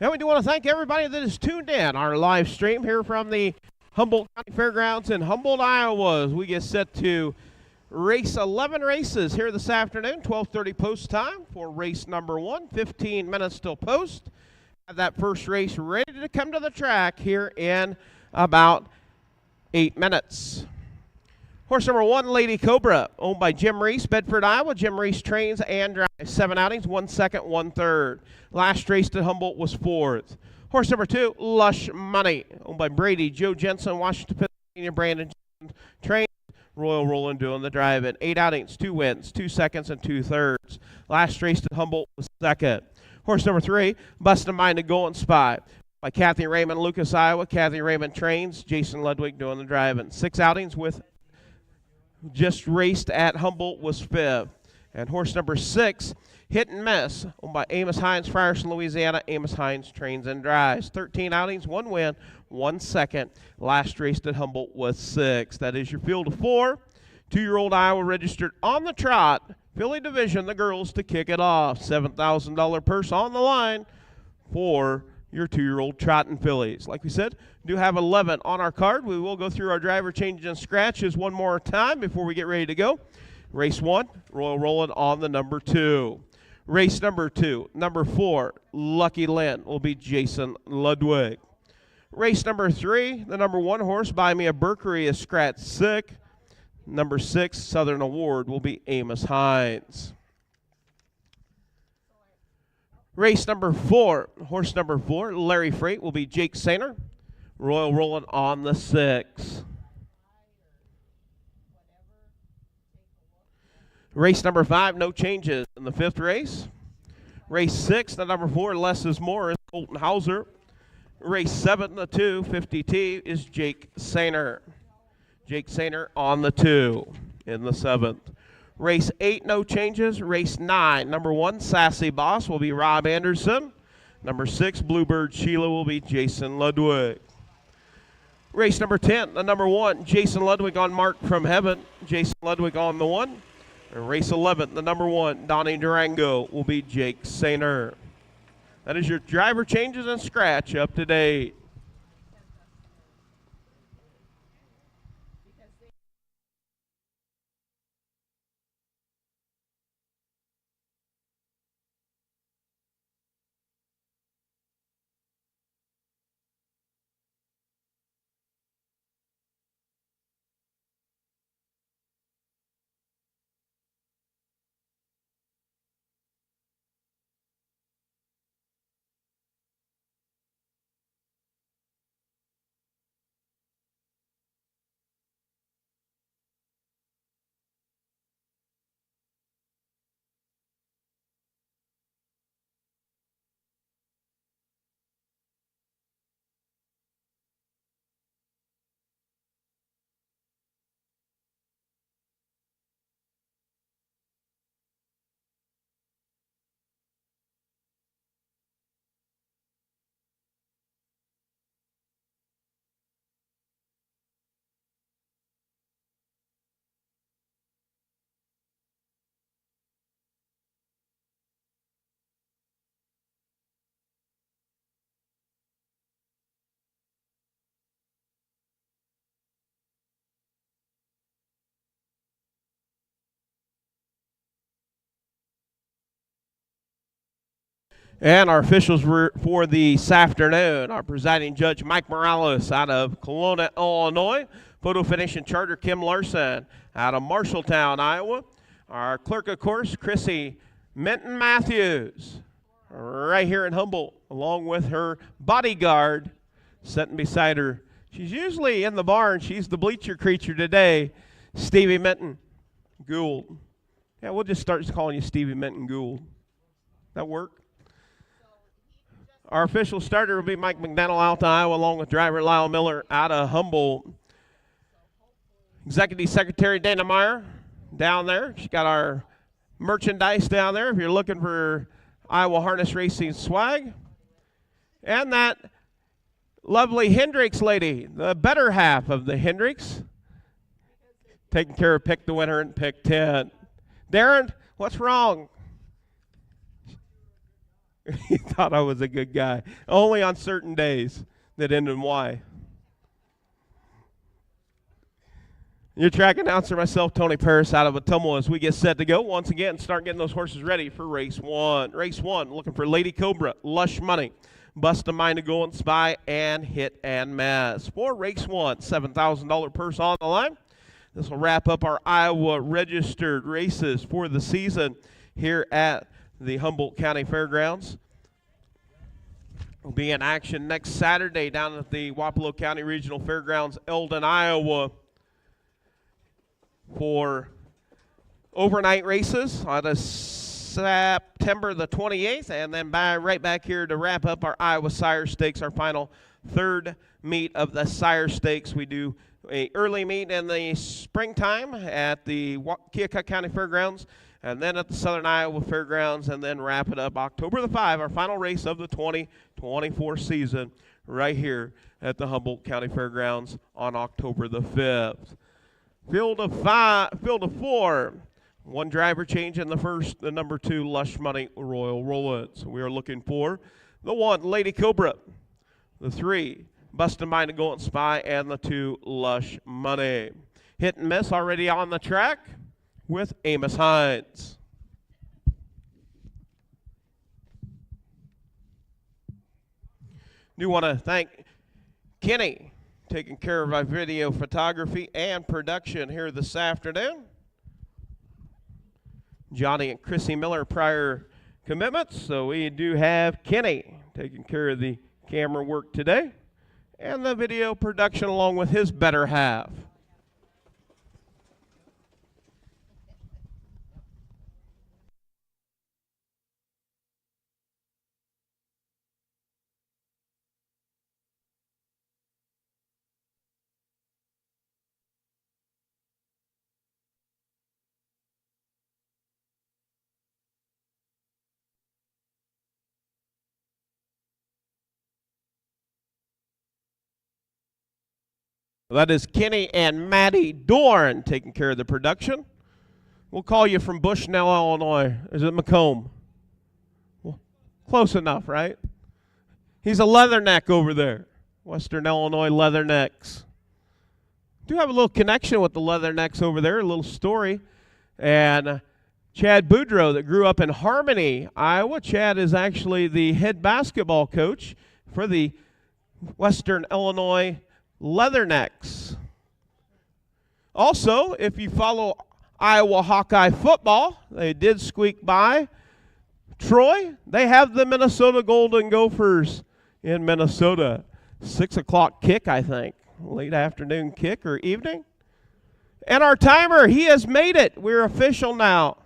And we do want to thank everybody that is tuned in our live stream here from the Humboldt County Fairgrounds in Humboldt, Iowa. As we get set to race 11 races here this afternoon, 12:30 post time for race number 1. 15 minutes till post. Have that first race ready to come to the track here in about 8 minutes. Horse number 1, Lady Cobra, owned by Jim Reese, Bedford, Iowa. Jim Reese trains and drives 7 outings, 1 second, 1 third. Last race at Humboldt was 4th. Horse number 2, Lush Money, owned by Brady, Joe Jensen, Washington, Pennsylvania, Brandon Jensen, trains. Royal Roland doing the drive-in. 8 outings, 2 wins, 2 seconds, and 2 thirds. Last race at Humboldt was 2nd. Horse number 3, Bustin' Minded Golden Spy, by Kathy Raymond, Lucas, Iowa. Kathy Raymond trains. Jason Ludwig doing the drive-in. 6 outings with just raced at Humboldt was 5th. And horse number 6, Hit and Miss, owned by Amos Hines, Frierson, Louisiana. Amos Hines trains and drives. 13 outings, 1 win, 1 second. Last raced at Humboldt was 6th. That is your field of 4. 2-year-old Iowa registered on the trot. Filly division, the girls to kick it off. $7,000 purse on the line for your 2-year-old trotting fillies. Like we said, do have 11 on our card. We will go through our driver changes and scratches one more time before we get ready to go. Race 1, Royal Roland on the number 2. Race number 2, number 4, Lucky Lynn will be Jason Ludwig. Race number 3, the number 1 horse, Buy Me a Berkery, is scratched sick. Number 6, Southern Award, will be Amos Hines. Race number 4, horse number 4, Larry Freight, will be Jake Sainer. Royal Roland on the 6. Race number 5, no changes in the 5th race. Race 6, the number 4, Less is More, is Colton Hauser. Race 7, the 2, 50T, is Jake Sainer. Jake Sainer on the 2 in the 7th. Race 8, no changes. Race 9, number 1, Sassy Boss, will be Rob Anderson. Number 6, Bluebird Sheila, will be Jason Ludwig. Race number 10, the number 1, Jason Ludwig on Mark from Heaven. Jason Ludwig on the 1. And race 11, the number 1, Donnie Durango, will be Jake Sainer. That is your driver changes and scratch up to date. And our officials for this afternoon, our presiding judge, Mike Morales, out of Kelowna, Illinois. Photo finish and charter, Kim Larson, out of Marshalltown, Iowa. Our clerk, of course, Chrissy Minton Matthews, right here in Humboldt, along with her bodyguard, sitting beside her. She's usually in the barn. She's the bleacher creature today, Stevie Minton Gould. Yeah, we'll just start calling you Stevie Minton Gould. That work? Our official starter will be Mike McDaniel out to Iowa, along with driver Lyle Miller out of Humboldt. Executive Secretary Dana Meyer down there. She's got our merchandise down there if you're looking for Iowa harness racing swag. And that lovely Hendricks lady, the better half of the Hendricks, taking care of Pick the Winner and Pick 10. Darren, what's wrong? He thought I was a good guy. Only on certain days that end in Y. Your track announcer, myself, Tony Paris, out of Atumwa as we get set to go. Once again, start getting those horses ready for race one. Race one, looking for Lady Cobra, Lush Money, Bust a Mind to Go and Spy, and Hit and Miss. For race one, $7,000 purse on the line. This will wrap up our Iowa registered races for the season here at the Humboldt County Fairgrounds. We'll be in action next Saturday down at the Wapello County Regional Fairgrounds, Eldon, Iowa, for overnight races on September the 28th, and then right back here to wrap up our Iowa Sire Stakes, our final third meet of the Sire Stakes. We do a early meet in the springtime at the Keokuk County Fairgrounds, and then at the Southern Iowa Fairgrounds, and then wrap it up October the 5th, our final race of the 2024 season, right here at the Humboldt County Fairgrounds on October the 5th. Field of four. One driver change in the first, the number 2, Lush Money, Royal Roland. So we are looking for the 1, Lady Cobra, the 3, Bust a Mind to Go and Spy, and the 2, Lush Money. Hit and Miss already on the track with Amos Hines. Do want to thank Kenny, taking care of our video photography and production here this afternoon. Johnny and Chrissy Miller, prior commitments. So we do have Kenny taking care of the camera work today and the video production along with his better half. That is Kenny and Maddie Dorn taking care of the production. We'll call you from Bushnell, Illinois. Is it Macomb? Well, close enough, right? He's a leatherneck over there. Western Illinois Leathernecks. Do have a little connection with the Leathernecks over there, a little story. And Chad Boudreau that grew up in Harmony, Iowa. Chad is actually the head basketball coach for the Western Illinois Leathernecks. Also, if you follow Iowa Hawkeye football, they did squeak by Troy. They have the Minnesota Golden Gophers in Minnesota. 6 o'clock kick, I think. Late afternoon kick or evening. And our timer, he has made it. We're official now.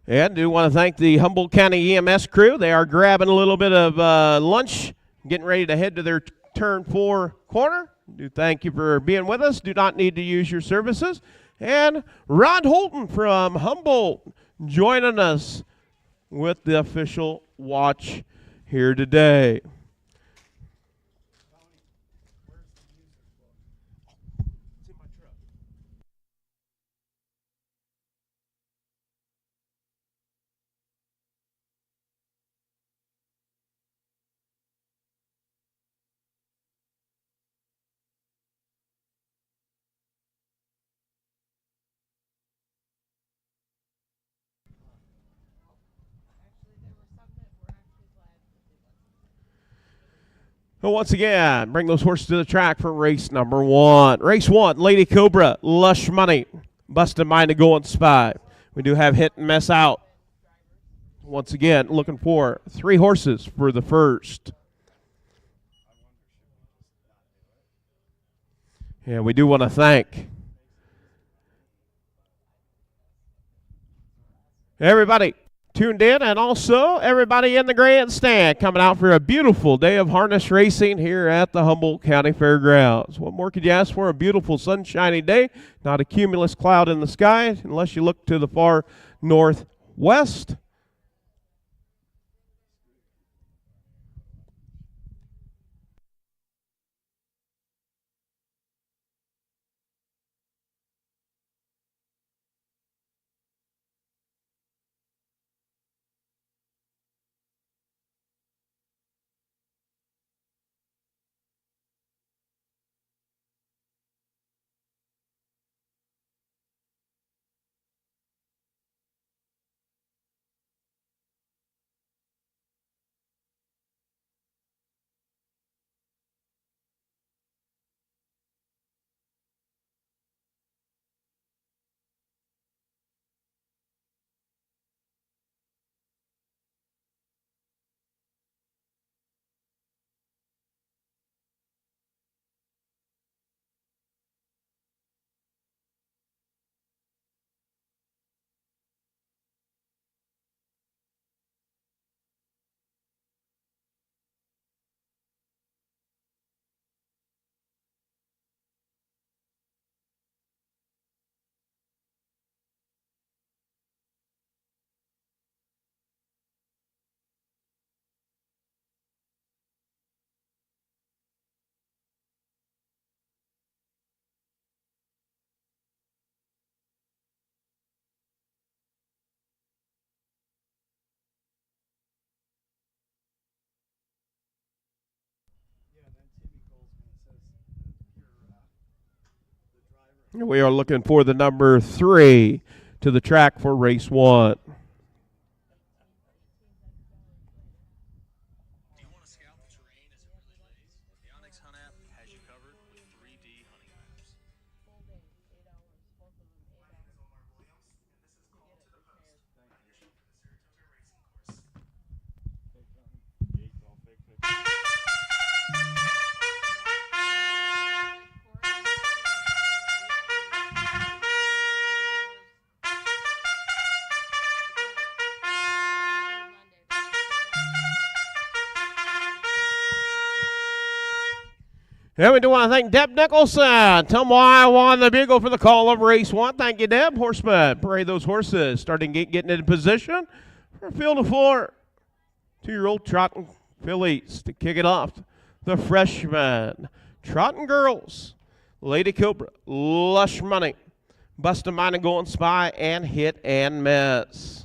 And do want to thank the Humboldt County EMS crew. They are grabbing a little bit of lunch, getting ready to head to their turn 4 corner. Do thank you for being with us. Do not need to use your services. And Rod Holton from Humboldt joining us with the official watch here today. Well, once again, bring those horses to the track for race number 1. Race 1, Lady Cobra, Lush Money, Bust a Mind to Go and Spy. We do have Hit and Miss out. Once again, looking for 3 horses for the first. And we do want to thank everybody tuned in, and also everybody in the grandstand coming out for a beautiful day of harness racing here at the Humboldt County Fairgrounds. What more could you ask for? A beautiful sunshiny day, not a cumulus cloud in the sky unless you look to the far northwest. We are looking for the number 3 to the track for race 1. And we do want to thank Deb Nicholson. Tell them why I won the bugle for the call of race 1. Thank you, Deb. Horseman, parade those horses. Starting getting into position for a field of 4. 2-year-old trotting fillies to kick it off. The freshman, trotting girls. Lady Cobra, Lush Money, Bustin' Mine and Golden Spy, and Hit and Miss.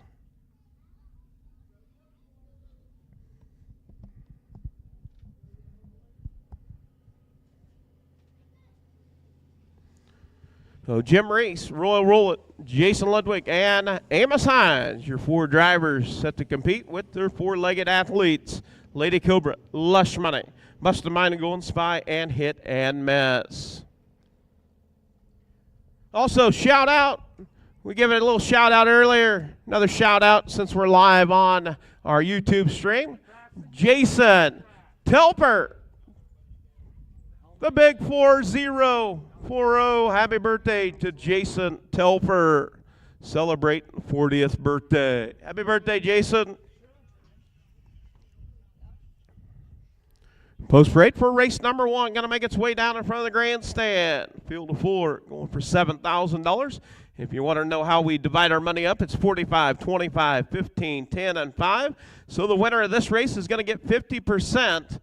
So Jim Reese, Royal Roll-It, Jason Ludwig, and Amos Hines, your 4 drivers set to compete with their 4-legged athletes. Lady Cobra, Lush Money, Bustin' Mine and Golden Spy, and Hit and Miss. Also, shout out. We gave it a little shout out earlier. Another shout out since we're live on our YouTube stream. Jason Telper, the big 4040. Happy birthday to Jason Telfer. Celebrate 40th birthday. Happy birthday, Jason. Post parade for race number 1. Going to make its way down in front of the grandstand. Field of 4 going for $7,000. If you want to know how we divide our money up, it's 45, 25, 15, 10, and 5. So the winner of this race is going to get 50%.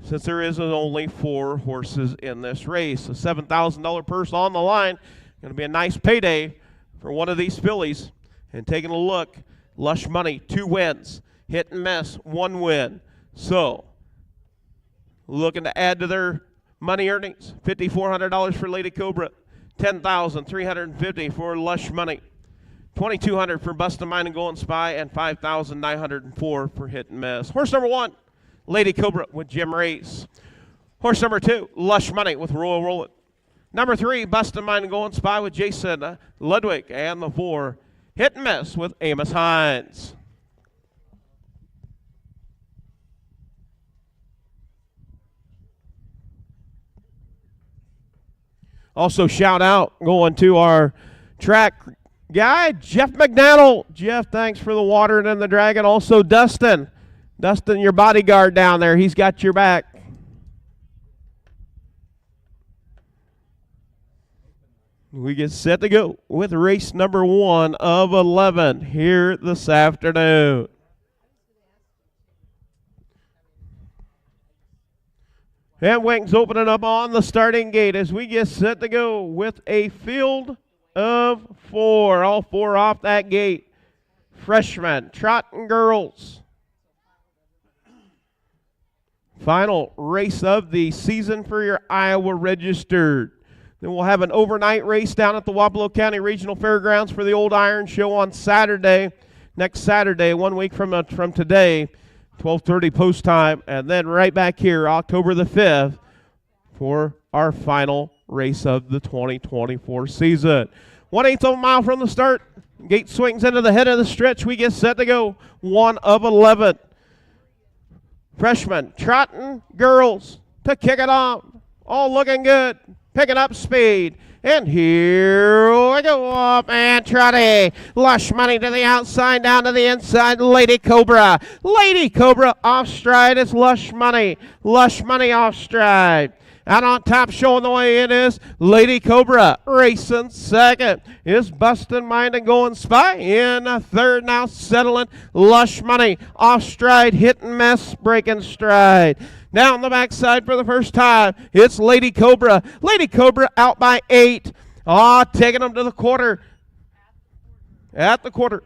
Since there is only 4 horses in this race. A $7,000 purse on the line. Going to be a nice payday for one of these fillies. And taking a look, Lush Money, 2 wins. Hit and Miss, 1 win. So, looking to add to their money earnings. $5,400 for Lady Cobra. $10,350 for Lush Money. $2,200 for Bustin' Mine and Golden Spy. And $5,904 for Hit and Miss. Horse number 1. Lady Cobra with Jim Reese. Horse number 2, Lush Money with Royal Roll-It. Number 3, Bustin' Mine and Golden Spy with Jason Ludwig. And the 4, Hit and Miss with Amos Hines. Also, shout out going to our track guy, Jeff McDaniel. Jeff, thanks for the water and then the dragon. Also, Dustin. Dustin, your bodyguard down there. He's got your back. We get set to go with race number 1 of 11 here this afternoon. And wings opening up on the starting gate as we get set to go with a field of 4. All 4 off that gate. Freshmen, Trot and girls. Final race of the season for your Iowa registered. Then we'll have an overnight race down at the Wapello County Regional Fairgrounds for the Old Iron Show on Saturday. Next Saturday, 1 week from today, 12:30 post time. And then right back here, October the 5th, for our final race of the 2024 season. 1/8 of a mile from the start. Gate swings into the head of the stretch. We get set to go. 1 of 11. Freshmen, trotting girls to kick it off. All looking good. Picking up speed. And here we go up and Trotty. Lush money to the outside, down to the inside. Lady Cobra. Lady Cobra off stride. It's Lush money. Lush money off stride. Out on top, showing the way it is Lady Cobra. Racing second is Bustin' Mind and Going Spy. In a third now, settling Lush money. Off stride, hit and miss, breaking stride. Down the backside for the first time, it's Lady Cobra. Lady Cobra out by 8. Taking them to the quarter. At the quarter.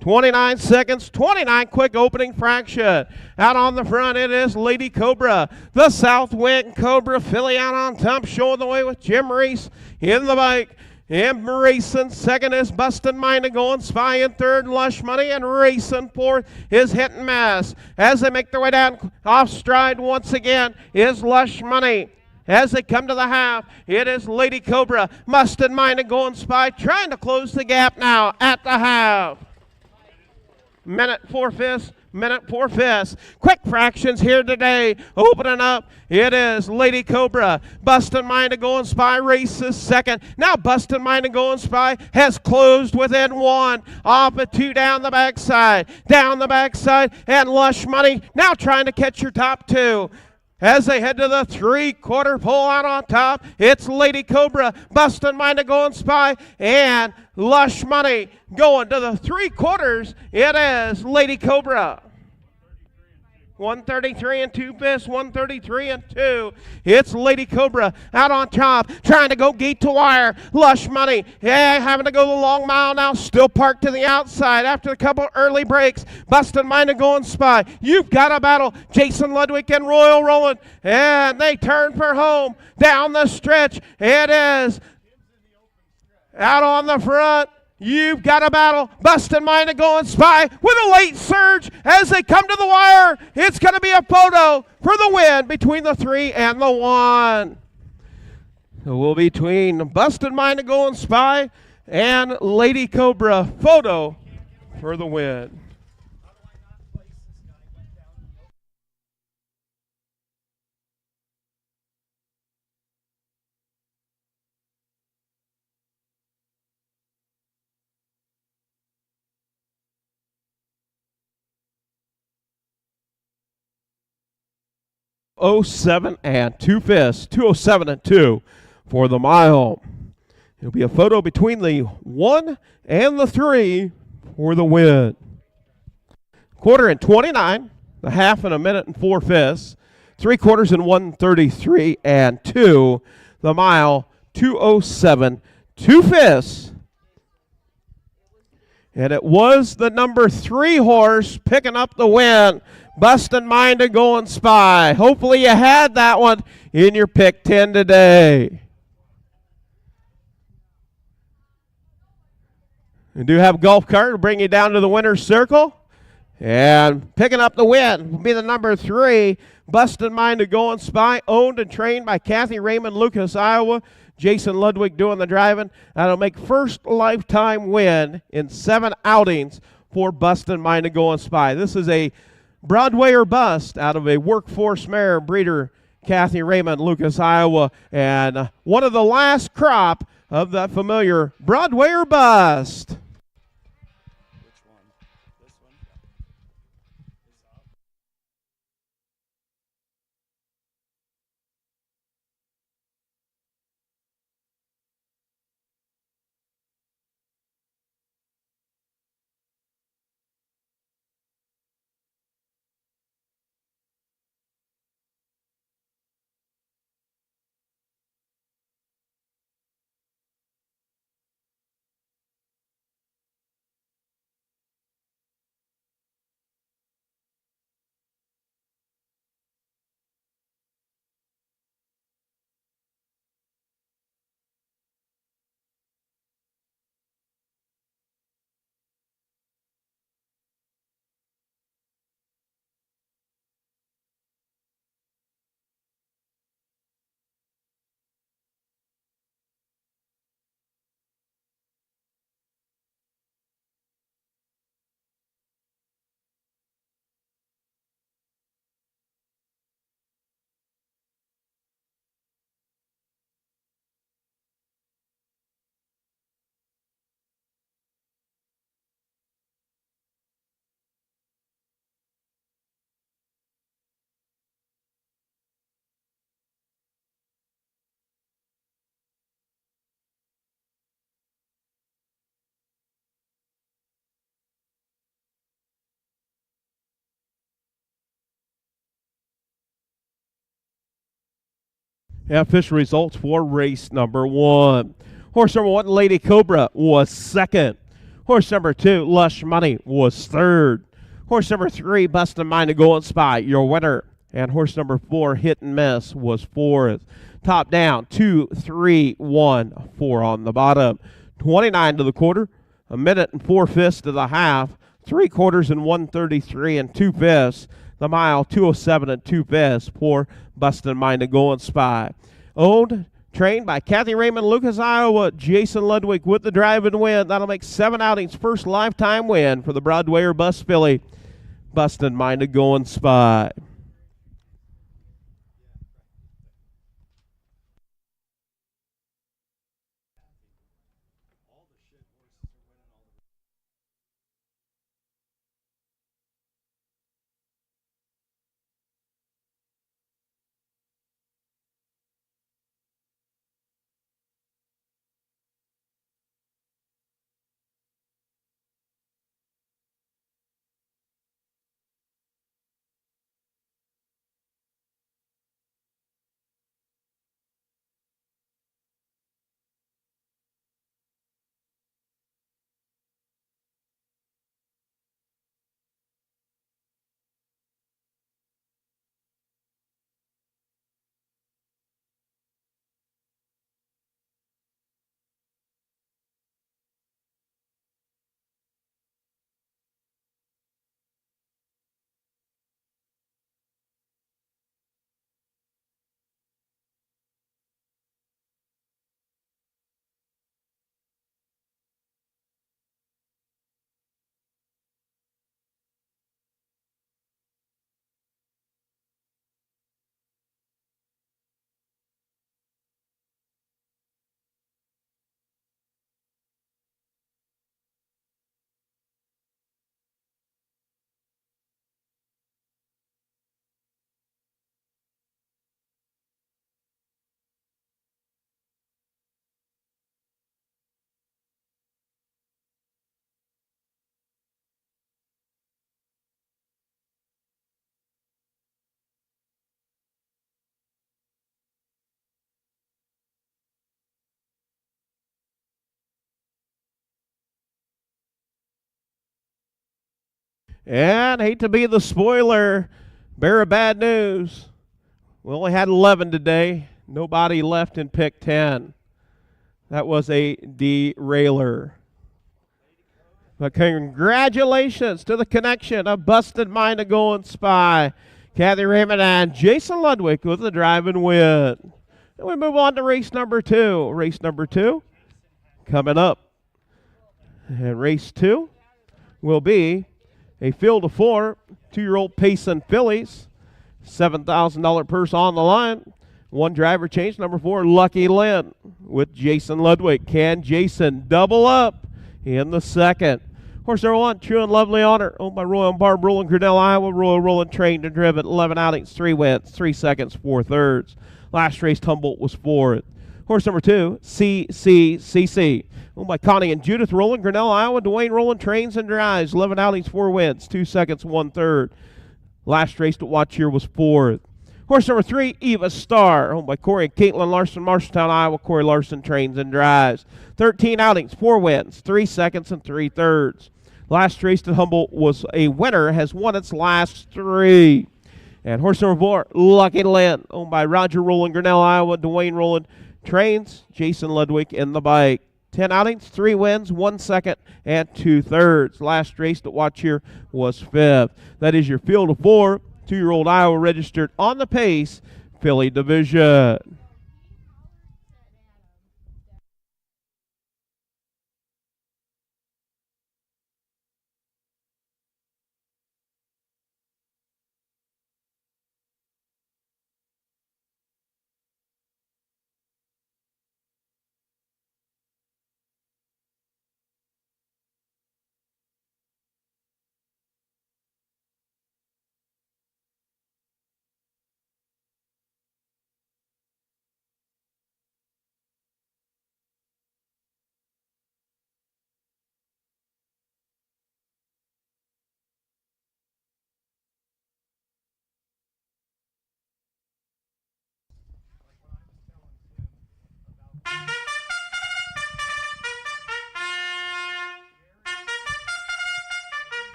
29 seconds, 29 quick opening fraction. Out on the front, it is Lady Cobra. The South Wind Cobra filly out on top, showing the way with Jim Reese in the bike. And racing second is Bustin' Mind and Going Spy. In third, Lush Money. And racing fourth is Hit and Miss. As they make their way down off stride once again is Lush Money. As they come to the half, it is Lady Cobra. Bustin' Mind and Going Spy trying to close the gap now at the half. Minute 4/5. Minute 4/5. Quick fractions here today. Opening up, it is Lady Cobra. Bustin' Mind and Going Spy races second. Now Bustin' Mind and Going Spy has closed within 1. Off at 2 down the backside. Down the backside, and Lush Money now trying to catch your top 2. As they head to the 3/4 pole out on top, it's Lady Cobra, Bustin' Mind and Going Spy, and Lush Money going to the 3/4. It is Lady Cobra. 133 and 2/5, 133 and 2. It's Lady Cobra out on top, trying to go gate to wire. Lush Money, having to go the long mile now, still parked to the outside after a couple early breaks. Bustin' Mind and Going Spy. You've got a battle. Jason Ludwig and Royal Roland, and they turn for home down the stretch. It is out on the front. You've got a battle. Bustin' Mind and Going Spy with a late surge as they come to the wire. It's going to be a photo for the win between the 3 and the 1. So we'll be between Bustin' Mind and Going Spy and Lady Cobra. Photo for the win. .07 and 2/5, 2:07 and 2 for the mile. It'll be a photo between the 1 and the 3 for the win. Quarter in 29, the half in a minute and 4/5, 3/4 in 1:33 and 2. The mile 2:07, 2/5. And it was the number 3 horse picking up the win. Bustin' Mind and Going Spy. Hopefully you had that one in your pick 10 today. We do have a golf cart to bring you down to the winner's circle. And picking up the win will be the number 3, Bustin' Mind and Going Spy, owned and trained by Kathy Raymond, Lucas, Iowa. Jason Ludwig doing the driving. That'll make first lifetime win in 7 outings for Bustin' Mind and Going Spy. This is a Broadway or bust out of a workforce mare breeder, Kathy Raymond, Lucas, Iowa, and one of the last crop of that familiar Broadway or Bust. Which one? This one? Yeah, official results for race number 1. Horse number 1, Lady Cobra, was second. Horse number 2, Lush Money, was third. Horse number 3, Bustin' Mind to Golden Spy, your winner. And horse number 4, Hit and Miss, was fourth. Top down, 2, 3, 1, 4 on the bottom. 29 to the quarter, a minute and 4/5 to the half, 3/4 and 1:33 and 2/5. The mile, 2:07 and 2/5 for Bustin' Mind to Golden Spy. Owned, trained by Kathy Raymond, Lucas, Iowa. Jason Ludwig with the drive and win. That'll make 7 outings, first lifetime win for the Broadway or Bust filly. Bustin' Mind to Golden Spy. And hate to be the spoiler, bearer of bad news. We only had 11 today. Nobody left in pick 10. That was a derailer. But congratulations to the connection of Busted Mind to Golden Spy, Kathy Raymond and Jason Ludwig with the drive and win. And we move on to race number 2. Race number 2 coming up. And race 2 will be a field of 4 2-year-old Payson fillies. $7,000 purse on the line. One driver change, number 4, Lucky Lynn with Jason Ludwig. Can Jason double up in the second? Horse number 1, True and Lovely Honor, owned by Royal and Barb Rolling, Grinnell, Iowa. Royal Rolling trained and driven, 11 outings, 3 wins, 3 seconds, 4 thirds. Last race, Humboldt was 4th. Horse number 2, CCCC, owned by Connie and Judith Rolling, Grinnell, Iowa. Dwayne Rolling trains and drives, 11 outings, 4 wins, 2 seconds, 1 third. Last race to watch here was 4th. Horse number 3, Eva Star, owned by Corey and Caitlin Larson, Marshalltown, Iowa. Corey Larson trains and drives. 13 outings, 4 wins, 3 seconds and 3 thirds. Last race to Humboldt was a winner, has won its last 3. And horse number 4, Lucky Lynn, owned by Roger Rowland, Grinnell, Iowa. Dwayne Rowland trains, Jason Ludwig in the bike. 10 outings, 3 wins, 1 second, and 2 thirds. Last race to watch here was 5th. That is your field of 4. 2-year-old Iowa registered on the pace, filly division.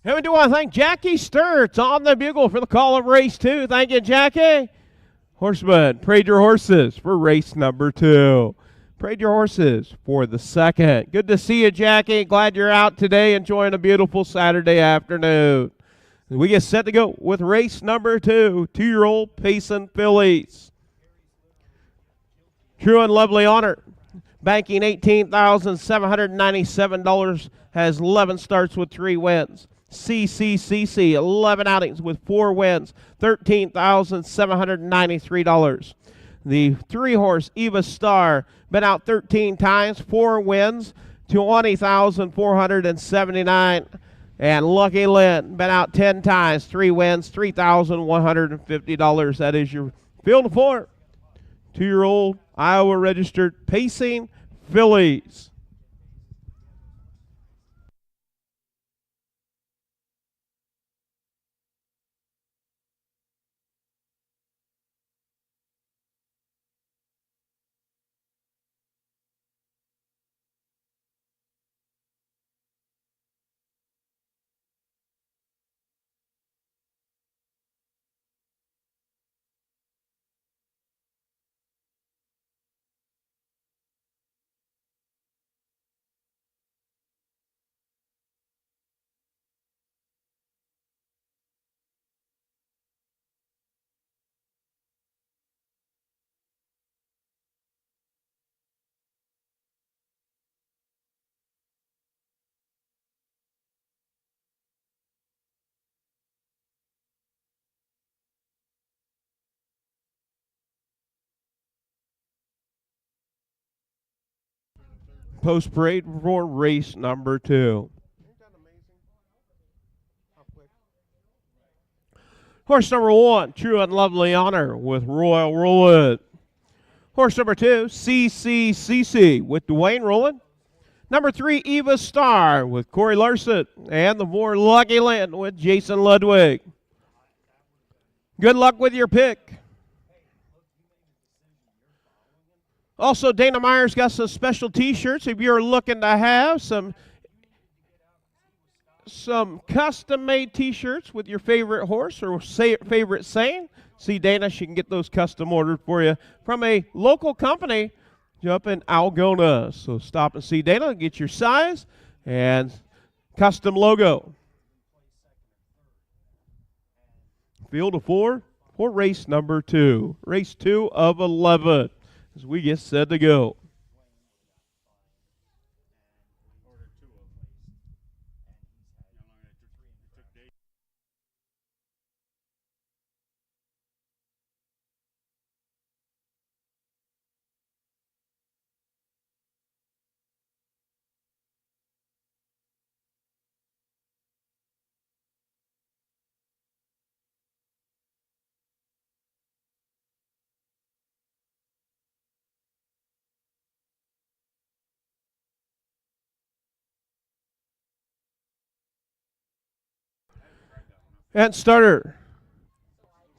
And we do want to thank Jackie Sturts on the bugle for the call of race 2. Thank you, Jackie. Horseman, parade your horses for race number 2. Parade your horses for the second. Good to see you, Jackie. Glad you're out today enjoying a beautiful Saturday afternoon. We get set to go with race number 2, 2-year-old Payson fillies. True and Lovely Honor, banking $18,797, has 11 starts with 3 wins. CCCC, 11 outings with 4 wins, $13,793. The 3-horse Eva Star, been out 13 times, 4 wins, $20,479. And Lucky Lynn, been out 10 times, 3 wins, $3,150. That is your field of 4. 2-year-old Iowa registered pacing fillies. Post parade for race number 2. Horse number 1, True and Lovely Honor with Royal Rowland. Horse number 2, CCCC with Dwayne Rowland. Number 3, Eva Star with Corey Larson. And the 4, Lucky Lynn with Jason Ludwig. Good luck with your pick. Also, Dana Meyer's got some special T-shirts if you're looking to have some custom-made T-shirts with your favorite horse or favorite saying. See Dana, she can get those custom ordered for you from a local company up in Algona. So stop and see Dana and get your size and custom logo. Field of 4 for race number 2. Race 2 of 11. As we get set to go. And starter.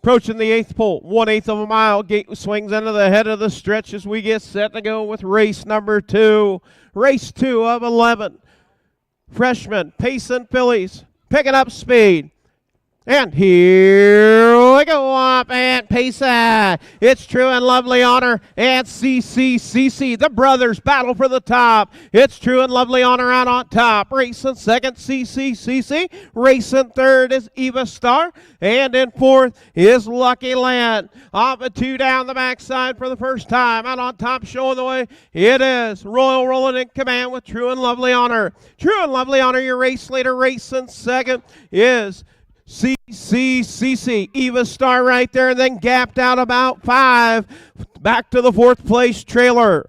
Approaching the 8th pole, 1/8 of a mile. Gate swings into the head of the stretch as we get set to go with race number 2. Race 2 of 11. Freshman, Payson Phillies, picking up speed. And here we go up and Payson. It's True and Lovely Honor and CCCC. The brothers battle for the top. It's True and Lovely Honor out on top. Racing second, CCCC. Racing third is Eva Star. And in fourth is Lucky Land. Off a 2 down the backside for the first time. Out on top showing the way. It is Royal rolling in command with True and Lovely Honor. True and Lovely Honor, your race leader. Racing second is CCCC. Eva Star right there, and then gapped out about 5. Back to the 4th place trailer.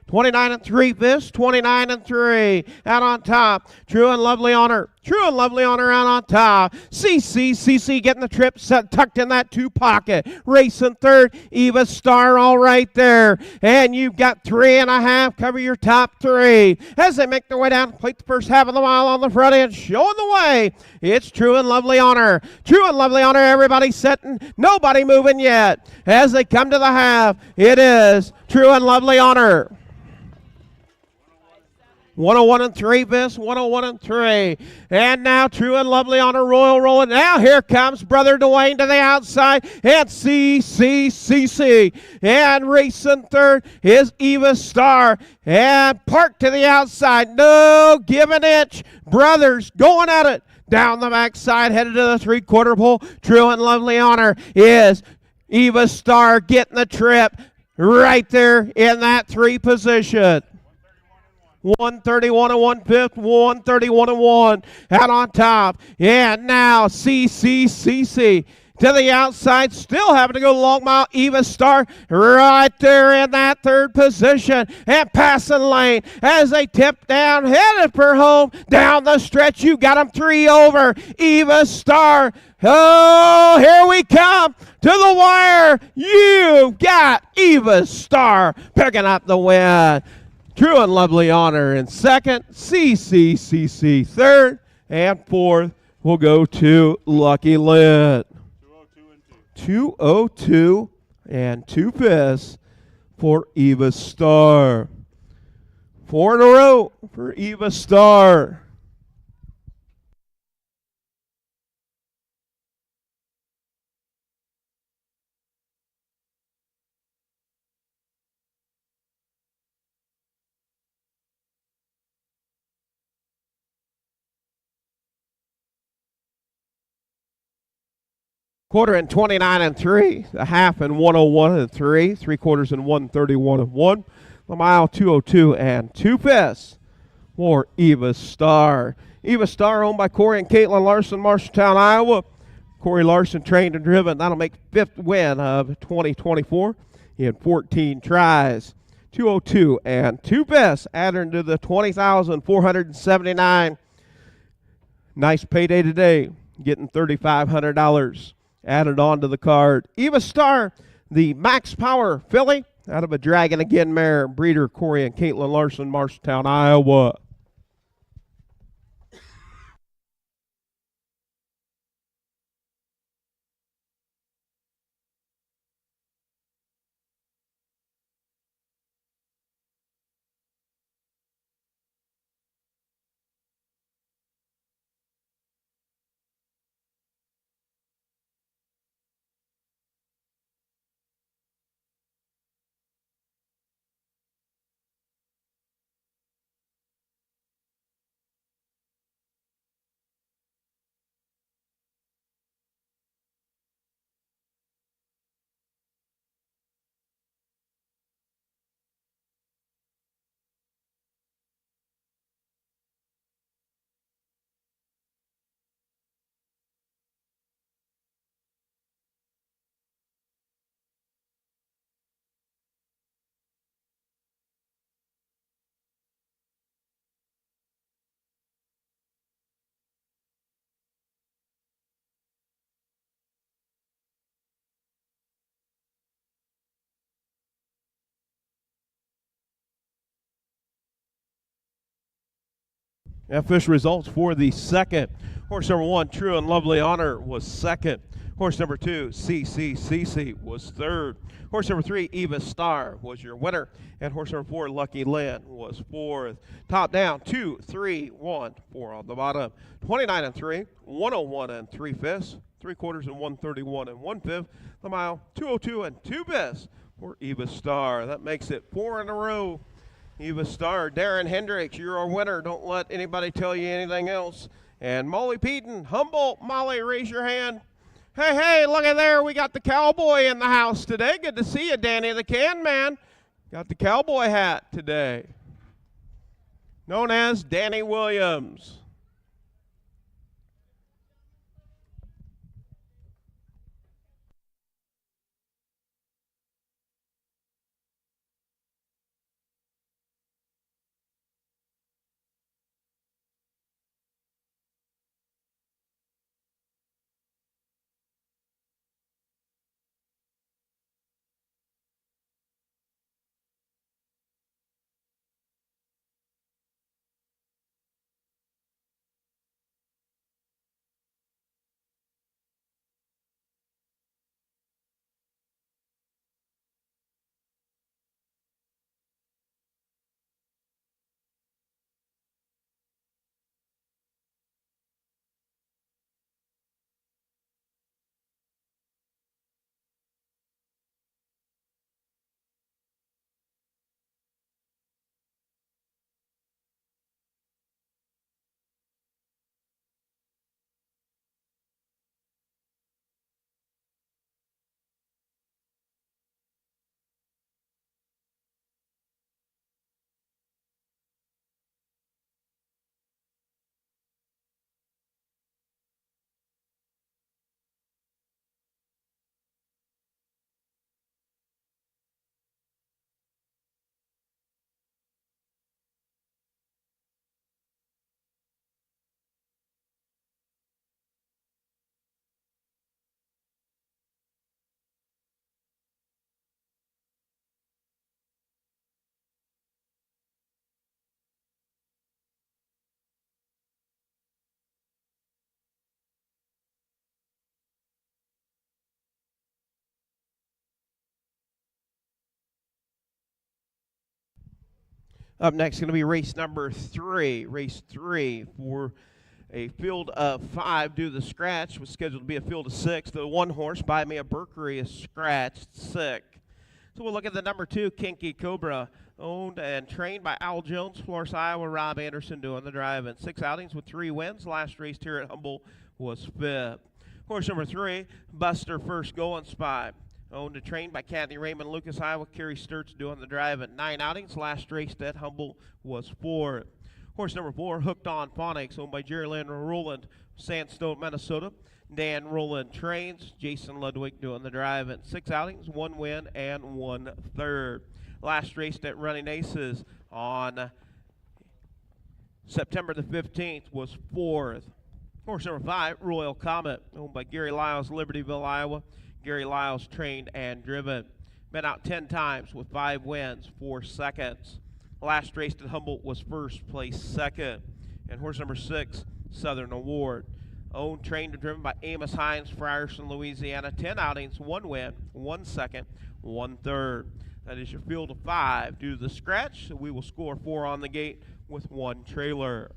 29 and 3 this, 29 and 3. Out on top, True and Lovely Honor. True and Lovely Honor out on top. CCCC getting the trip set, tucked in that 2 pocket. Racing third, Eva Star all right there. And you've got 3.5. Cover your top 3. As they make their way down, plate the first half of the mile on the front end, showing the way. It's True and Lovely Honor. True and Lovely Honor, everybody setting, nobody moving yet. As they come to the half, it is True and Lovely Honor. 101 and 3, Biss, 101 and 3. And now True and Lovely Honor, Royal rolling. Now here comes Brother Dwayne to the outside. And CCCC. And racing third is Eva Star. And Park to the outside. No, give an inch. Brothers going at it. Down the backside, headed to the 3/4 pole. True and Lovely Honor is Eva Star getting the trip right there in that 3 position. 131 and 1/5, 131 and 1. Out on top. And now CCCC to the outside, still having to go long mile. Eva Star right there in that 3rd position. And passing lane as they tip down, headed for home. Down the stretch, you got them 3 over. Eva Star. Oh, here we come to the wire. You've got Eva Star picking up the win. True and Lovely Honor in second, CCCC third, and fourth will go to Lucky Land. 202 and 2 piss for Eva Star. 4 in a row for Eva Star. Quarter and 29 and 3, a half and 101 and 3, 3/4 and 131 and 1, the mile 202 and 2 piss for Eva Star. Eva Star owned by Corey and Caitlin Larson, Marshalltown, Iowa. Corey Larson trained and driven. That'll make 5th win of 2024 in 14 tries. 202 and 2 piss added to the 20,479. Nice payday today, getting $3,500. Added on to the card. Eva Star, the Max Power filly, out of a Dragon Again mare. Breeder Corey and Caitlin Larson, Marshalltown, Iowa. Official results for the second. Horse number 1, True and Lovely Honor, was second. Horse number 2, CCCC, was third. Horse number 3, Eva Star, was your winner. And horse number 4, Lucky Lynn, was fourth. Top down, 2, 3, 1, 4 on the bottom. 29 and 3, 101 and 3/5, 3/4 and 131 and 1/5. The mile, 202 and 2/5 for Eva Star. That makes it 4 in a row. Eva Star, Darren Hendricks, you're our winner. Don't let anybody tell you anything else. And Molly Peden, Humboldt. Molly, raise your hand. Hey, hey, look at there. We got the cowboy in the house today. Good to see you, Danny the Can Man. Got the cowboy hat today. Known as Danny Williams. Up next is going to be race number 3. Race 3 for a field of 5 due to the scratch was scheduled to be a field of 6. The 1 horse, Buy Me a Mercury, is scratched sick. So we'll look at the number 2, Kinky Cobra, owned and trained by Al Jones, Florence, Iowa. Rob Anderson doing the driving. 6 outings with 3 wins. Last race here at Humboldt was 5th. Horse number 3, Buster First Going Spy, owned and trained by Kathy Raymond, Lucas, Iowa. Kerry Sturts doing the driving. 9 outings. Last race at Humboldt was 4th. Horse number 4, Hooked on Phonics, owned by Jerry Lynn Rowland, Sandstone, Minnesota. Dan Rowland trains. Jason Ludwig doing the driving. 6 outings, 1 win, and 1/3. Last raced at Running Aces on September the 15th was 4th. Horse number 5, Royal Comet, owned by Gary Lyles, Libertyville, Iowa. Gary Lyles trained and driven. Been out 10 times with 5 wins, 4 seconds. Last race at Humboldt was first place second. And horse number 6, Southern Award, owned, trained, and driven by Amos Hines, Frierson, Louisiana. 10 outings, 1 win, 1 second, 1/3. That is your field of 5. Due to the scratch, we will score 4 on the gate with 1 trailer.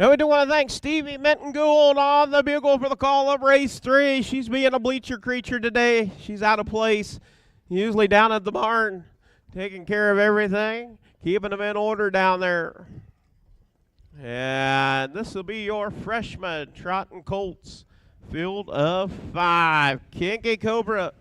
And we do want to thank Stevie Minton Gould on the bugle for the call of race 3. She's being a bleacher creature today. She's out of place, usually down at the barn, taking care of everything, keeping them in order down there. And this will be your freshman Trot and Colts field of 5. Kinky Cobra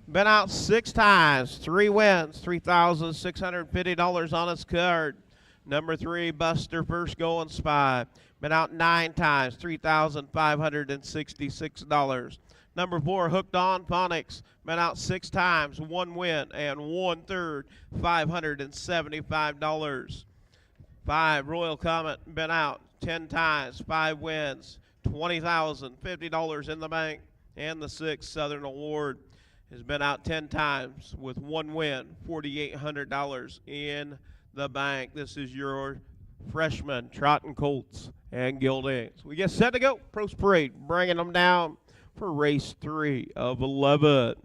been out 6 times, 3 wins, $3,650 on his card. Number 3, Buster First Going Spy. Been out 9 times, $3,566. Number 4, Hooked on Phonics. Been out 6 times, 1 win and 1/3, $575. 5, Royal Comet. Been out 10 times, 5 wins, $20,050 in the bank. And the 6, Southern Award, has been out 10 times with 1 win, $4,800 in the bank. This is your freshman Trot and Colts and Gildings. We get set to go. Pros Parade bringing them down for race 3 of 11.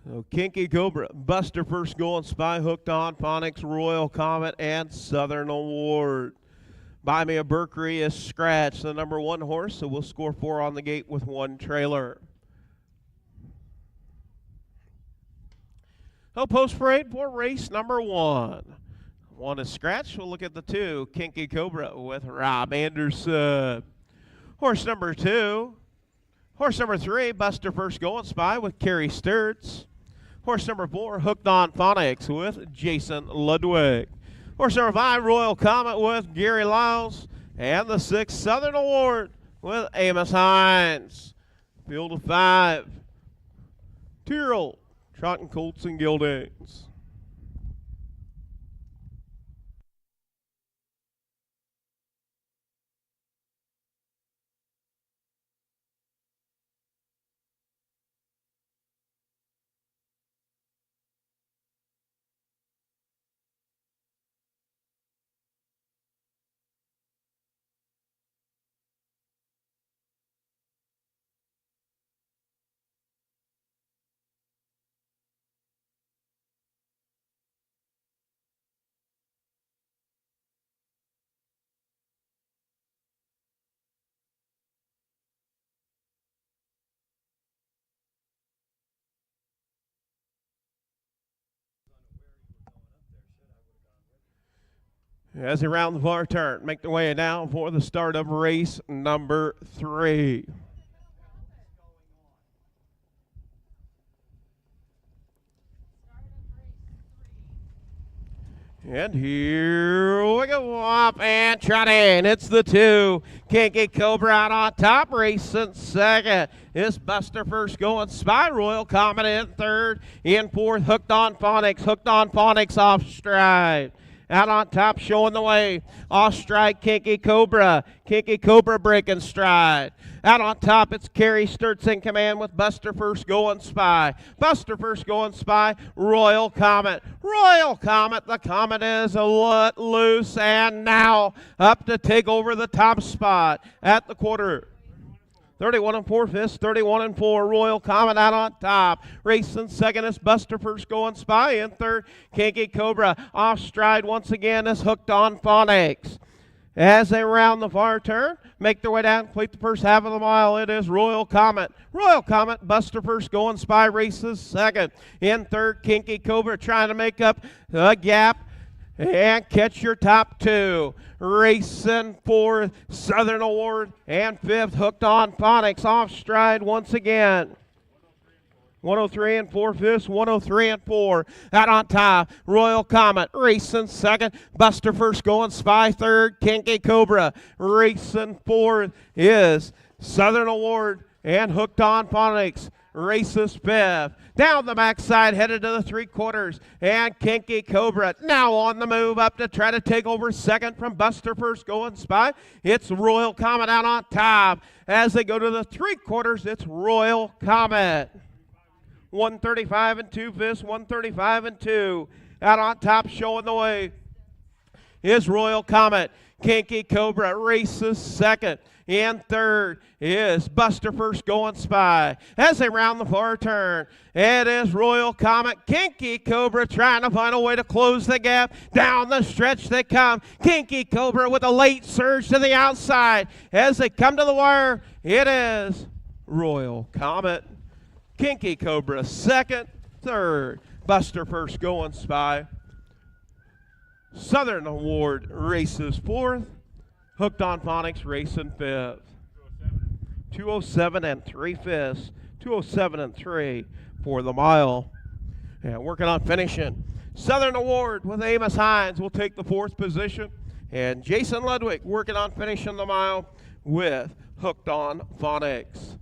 So Kinky Cobra, Buster First Going Spy, Hooked on Phonics, Royal Comet, and Southern Award. Buy Me a Mercury is scratched, the number 1 horse, so we'll score 4 on the gate with 1 trailer. So post parade for race number 1. 1 is scratched. We'll look at the 2, Kinky Cobra with Rob Anderson. Horse number 2. Horse number 3, Buster First Going Spy with Kerry Sturts. Horse number 4, Hooked on Phonics with Jason Ludwig. Horse number 5, Royal Comet with Gary Lyles. And the 6, Southern Award with Amos Hines. Field of 5. Tyrrell, Trot and Colts and Gildings. As they round the far turn, make their way down for the start of race number 3. And here we go, up and trotting. It's the 2, Kinky Cobra out on top, racing second. It's Buster First Going Spy, Royal Comet in 3rd. In 4th, Hooked on Phonics off stride. Out on top, showing the way. Off stride, Kinky Cobra breaking stride. Out on top, it's Kerry Sturts in command with Buster First Going Spy. Buster First Going Spy, Royal Comet. The Comet is let loose, and now up to take over the top spot at the quarter. 31 and 4/5, 31 and 4. Royal Comet out on top. Racing second is Buster First Going Spy. In 3rd, Kinky Cobra. Off stride once again is Hooked on Phonics. As they round the far turn, make their way down, complete the first half of the mile. It is Royal Comet. Buster First Going Spy races second. In 3rd, Kinky Cobra trying to make up the gap and catch your top 2. Racing 4th, Southern Award, and 5th, Hooked on Phonics off stride once again. 103 and 4/5, 103 and 4. Out on top, Royal Comet racing second. Buster First Going Spy 3rd. Kinky Cobra racing 4th is Southern Award and Hooked on Phonics races 5th. Down the backside, headed to the 3/4, and Kinky Cobra now on the move up to try to take over second from Buster First Going Spy. It's Royal Comet out on top. As they go to the 3/4, it's Royal Comet. 135 and 2/5, 135 and 2. Out on top, showing the way. is Royal Comet. Kinky Cobra races second. And third is Buster First Going Spy. As they round the far turn, it is Royal Comet. Kinky Cobra trying to find a way to close the gap. Down the stretch they come. Kinky Cobra with a late surge to the outside. As they come to the wire, it is Royal Comet. Kinky Cobra second. Third, Buster First Going Spy. Southern Award races fourth. Hooked on Phonics racing fifth. 207 and 3/5. 207 and 3 for the mile. And working on finishing. Southern Award with Amos Hines will take the fourth position. And Jason Ludwig working on finishing the mile with Hooked on Phonics.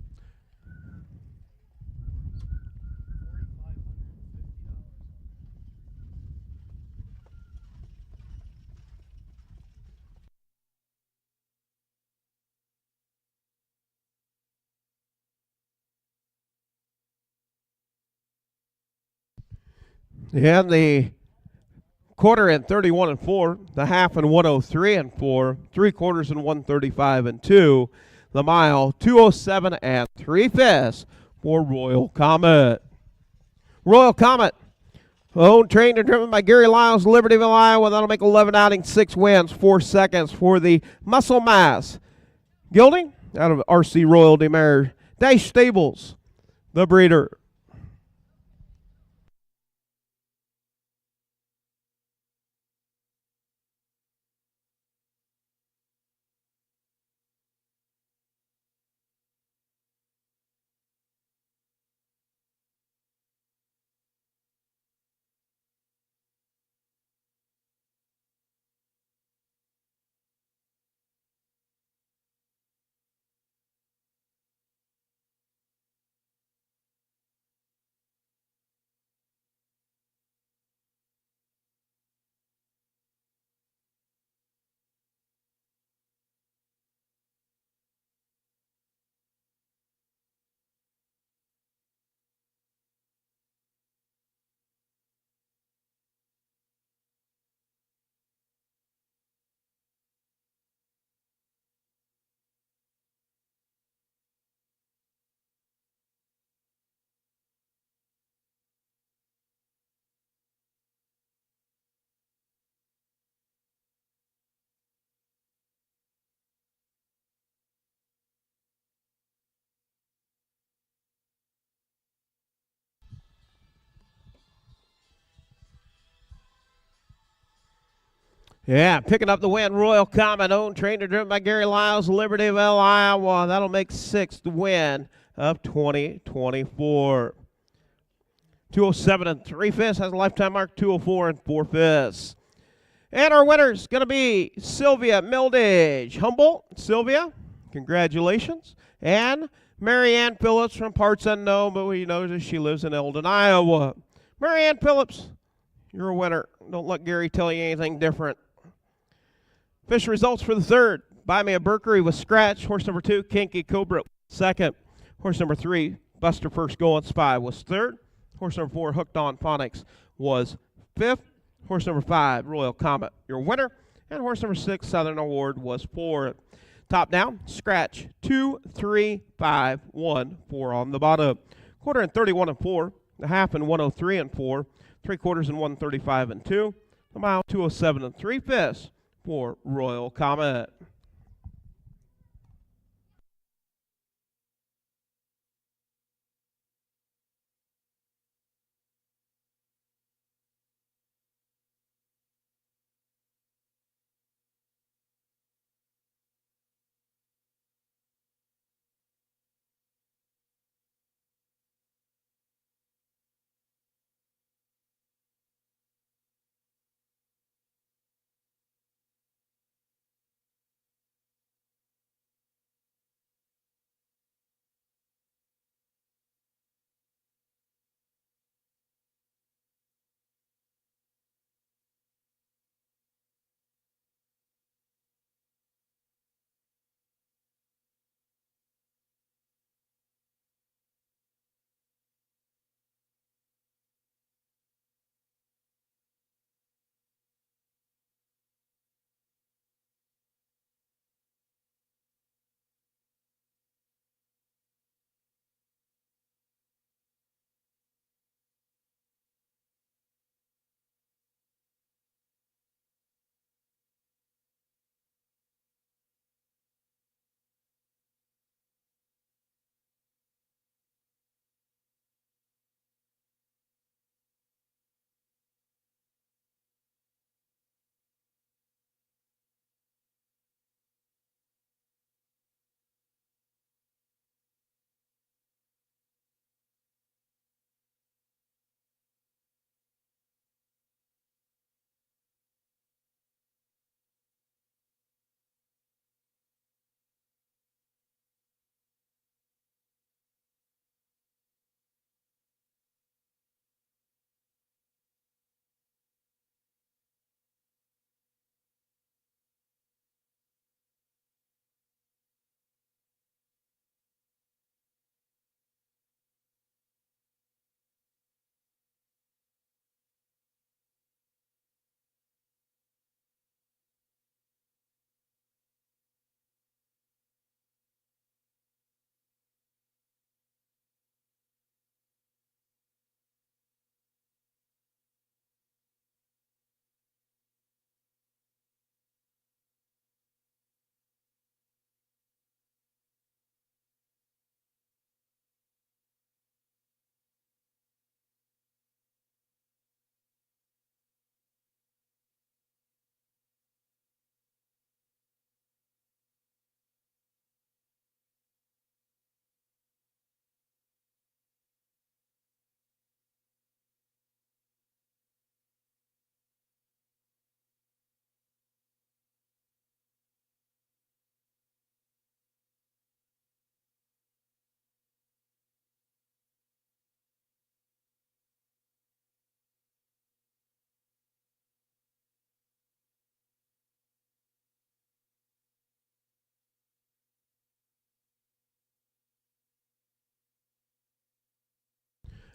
And the quarter in 31 and 4, the half in 103 and 4, 3/4 in 135 and 2, the mile 207 and 3/5 for Royal Comet. Royal Comet, owned, trained, and driven by Gary Lyles, Libertyville, Iowa. That'll make 11 outings, 6 wins, 4 seconds for the Muscle Mass. Gilding out of RC Royalty Mare Dash Stables, the breeder. Yeah, picking up the win, Royal Comet, owned, trained, and driven by Gary Lyles, Libertyville, Iowa. That'll make 6th win of 2024. 207 and 3/5 has a lifetime mark, 204 and 4/5. And our winner's going to be Sylvia Mildage. Humboldt, Sylvia, congratulations. And Marianne Phillips from parts unknown, but we know that she lives in Eldon, Iowa. Marianne Phillips, you're a winner. Don't let Gary tell you anything different. Official results for the third. Buy Me a Berkery was scratch. Horse number 2, Kinky Cobra, second. Horse number 3, Buster First Going Spy was third. Horse number 4, Hooked on Phonics, was fifth. Horse number 5, Royal Comet, your winner. And horse number 6, Southern Award, was fourth. Top down, scratch, 2, 3, 5, 1, 4 on the bottom. Quarter in 31 and 4, the half in 103 and 4, 3/4 in 135 and 2, the mile 207 and 3/5 for Royal Comet.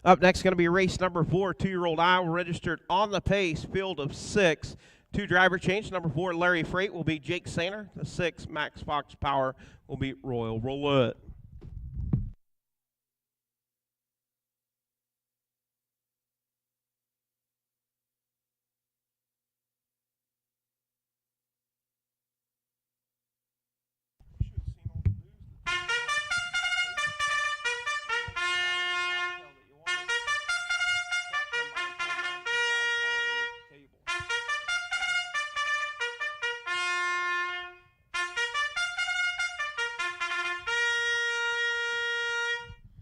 Up next, going to be race number 4, 2-year-old Iowa registered on the pace, field of 6. 2 driver change. Number 4, Larry Freight, will be Jake Sainer. The 6, Max Fox Power, will be Royal Roulette.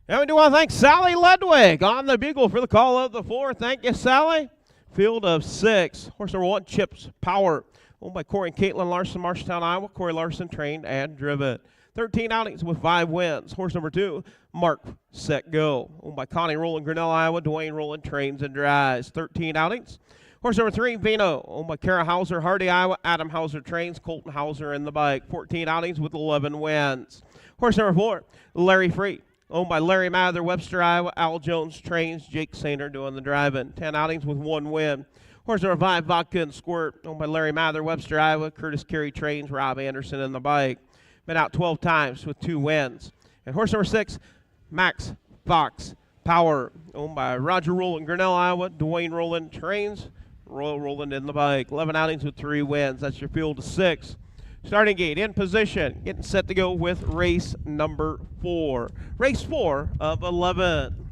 And we do want to thank Sally Ludwig on the bugle for the call of the 4. Thank you, Sally. Field of 6. Horse number 1, Chips Power, owned by Corey and Caitlin Larson, Marshalltown, Iowa. Corey Larson trained and driven. 13 outings with 5 wins. Horse number 2, Mark Set Go, owned by Connie Rowland, Grinnell, Iowa. Dwayne Rowland trains and drives. 13 outings. Horse number 3, Vino, owned by Kara Hauser, Hardy, Iowa. Adam Hauser trains, Colton Hauser in the bike. 14 outings with 11 wins. Horse number 4, Larry Freight, owned by Larry Mather, Webster, Iowa. Al Jones trains, Jake Sainer doing the driving. 10 outings with 1 win. Horse number 5, Vodka and Squirt, owned by Larry Mather, Webster, Iowa. Curtis Carey trains, Rob Anderson in the bike. Been out 12 times with 2 wins. And horse number 6, Max Fox Power, owned by Roger Rowland, Grinnell, Iowa. Dwayne Rowland trains, Royal Rowland in the bike. 11 outings with 3 wins. That's your field of 6. Starting gate in position, getting set to go with race number 4. Race 4 of 11.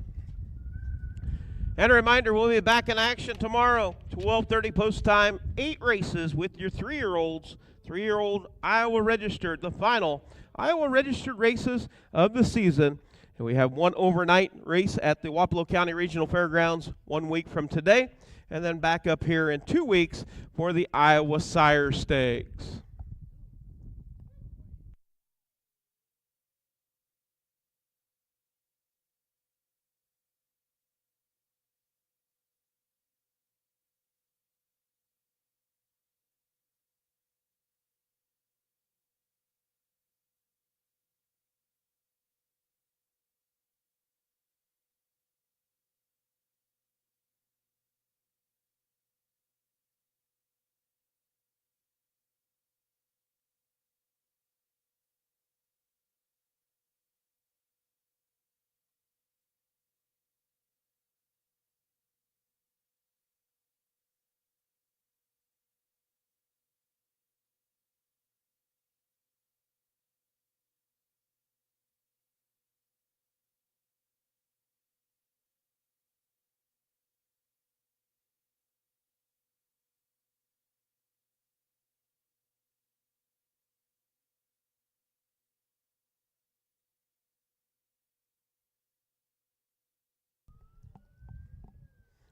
And a reminder, we'll be back in action tomorrow, 12:30 post time. 8 races with your 3-year-olds. 3-year-old Iowa registered, the final Iowa registered races of the season. And we have 1 overnight race at the Wapello County Regional Fairgrounds 1 week from today. And then back up here in 2 weeks for the Iowa Sire Stakes.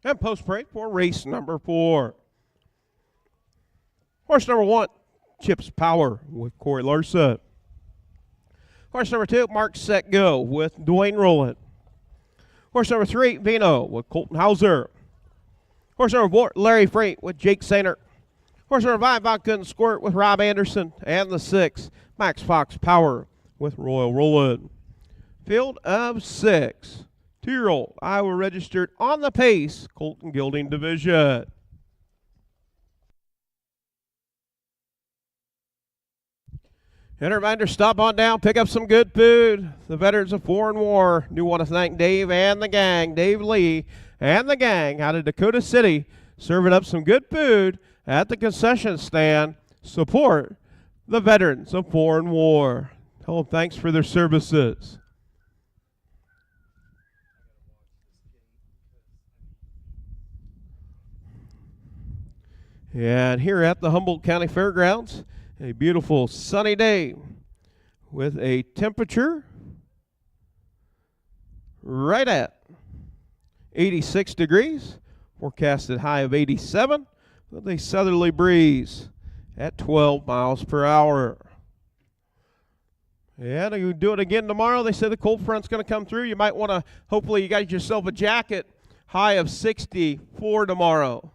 And post break for race number 4. Horse number 1, Chips Power with Corey Larson. Horse number 2, Mark Set Go with Dwayne Rowland. Horse number 3, Vino with Colton Hauser. Horse number 4, Larry Freight with Jake Sainer. Horse number 5, Vodka and Squirt with Rob Anderson. And the 6, Max Fox Power with Royal Roulette. Field of 6. 2-year-old Iowa registered on the pace, Colton Gilding Division. And a reminder, stop on down, pick up some good food. The Veterans of Foreign War do want to thank Dave and the gang, Dave Lee and the gang out of Dakota City, serving up some good food at the concession stand. Support the Veterans of Foreign War. Tell them thanks for their services. And here at the Humboldt County Fairgrounds, a beautiful sunny day with a temperature right at 86 degrees, forecasted high of 87, with a southerly breeze at 12 miles per hour. And you do it again tomorrow. They say the cold front's going to come through. You might want to, hopefully you got yourself a jacket, high of 64 tomorrow.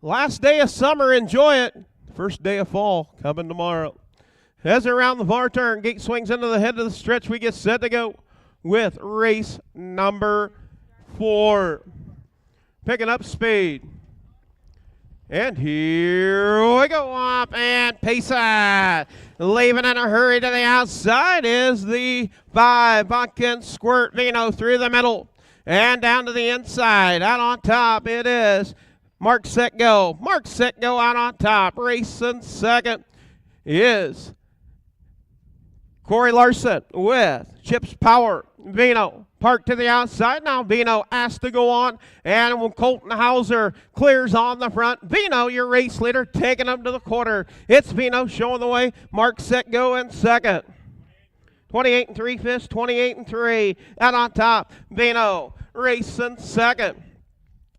Last day of summer, enjoy it. First day of fall coming tomorrow. As around the far turn, gate swings into the head of the stretch, we get set to go. with race number 4. Picking up speed. And here we go up and pace it. Leaving in a hurry to the outside is the 5 Buckin Squirt Vino through the middle. And down to the inside. Out on top it is Mark Set Go. Mark Set Go out on top. Racing second is Corey Larson with Chips Power Vino. Parked to the outside. Now Vino has to go on. And when Colton Hauser clears on the front, Vino, your race leader, taking him to the quarter. It's Vino showing the way. Mark Set Go in second. 28 and 3 fists, 28 and 3. Out on top, Vino racing second.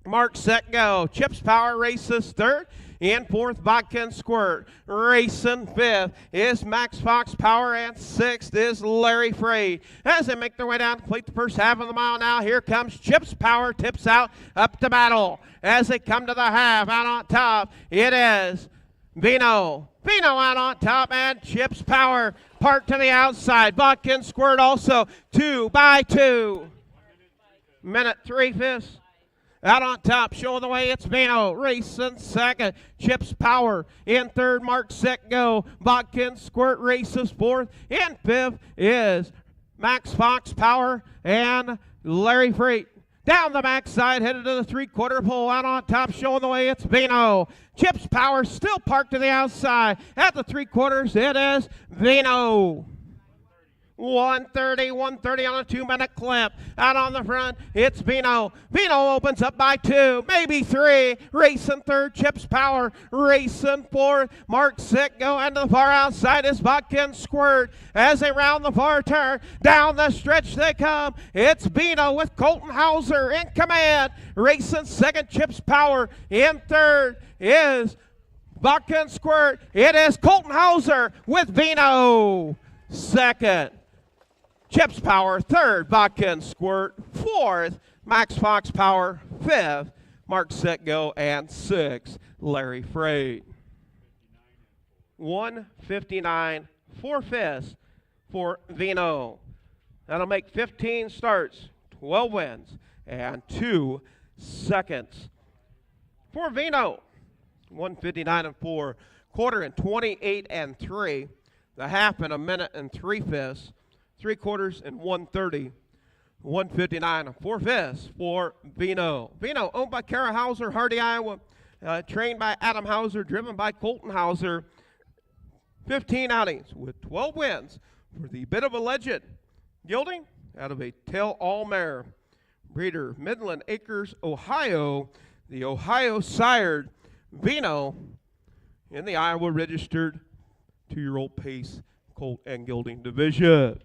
Mark Set Go. Chips Power races third. In fourth, Buckin Squirt. Racing fifth is Max Fox Power, and sixth is Larry Frey. As they make their way down to complete the first half of the mile now, here comes Chips Power, tips out, up to battle. As they come to the half, out on top, it is Vino. Vino out on top, and Chips Power parked to the outside. Buckin Squirt also 2 by 2. Minute 3 fifths. Out on top, showing the way, it's Vino. Racing second, Chips Power. In third, Mark Set Go. Buckin Squirt races fourth. In fifth is Max Fox Power and Larry Freight. Down the backside, headed to the 3/4 pole. Out on top, showing the way, it's Vino. Chips Power still parked to the outside. At the 3/4, it is Vino. 130 on a 2-minute clip. Out on the front, it's Vino. Vino opens up by 2, maybe 3. Racing third, Chips Power. Racing fourth, Mark Set Go. And to the far outside is Buckin Squirt. As they round the far turn, down the stretch they come. It's Vino with Colton Hauser in command. Racing second, Chips Power. In third is Buckin Squirt. It is Colton Hauser with Vino. Second, Chips Power. Third, Buckin Squirt. Fourth, Max Fox Power. Fifth, Mark Set Go. And sixth, Larry Freight. 1:59, 4 fifths for Vino. That'll make 15 starts, 12 wins, and 2 seconds. For Vino, 1:59 and 4, quarter in 28 and 3, the half in 1 minute and 3 fifths. 3/4 in 1:30, 1:59 and 4 fifths for Vino. Vino, owned by Kara Hauser, Hardy, Iowa, trained by Adam Hauser, driven by Colton Hauser. 15 outings with 12 wins for the bit of a legend. Gelding out of a tell-all mare. Breeder, Midland Acres, Ohio. The Ohio sired Vino in the Iowa registered 2-year-old pace colt and gelding division.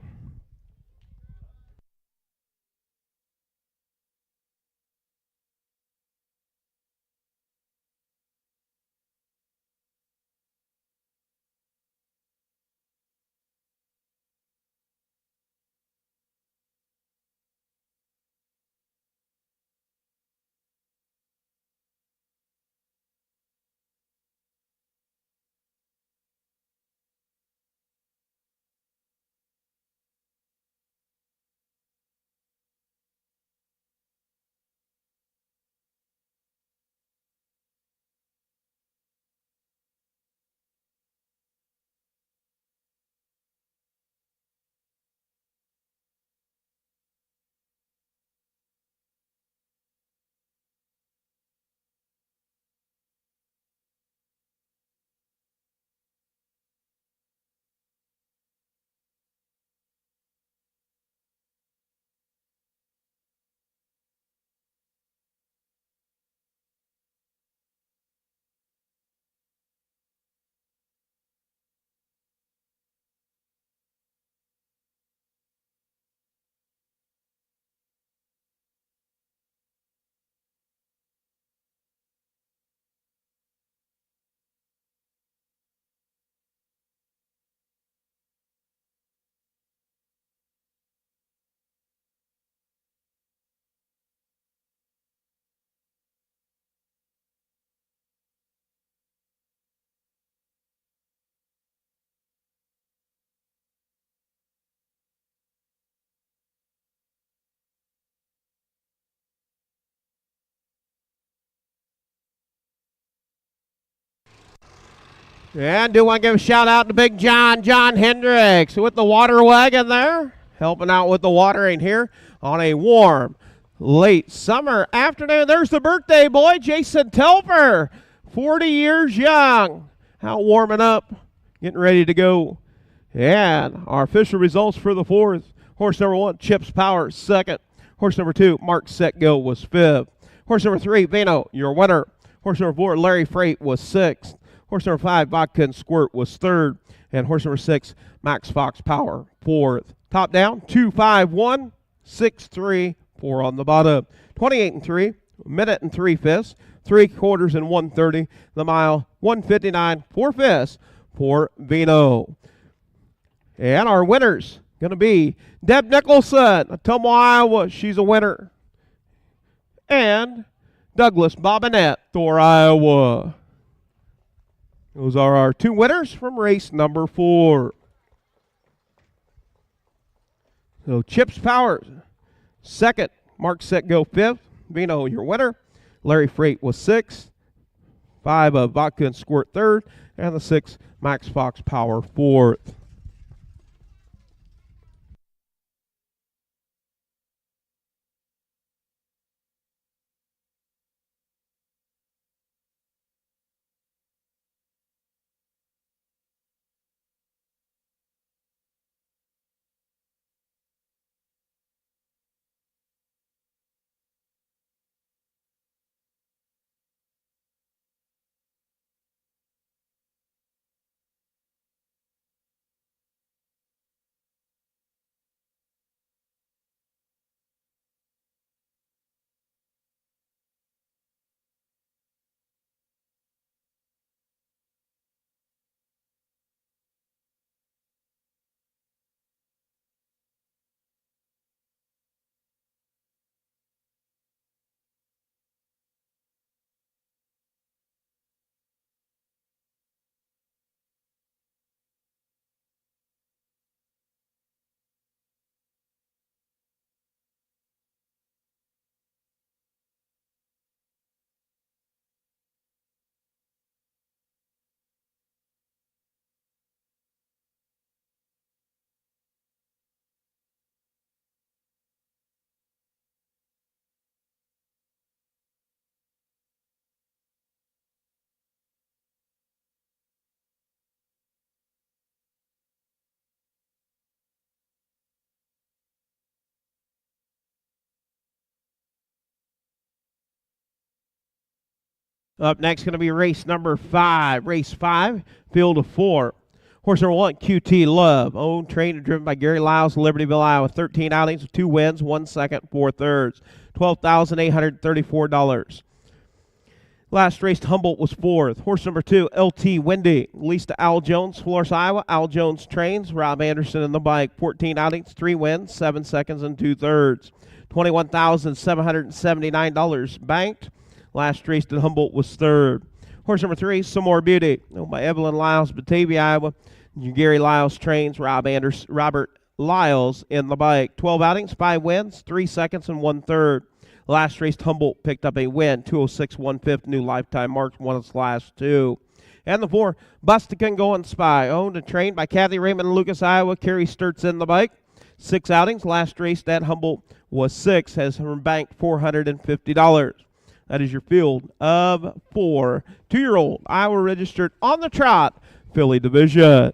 And do want to give a shout out to Big John Hendricks with the water wagon there, helping out with the watering here on a warm, late summer afternoon. There's the birthday boy, Jason Telfer, 40 years young, out warming up, getting ready to go. And our official results for the fourth: horse number 1, Chips Power, second. Horse number 2, Mark Set Go, was fifth. Horse number 3, Vino, your winner. Horse number 4, Larry Freight, was sixth. Horse number 5, Vodka and Squirt, was third. And horse number 6, Max Fox Power, fourth. Top down, 2, 5, 1, 6, 3, 4 on the bottom. 28 and 3, minute and 3/5, 3/4 and 1:30. The mile, 1:59, 4/5 for Vino. And our winners going to be Deb Nicholson, Atomo, Iowa. She's a winner. And Douglas Bobinette, Thor, Iowa. Those are our 2 winners from race number 4. So Chips Power, second. Mark Set Go, fifth. Vino, your winner. Larry Freight was sixth. 5 of Vodka and Squirt, third. And the 6, Max Fox Power, fourth. Up next, going to be race number 5. Race 5, field of 4. Horse number 1, QT Love, owned, trained, and driven by Gary Lyles, Libertyville, Iowa. 13 outings, 2 wins, 1 second, 4 thirds. $12,834. Last race, Humboldt was 4th. Horse number 2, LT Windy, leased to Al Jones, Florence, Iowa. Al Jones trains, Rob Anderson in the bike. 14 outings, 3 wins, 7 seconds, and 2 thirds. $21,779 banked. Last race at Humboldt was 3rd. Horse number 3, Some More Beauty, owned by Evelyn Lyles, Batavia, Iowa. Gary Lyles trains, Robert Lyles in the bike. 12 outings, 5 wins, 3 seconds, and 1 third. Last race, Humboldt picked up a win, 206 1/5, new lifetime marks, won its last 2. And the 4, Bustican Going Spy, owned and trained by Kathy Raymond in Lucas, Iowa. Carrie Sturts in the bike. 6 outings, last race at Humboldt was 6, has banked $450. That is your field of 4 2-year-old Iowa registered on the Trot filly division.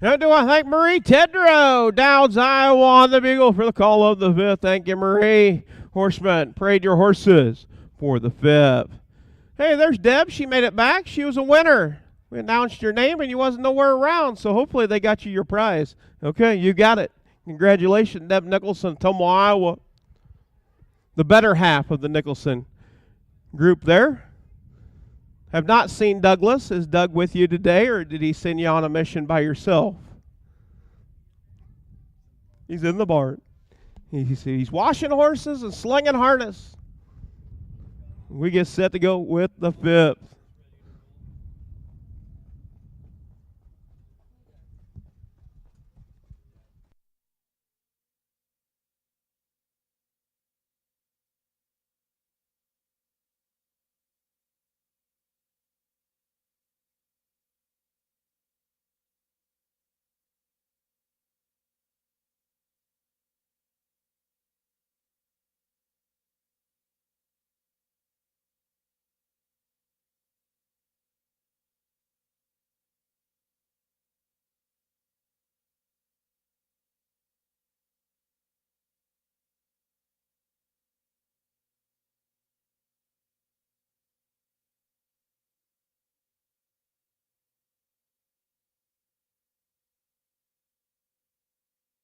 And do I thank Marie Tedrow, Dowds, Iowa, on the bugle for the call of the fifth. Thank you, Marie. Horseman, parade your horses for the fifth. Hey, there's Deb. She made it back. She was a winner. We announced your name, and you wasn't nowhere around, so hopefully they got you your prize. Okay, you got it. Congratulations, Deb Nicholson, Tomo, Iowa. The better half of the Nicholson group there. Have not seen Douglas. Is Doug with you today, or did he send you on a mission by yourself? He's in the barn. He's washing horses and slinging harness. We get set to go with the fifth.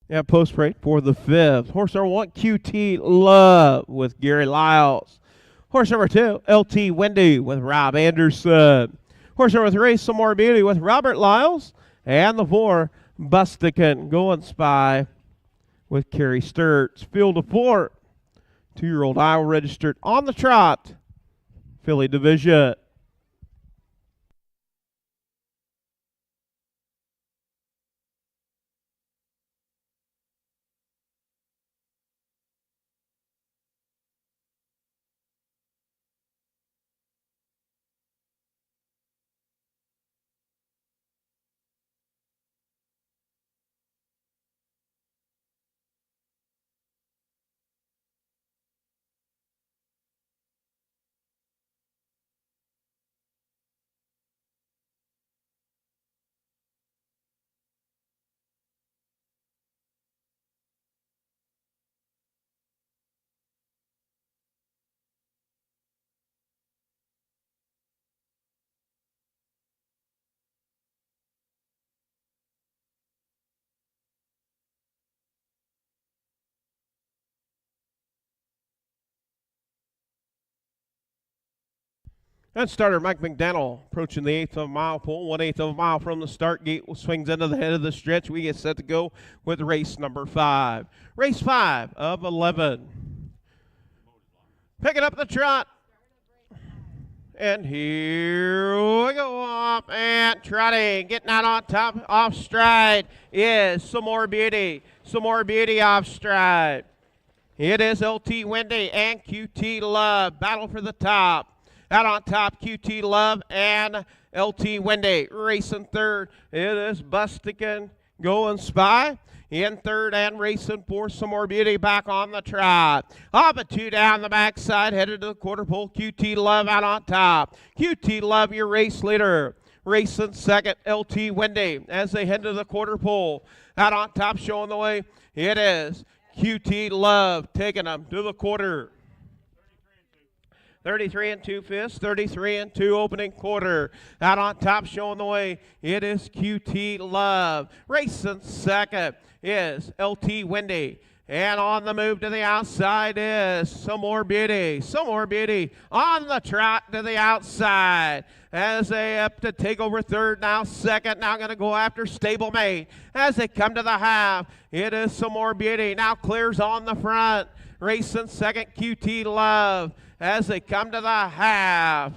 Yeah, post parade for the fifth. Horse number 1, QT Love with Gary Lyles. Horse number 2, LT Wendy with Rob Anderson. Horse number 3, Some More Beauty with Robert Lyles. And the 4, Bustican Going Spy with Carrie Sturts. Field of 4, 2-year-old Iowa registered on the trot. Filly Division. And starter Mike McDaniel approaching the 1/8 of a mile pole, 1/8 of a mile from the start gate, swings into the head of the stretch. We get set to go with race number 5. Race 5 of 11. Picking up the trot. And here we go up and trotting, getting out on top, off stride is Some More Beauty. Some More Beauty off stride. It is LT Wendy and QT Love. Battle for the top. Out on top, QT Love and LT Wendy. Racing third, it is Bustican Going Spy. In third and racing for Some More Beauty back on the trot. Up a 2 down the backside, headed to the quarter pole. QT Love out on top. QT Love, your race leader. Racing second, LT Wendy as they head to the quarter pole. Out on top, showing the way, it is QT Love taking them to the quarter. 33 2/5, 33 2 opening quarter. Out on top, showing the way, it is QT Love. Racing second is LT Wendy. And on the move to the outside is Some More Beauty. Some More Beauty on the trot to the outside. As they up to take over third, now second, now going to go after Stablemate. As they come to the half, it is Some More Beauty. Now clears on the front. Racing second, QT Love. As they come to the half.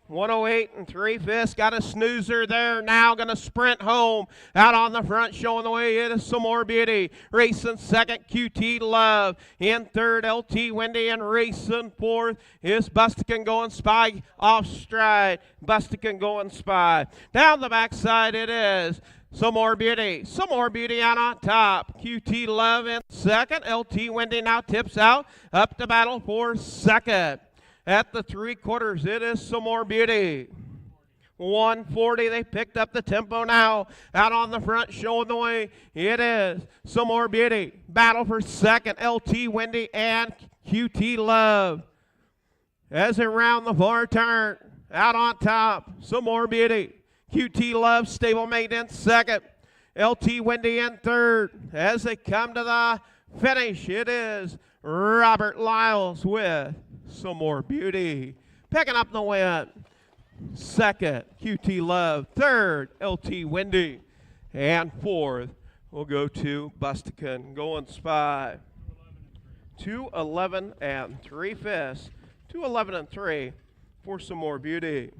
108 3/5, got a snoozer there, now going to sprint home. Out on the front, showing the way, it is Some More Beauty. Racing second, QT Love. In third, LT Wendy, and racing fourth is Bustican Going Spy off stride. Bustican Going Spy. Down the backside, it is Some More Beauty. Some More Beauty out on top. QT Love in second. LT Wendy now tips out. Up to battle for second. At the 3/4, it is Some More Beauty. 140. They picked up the tempo now. Out on the front, showing the way. It is Some More Beauty. Battle for second. LT Wendy and QT Love. As they round the far turn. Out on top. Some More Beauty. QT Love, stablemate in second. LT Wendy in third. As they come to the finish, it is Robert Lyles with Some More Beauty. Picking up the win. Second, QT Love. Third, LT Wendy. And fourth, we'll go to Bustican. Going spy. 2:11 and 3/5. 2:11 and 3 for Some More Beauty.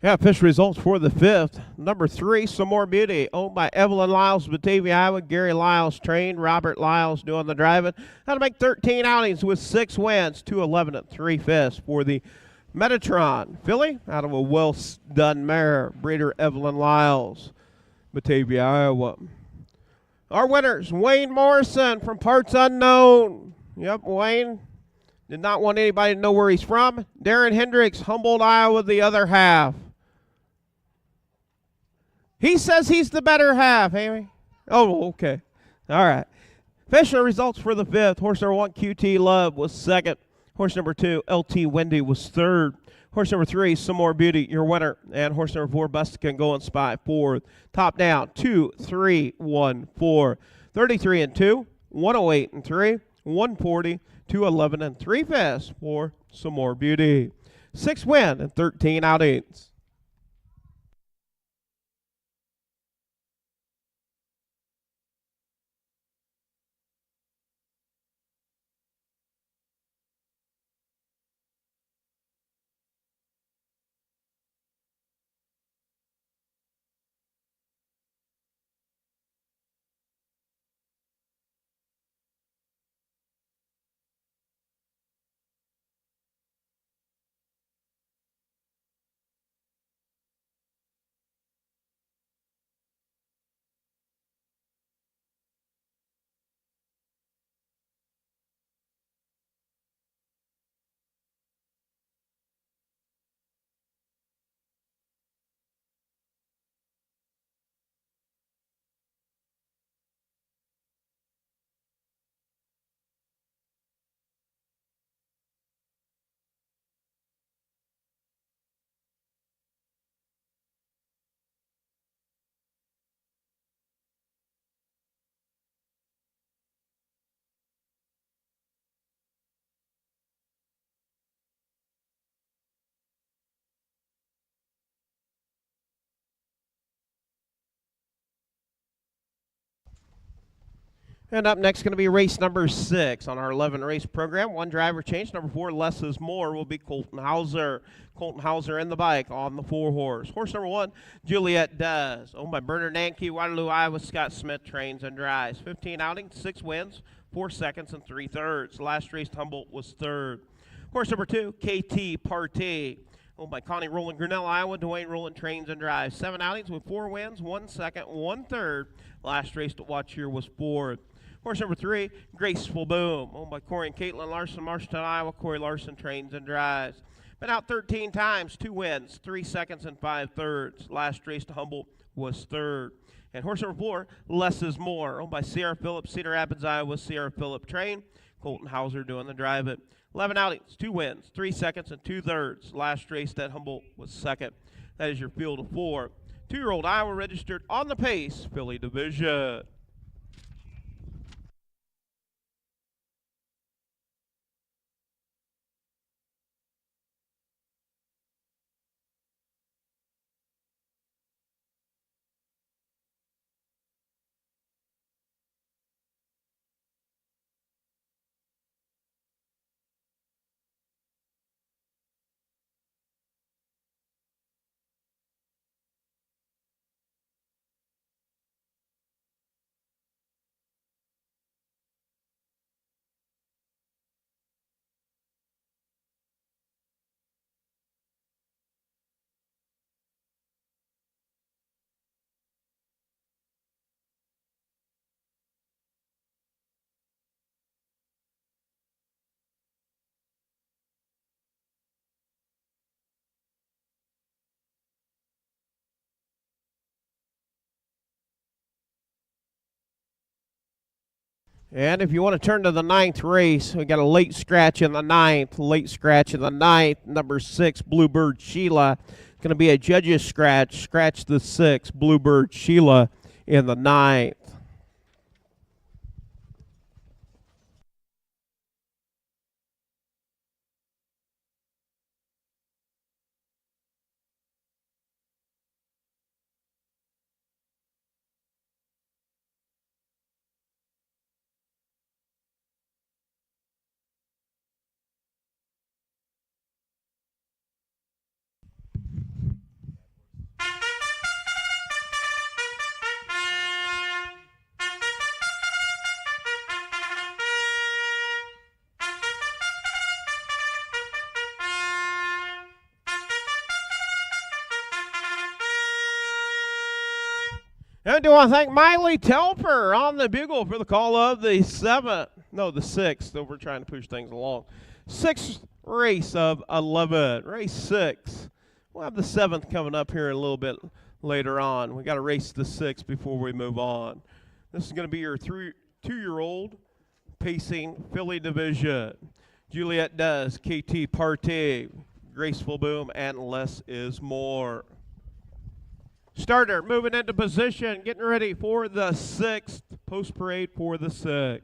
Yeah, official results for the fifth. Number 3, Some More Beauty, owned by Evelyn Lyles, Batavia, Iowa. Gary Lyles trained. Robert Lyles doing the driving. How to make 13 outings with 6 wins. 2:11 and 3/5 for the Metatron filly out of a well-done mare. Breeder Evelyn Lyles, Batavia, Iowa. Our winners, Wayne Morrison from Parts Unknown. Yep, Wayne did not want anybody to know where he's from. Darren Hendricks, Humboldt, Iowa, the other half. He says he's the better half, Amy. Oh, okay. All right. Official results for the fifth. Horse number 1, QT Love, was second. Horse number 2, LT Wendy, was third. Horse number 3, Some More Beauty, your winner. And horse number 4, Bustican, Going Spy, fourth. Top down, 2, 3, 1, 4. 33 and 2, 108 and 3, 140, 2:11 and 3/5 for Some More Beauty. 6 win and 13 outings. And up next, going to be race number 6 on our 11 race program. One driver change. Number 4, Less is More, will be Colton Hauser. Colton Hauser in the bike on the 4-horse. Horse number 1, Juliet Does. Owned by Bernard Nanke, Waterloo, Iowa. Scott Smith trains and drives. 15 outings, 6 wins, 4 seconds, and 3/3. Last race, Humboldt was 3rd. Horse number 2, KT Partee. Owned by Connie Rowland, Grinnell, Iowa. Dwayne Rowland trains and drives. 7 outings with 4 wins, 1 second, 1/3. Last race to watch here was 4th. Horse number 3, Graceful Boom, owned by Corey and Caitlin Larson, Marshalltown, Iowa. Corey Larson trains and drives. Been out 13 times, 2 wins, 3 seconds, and 5/3. Last race to Humboldt was 3rd. And horse number 4, Less is More, owned by Sierra Phillip, Cedar Rapids, Iowa. Sierra Phillip train. Colton Hauser doing the drive it. 11 outings, 2 wins, 3 seconds, and 2/3. Last race at Humboldt was 2nd. That is your field of 4. 2-year-old Iowa registered on the pace, filly division. And if you want to turn to the 9th race, we got a late scratch in the 9th. Late scratch in the 9th. Number 6, Bluebird Sheila. Going to be a judge's scratch. Scratch the 6, Bluebird Sheila in the 9th. And I do want to thank Miley Telfer on the bugle for the call of the 6th. So we're trying to push things along. 6th race of 11. Race 6. We'll have the 7th coming up here a little bit later on. We got to race the 6th before we move on. This is going to be your 2-year-old pacing filly division. Juliet Does, KT Partee, Graceful Boom, and Less is More. Starter moving into position, getting ready for the 6th. Post parade for the 6th.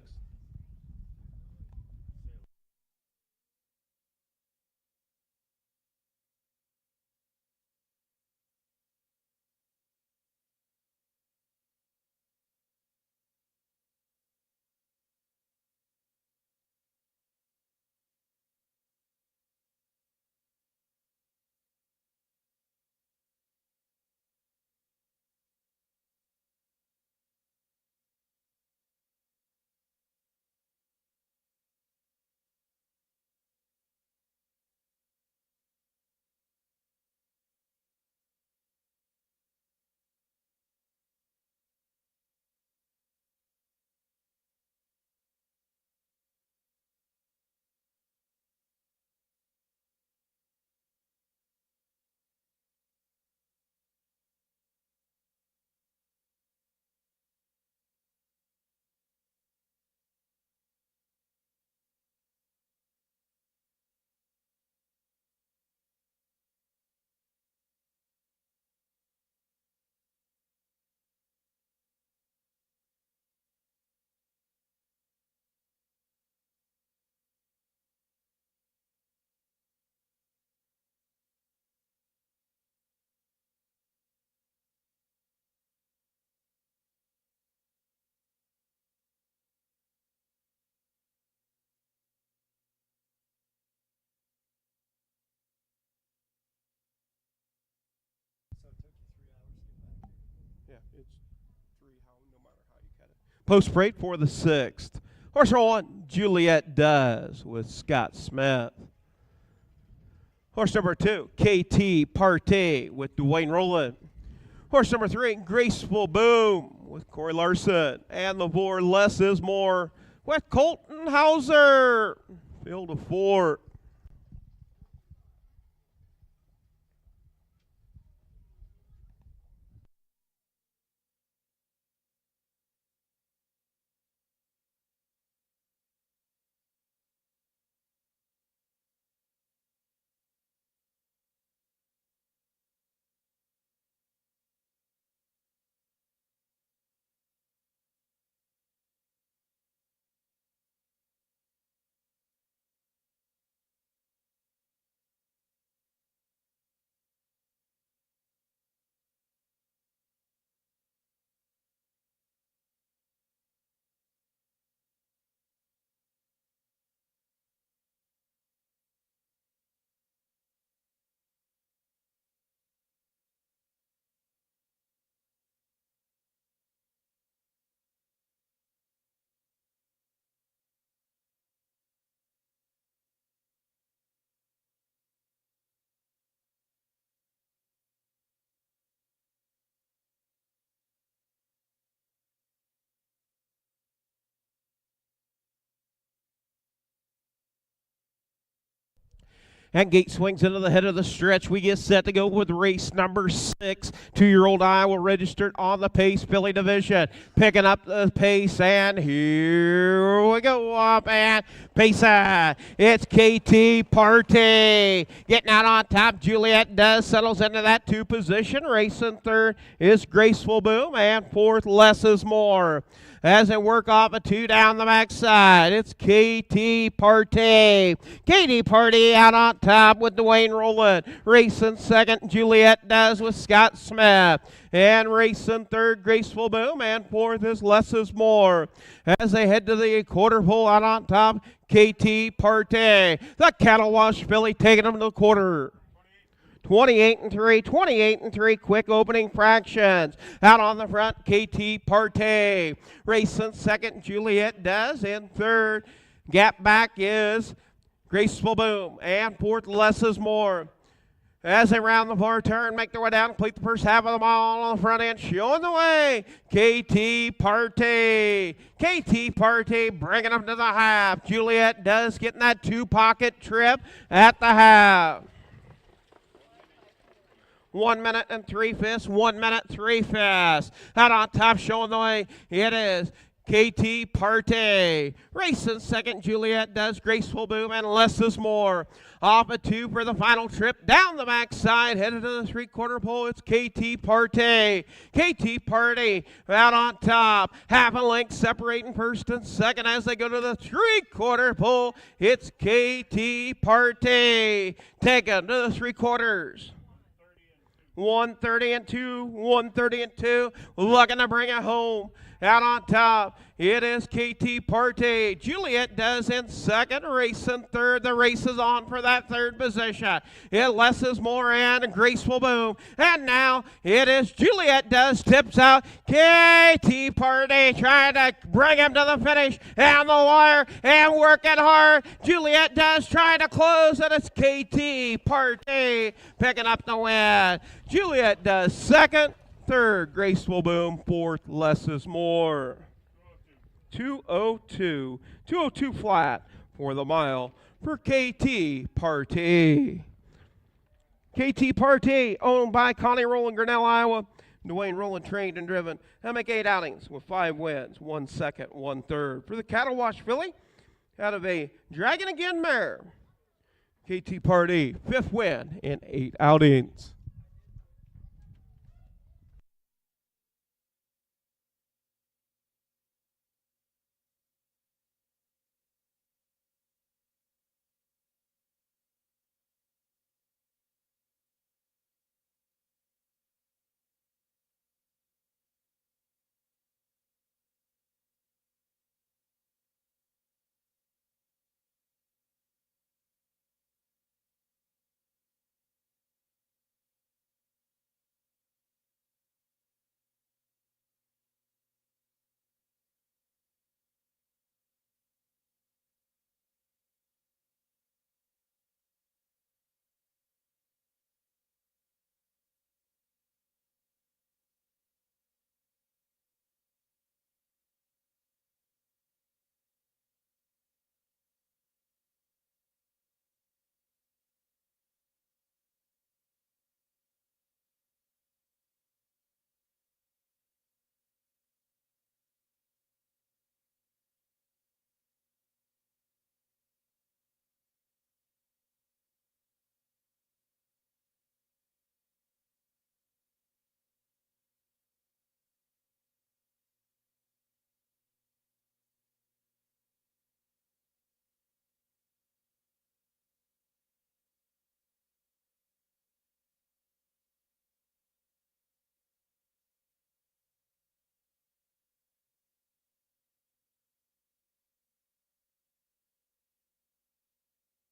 It's 3, no matter how you cut it. Post freight for the 6th. Horse number 1, Juliet Does with Scott Smith. Horse number 2, KT Partey with Dwayne Rowland. Horse number 3, Graceful Boom with Corey Larson. And the 4, Less is More with Colton Hauser. Field of 4. And gate swings into the head of the stretch. We get set to go with race number 6. 2-year-old Iowa registered on the pace filly division. Picking up the pace, and here we go up and pace it. It's KT Partey. Getting out on top. Juliet Does settles into that 2 position. Racing 3rd is Graceful Boom, and 4th, Less is More. As they work off a 2 down the backside, it's KT Partey. KT Partey out on top with Dwayne Rowland. Racing 2nd, Juliet Does with Scott Smith. And racing 3rd, Graceful Boom. And 4th is Less is More. As they head to the quarter pole out on top, KT Partey. The Cattle Wash filly taking them to the quarter. 28-3, 28-3, quick opening fractions. Out on the front, KT Partey. Racing 2nd, Juliet Does. And 3rd, gap back is Graceful Boom. And 4th, Less is More. As they round the far turn, make their way down, complete the first half of the mile on the front end, showing the way, KT Partey. KT Partey bringing them to the half. Juliet Does getting that 2-pocket trip at the half. 1 minute and 3/5, 1 minute 3/5. Out on top, showing the way, it is KT Partey. Racing 2nd, Juliet Does, Graceful Boom, and Less is More. Off a 2 for the final trip. Down the backside, headed to the 3/4 pole, it's KT Partey. KT Partey out on top. Half a length separating 1st and 2nd as they go to the 3/4 pole. It's KT Partey. Taken to the 3/4. 130-2, 130-2, looking to bring it home. Out on top, it is KT Partey. Juliet Does in 2nd, racing 3rd. The race is on for that 3rd position. It Less is More and Graceful Boom. And now it is Juliet Does tips out. KT Partey trying to bring him to the finish and the wire and working hard. Juliet Does trying to close, and it's KT Partey picking up the win. Juliet Does 2nd. 3rd, Graceful Boom. 4th, Less is More. 2:02. 2:02 flat for the mile for KT Partey. KT Partey, owned by Connie Rowland, Grinnell, Iowa. Dwayne Rowland, trained and driven. He'll make 8 outings with 5 wins, 1 second, 1 third. For the Cattle Wash filly, out of a Dragon Again mare. KT Partey, 5th win in 8 outings.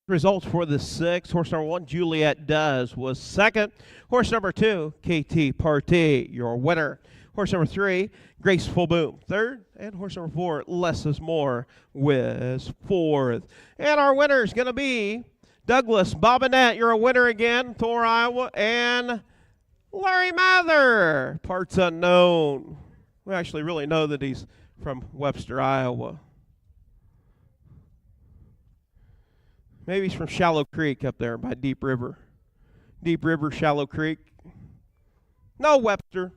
Results for the 6th. Horse number 1, Juliet Does, was second. Horse number 2, KT Party, your winner. Horse number 3, Graceful Boom, third. And horse number 4, Less is More, was fourth. And our winner is going to be Douglas Bobinette. You're a winner again, Thor, Iowa. And Larry Mather, parts unknown. We actually really know that he's from Webster, Iowa. Maybe he's from Shallow Creek up there by Deep River. Deep River, Shallow Creek. No, Webster.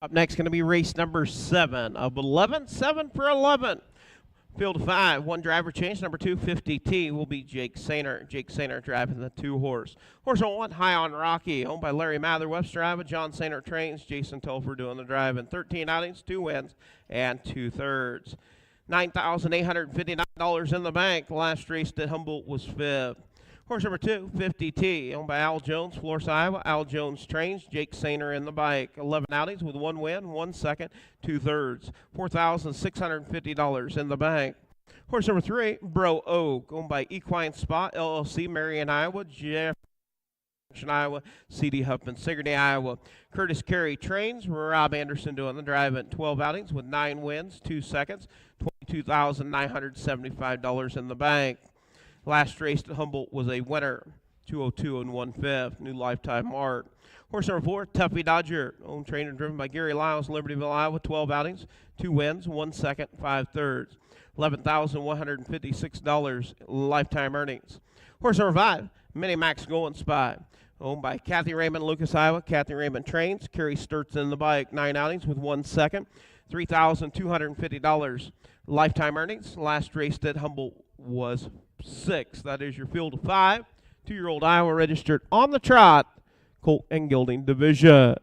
Up next, going to be race number 7 of 11. 7 for 11. Field of 5, 1 driver change. Number 2, 50T, will be Jake Sainer. Jake Sainer driving the 2-horse. Horse on 1, High on Rocky, owned by Larry Mather, Webster, Iowa. John Sainer trains. Jason Topher doing the driving. 13 outings, 2 wins, and 2/3. $9,859 in the bank. Last race at Humboldt was 5th. Horse number 2, 50T, owned by Al Jones, Florence, Iowa. Al Jones trains. Jake Sainer in the bike. 11 outings with 1 win, 1 second, 2/3. $4,650 in the bank. Horse number 3, Bro Oak, owned by Equine Spot, LLC, Marion, Iowa. Jefferson, Iowa. C.D. Huffman, Sigourney, Iowa. Curtis Carey trains. Rob Anderson doing the drive at 12 outings with 9 wins, 2 seconds, $22,975 in the bank. Last race at Humboldt was a winner, 202 and 1/5, new lifetime mark. Horse number 4, Tuffy Dodger, owned, trained, and driven by Gary Lyles, Libertyville, Iowa. 12 outings, 2 wins, 1 second, 5/3. $11,156 lifetime earnings. Horse number 5, Mini Max Going Spy, owned by Kathy Raymond, Lucas, Iowa. Kathy Raymond trains. Carrie Sturts in the bike. 9 outings with 1 second, $3,250 lifetime earnings. Last race at Humboldt was 6. That is your field of 5. 2-year-old Iowa registered on the trot, colt and gelding division.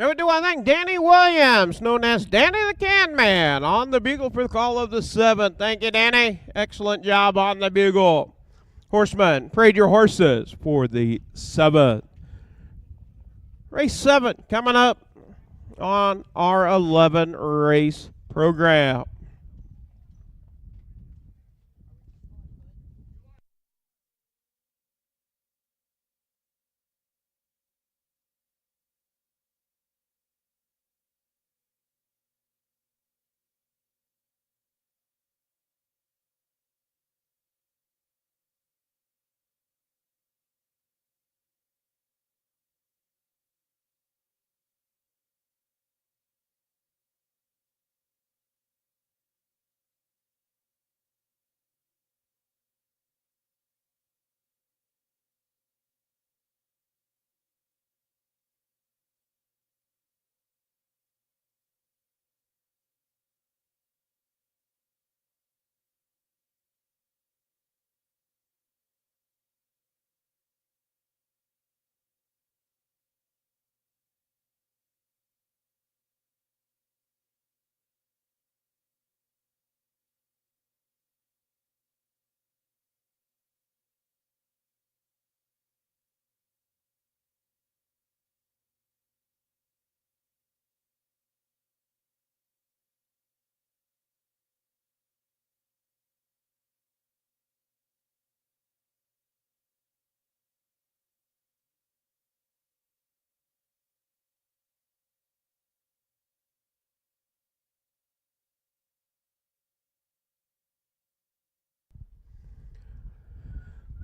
And we do want to thank Danny Williams, known as Danny the Can Man, on the bugle for the call of the 7th. Thank you, Danny. Excellent job on the bugle. Horseman, parade your horses for the 7th. Race 7 coming up on our 11 race program.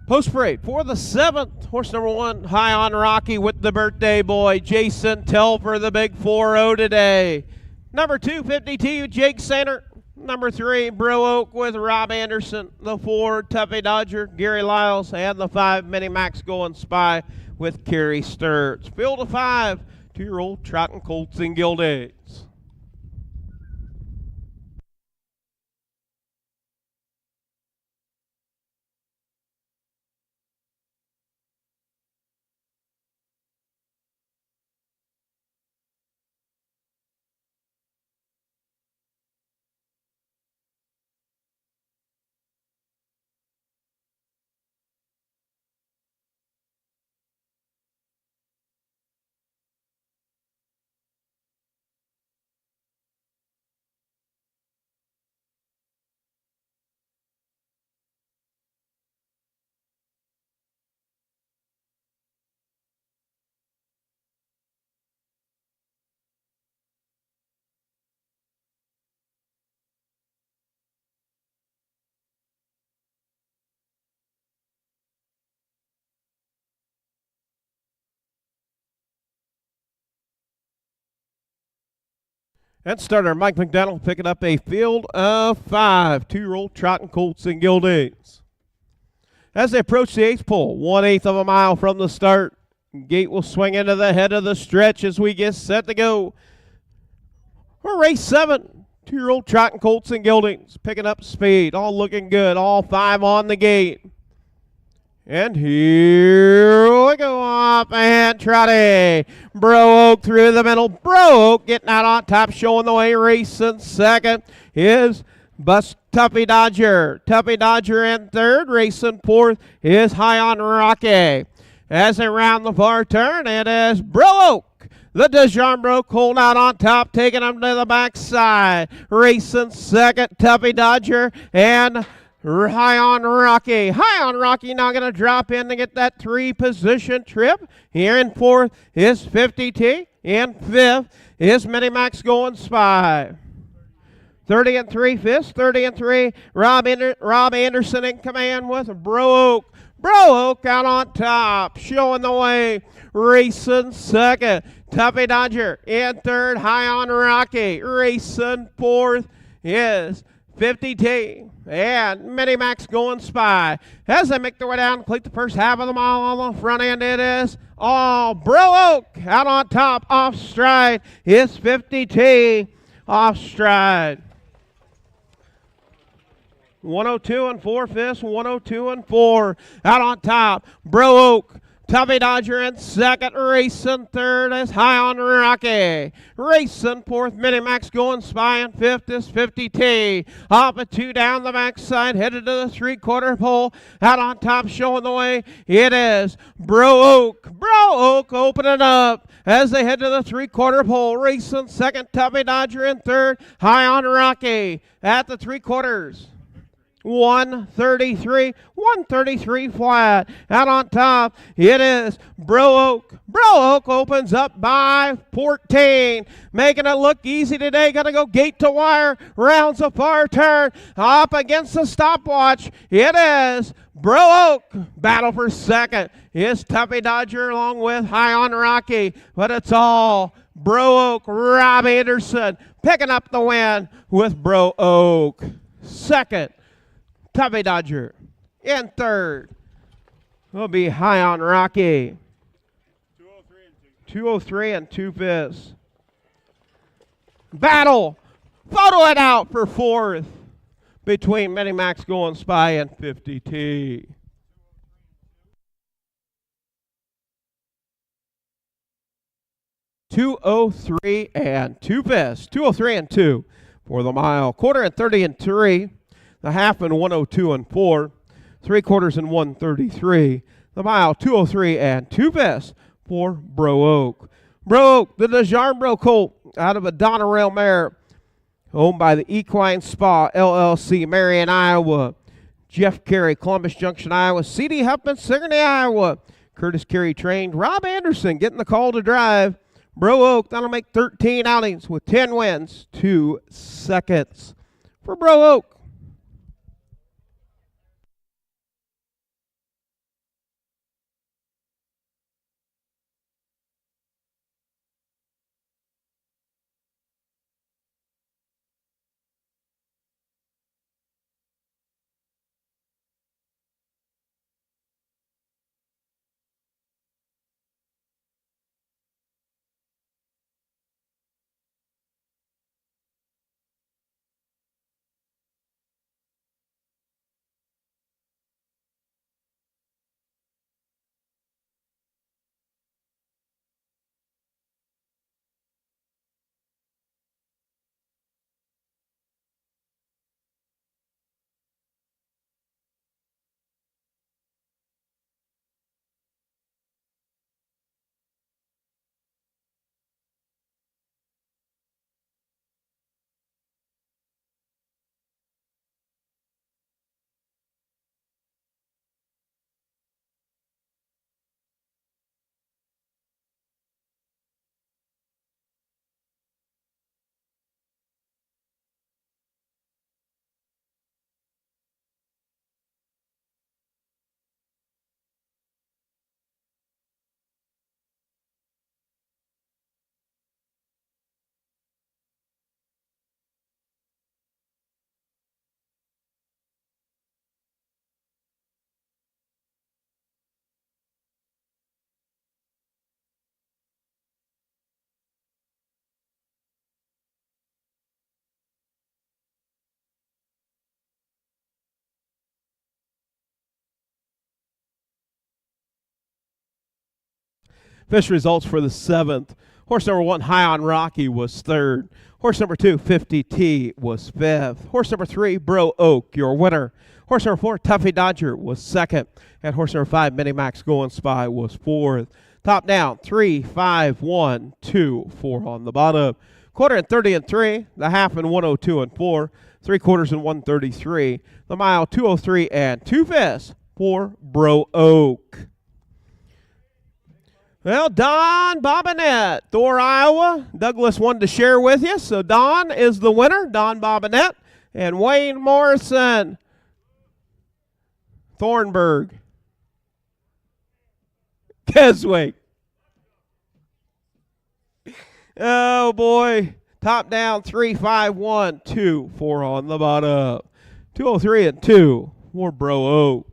Post parade for the 7th, horse number 1, High on Rocky with the birthday boy, Jason Telfer, the big 4-0 today. Number 2, 52, Jake Sainer. Number 3, Bro Oak with Rob Anderson. The 4, Tuffy Dodger, Gary Lyles. And the 5, Mini Max Going Spy with Kerry Sturts. Field of 5, 2-year-old Trot and Colts and Gildings. And starter Mike McDonald picking up a field of 5, 2-year-old Trot and Colts and Gildings. As they approach the 8th pole, 1/8 of a mile from the start, gate will swing into the head of the stretch as we get set to go. For race 7, 2-year-old Trot and Colts and Gildings picking up speed, all looking good, all 5 on the gate. And here we go, up and Trotty. Bro Oak through the middle. Bro Oak getting out on top, showing the way. Racing second is Tuffy Dodger. Tuffy Dodger in third. Racing fourth is High on Rocky. As they round the far turn, it is Bro Oak. The Dijon broke hold out on top, taking him to the backside. Racing second, Tuffy Dodger and High on Rocky. High on Rocky now going to drop in to get that 3-position trip. Here in fourth is 50T. In fifth is Mini Max Going Spy. 30 and 3 fifths. 30 and 3. Rob Anderson in command with Bro Oak. Bro Oak out on top, showing the way. Racing second, Tuffy Dodger. In third, High on Rocky. Racing fourth is 50T and Mini Max Going Spy. As they make their way down, complete the first half of the mile on the front end, it is all Bro Oak out on top, off stride. It's 50T off stride. 102 and 4 fifths, 102 and 4 out on top. Bro Oak Tubby Dodger in second, racing third is High on Rocky. Racing fourth, Minimax going spy in fifth is 50T. Up at two down the backside, headed to the three-quarter pole. Out on top, showing the way, it is Bro Oak. Bro Oak opening up as they head to the three-quarter pole. Racing second, Tubby Dodger in third, High on Rocky at the three-quarters. 133 flat. Out on top, it is Bro Oak. Bro Oak opens up by 14. Making it look easy today. Gonna go gate to wire. Rounds a far turn. Up against the stopwatch. It is Bro Oak. Battle for second is Tuffy Dodger along with High on Rocky. But it's all Bro Oak. Rob Anderson picking up the win with Bro Oak. Second, Tuffy Dodger. In third will be High on Rocky. 203 and 2 fifths. Battle. Photo it out for fourth between Minimax Going Spy and 50T. .203 and 2 fifths. 203 and 2 for the mile. Quarter and 30 and 3. The half and 102 and 4. 3/4 and 133. The mile 203 and 2 fifths for Bro Oak. Bro Oak, the DeJarmbro colt out of a Donna Rail mare owned by the Equine Spa LLC, Marion, Iowa. Jeff Carey, Columbus Junction, Iowa. C.D. Huffman, Sigourney, Iowa. Curtis Carey trained. Rob Anderson getting the call to drive. Bro Oak, that'll make 13 outings with 10 wins, 2 seconds for Bro Oak. Fish results for the seventh. Horse number 1, High on Rocky, was third. Horse number 2, 50T, was fifth. Horse number 3, Bro Oak, your winner. Horse number 4, Tuffy Dodger, was second. And horse number 5, Minimax Going Spy, was fourth. Top down, 3, 5, 1, 2, 4 on the bottom. Quarter and 30 and 3. The half and 102 and 4. 3/4 and 133. The mile 203 and 2 fifths for Bro Oak. Well, Don Bobinette, Thor, Iowa. Douglas wanted to share with you, so Don is the winner, Don Bobinette. And Wayne Morrison, Thornburg, Keswick. Oh, boy. Top down, 3, 5, 1, 2, 4 on the bottom. 203 and 2 for Bro Oak.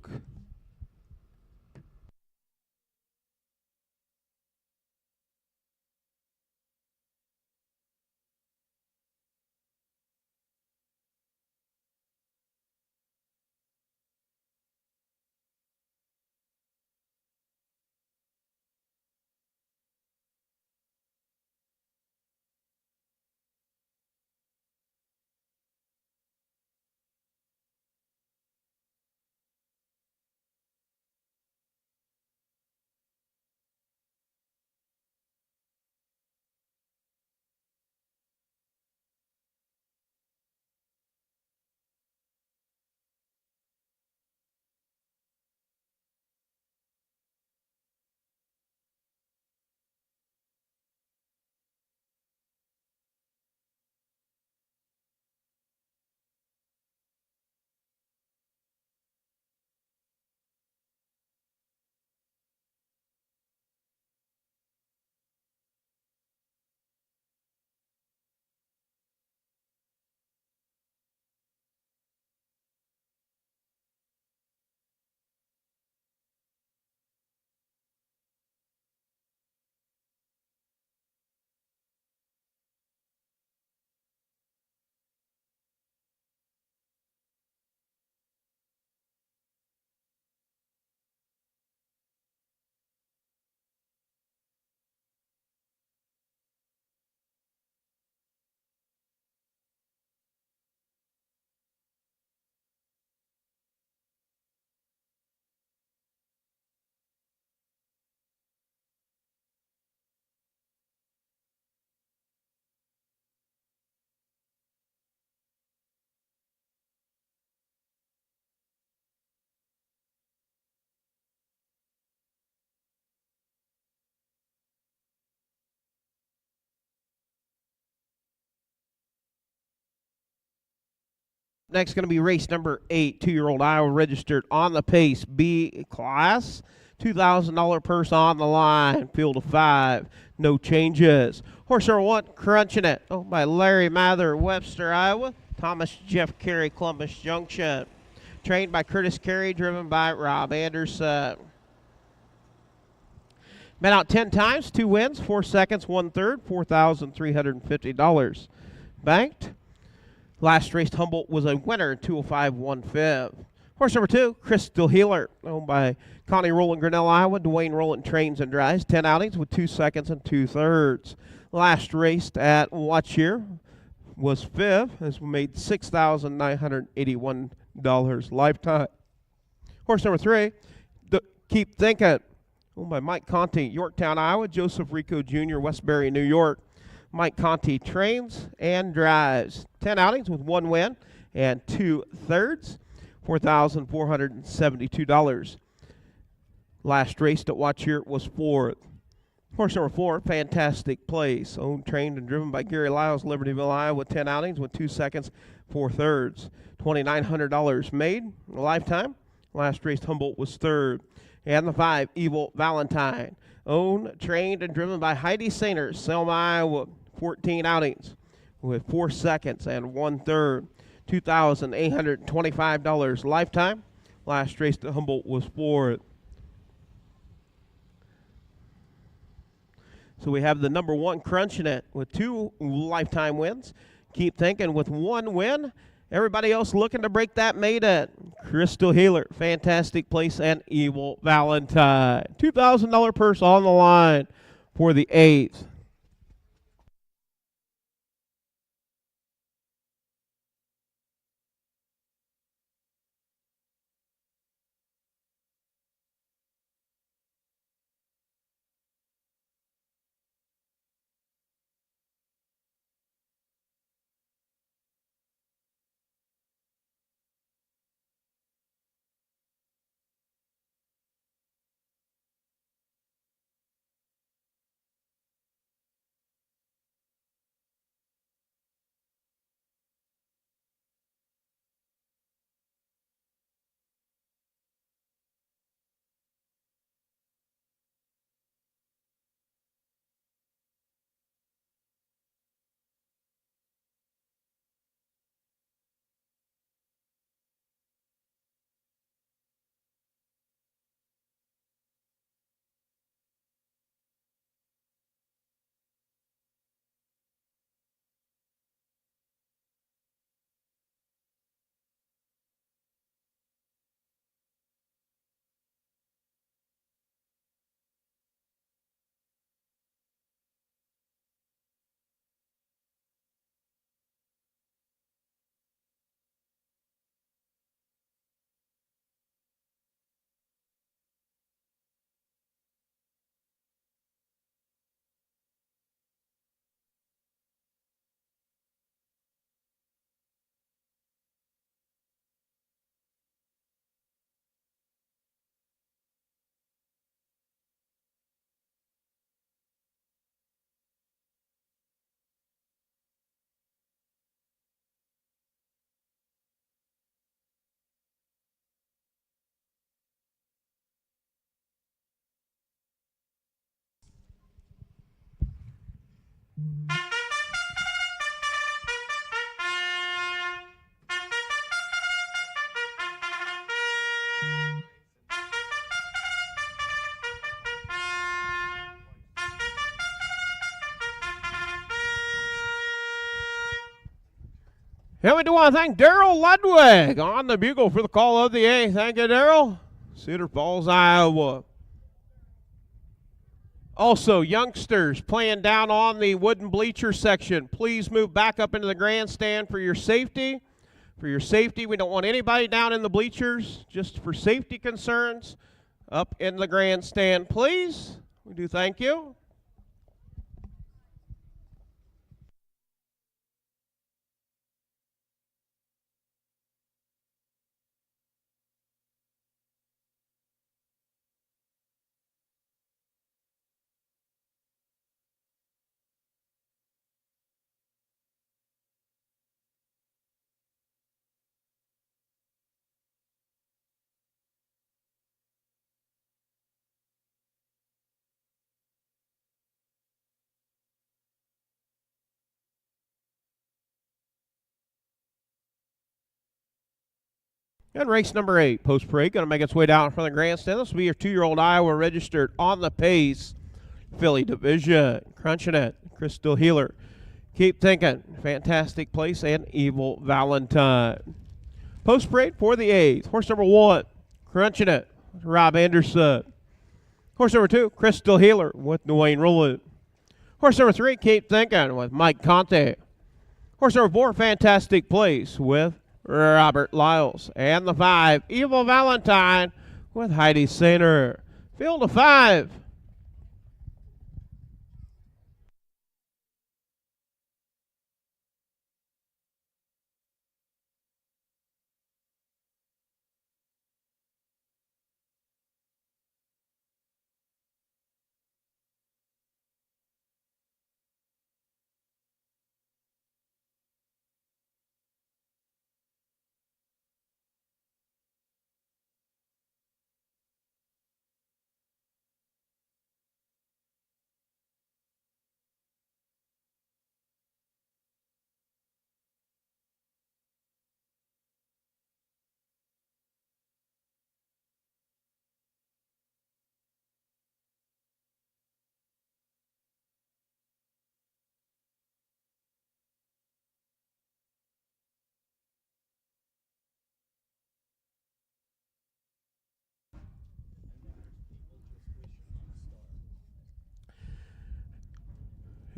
Next, going to be race number 8, 2-year-old Iowa registered on the pace B class. $2,000 purse on the line. Field of 5, no changes. Horse number 1, Crunching It, owned by Larry Mather, Webster, Iowa. Thomas Jeff Carey, Columbus Junction. Trained by Curtis Carey, driven by Rob Anderson. Been out 10 times, 2 wins, 4 seconds, 1/3, $4,350 banked. Last race, Humboldt was a winner, 205 1/5. Horse number 2, Crystal Healer, owned by Connie Rowland, Grinnell, Iowa. Dwayne Rowland trains and drives. 10 outings with 2 seconds and 2/3. Last raced at Watch Here was 5th, as we made $6,981 lifetime. Horse number 3, Keep Thinking, owned by Mike Conti, Yorktown, Iowa. Joseph Rico Jr., Westbury, New York. Mike Conti trains and drives. 10 outings with 1 win and 2/3, $4,472. Last race to Watch Here was 4th. Horse number 4, Fantastic Place, owned, trained, and driven by Gary Lyles, Libertyville, Iowa. 10 outings with 2 seconds, 4/3, $2,900 made lifetime. Last race, Humboldt was 3rd. And the 5, Evil Valentine, owned, trained, and driven by Heidi Sainer, Selma, Iowa. 14 outings with 4 seconds and 1/3, $2,825 lifetime. Last race to Humboldt was 4th. So we have the number 1, Crunching It, with 2 lifetime wins. Keep Thinking with 1 win. Everybody else looking to break that made it. Crystal Healer, Fantastic Place, and Evil Valentine. $2,000 purse on the line for the 8th. And we do want to thank Daryl Ludwig on the bugle for the call of the 8th. Thank you, Daryl. Cedar Falls, Iowa. Also, youngsters playing down on the wooden bleacher section, please move back up into the grandstand for your safety. For your safety, we don't want anybody down in the bleachers, just for safety concerns. Up in the grandstand, please. We do thank you. And race number 8, Post Parade, going to make its way down from the grandstand. This will be your 2-year-old Iowa registered on the pace. Filly Division, crunching it. Crystal Healer, Keep Thinking, fantastic place, and Evil Valentine. Post Parade for the 8th. Horse number 1, crunching it. Rob Anderson. Horse number 2, Crystal Healer with Dwayne Rowland. Horse number 3, Keep Thinking with Mike Conte. Horse number 4, Fantastic Place with Robert Lyles. And the 5, Evil Valentine with Heidi Sainer. Field of 5.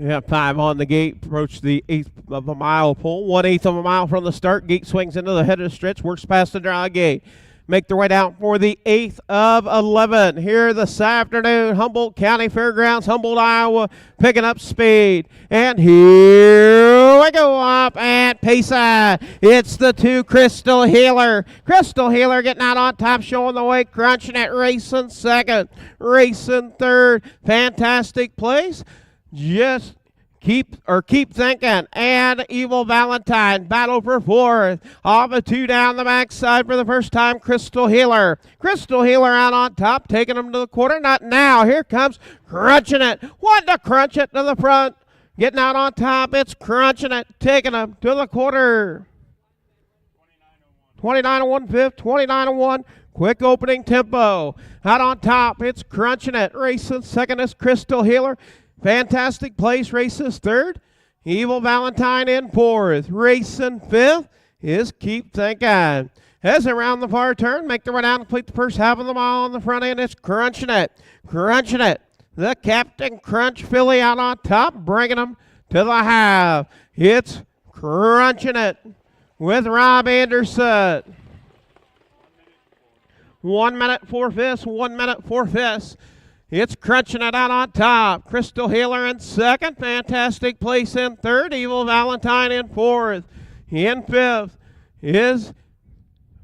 Yeah, 5 on the gate. Approach the 1/8 of a mile pole. 1/8 of a mile from the start. Gate swings into the head of the stretch. Works past the dry gate. Make their way down for the 1/8 of 11 here this afternoon. Humboldt County Fairgrounds, Humboldt, Iowa, picking up speed. And here we go up at Payside. It's the 2, Crystal Healer. Crystal Healer getting out on top, showing the way, crunching it, racing second, racing third. Fantastic place. Just keep thinking. And Evil Valentine battle for 4th. Off a 2 down the backside for the first time. Crystal Healer. Crystal Healer out on top, taking them to the quarter. Not now. Here comes crunching it. Want to crunch it to the front. Getting out on top. It's crunching it, taking them to the quarter. 29:01 fifth. 29:01. Quick opening tempo. Out on top. It's crunching it. Racing second is Crystal Healer. Fantastic Place races 3rd. Evil Valentine in 4th. Racing 5th is Keep Thinking. As around the far turn, make the way down, complete the first half of the mile on the front end. It's crunching it. Crunching it. The Captain Crunch filly out on top, bringing them to the half. It's crunching it with Rob Anderson. 1 minute 4 fifths. 1 minute 4 fifths. It's crunching it out on top. Crystal Healer in 2nd. Fantastic Place in 3rd. Evil Valentine in 4th. In 5th is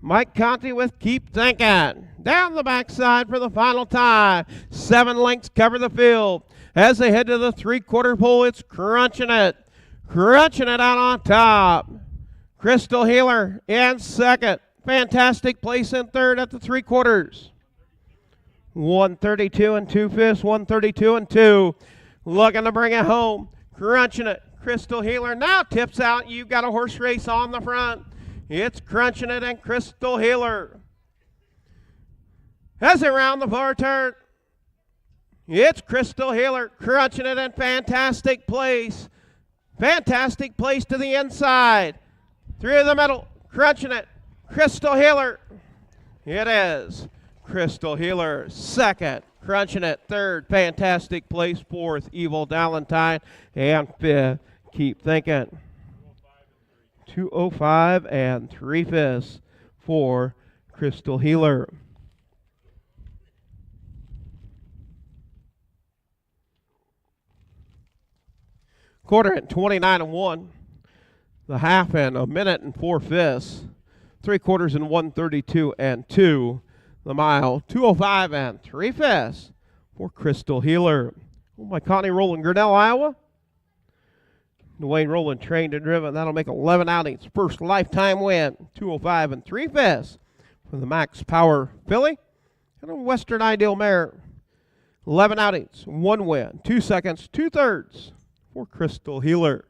Mike Conte with Keep Thinking. Down the backside for the final time. 7 lengths cover the field. As they head to the 3/4 pole, it's crunching it. Crunching it out on top. Crystal Healer in 2nd. Fantastic Place in 3rd at the 3/4. 132 and 2 fifths, 132 and 2. Looking to bring it home. Crunching it. Crystal Healer now tips out. You've got a horse race on the front. It's crunching it and Crystal Healer. As they round the far turn, it's Crystal Healer crunching it in Fantastic Place. Fantastic Place to the inside. Through the middle, crunching it. Crystal Healer. It is Crystal Healer 2nd, crunching it 3rd, Fantastic Place 4th, Evil Valentine, and 5th, Keep Thinking. 2:05 and 3 fifths for Crystal Healer. Quarter at 29:01. The half in 1 minute and 4 fifths. 3/4 in 132 and 2. The mile, 2:05 and 3 fifths for Crystal Healer. By Connie Rowland, Grinnell, Iowa. Dwayne Rowland trained and driven. That'll make 11 outings. First lifetime win, 2:05 and 3 fifths for the Max Power filly. And a Western Ideal mare. 11 outings, 1 win, 2 seconds, 2/3 for Crystal Healer.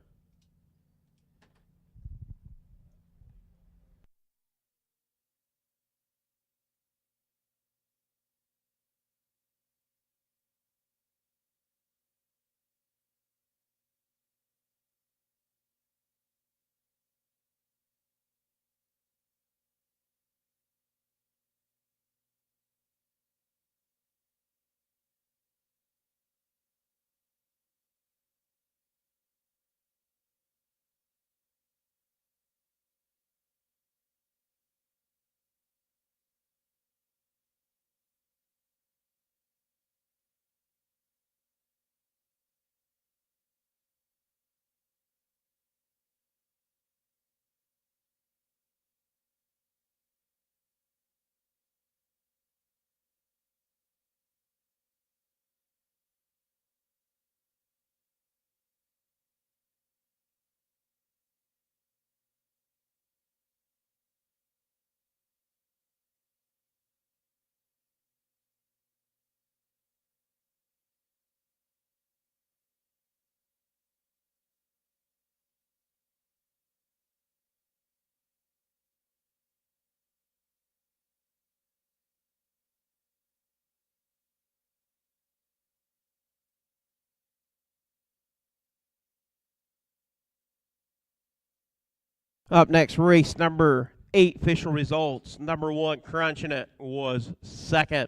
Up next, race number 8, official results. Number 1, Crunching It, was second.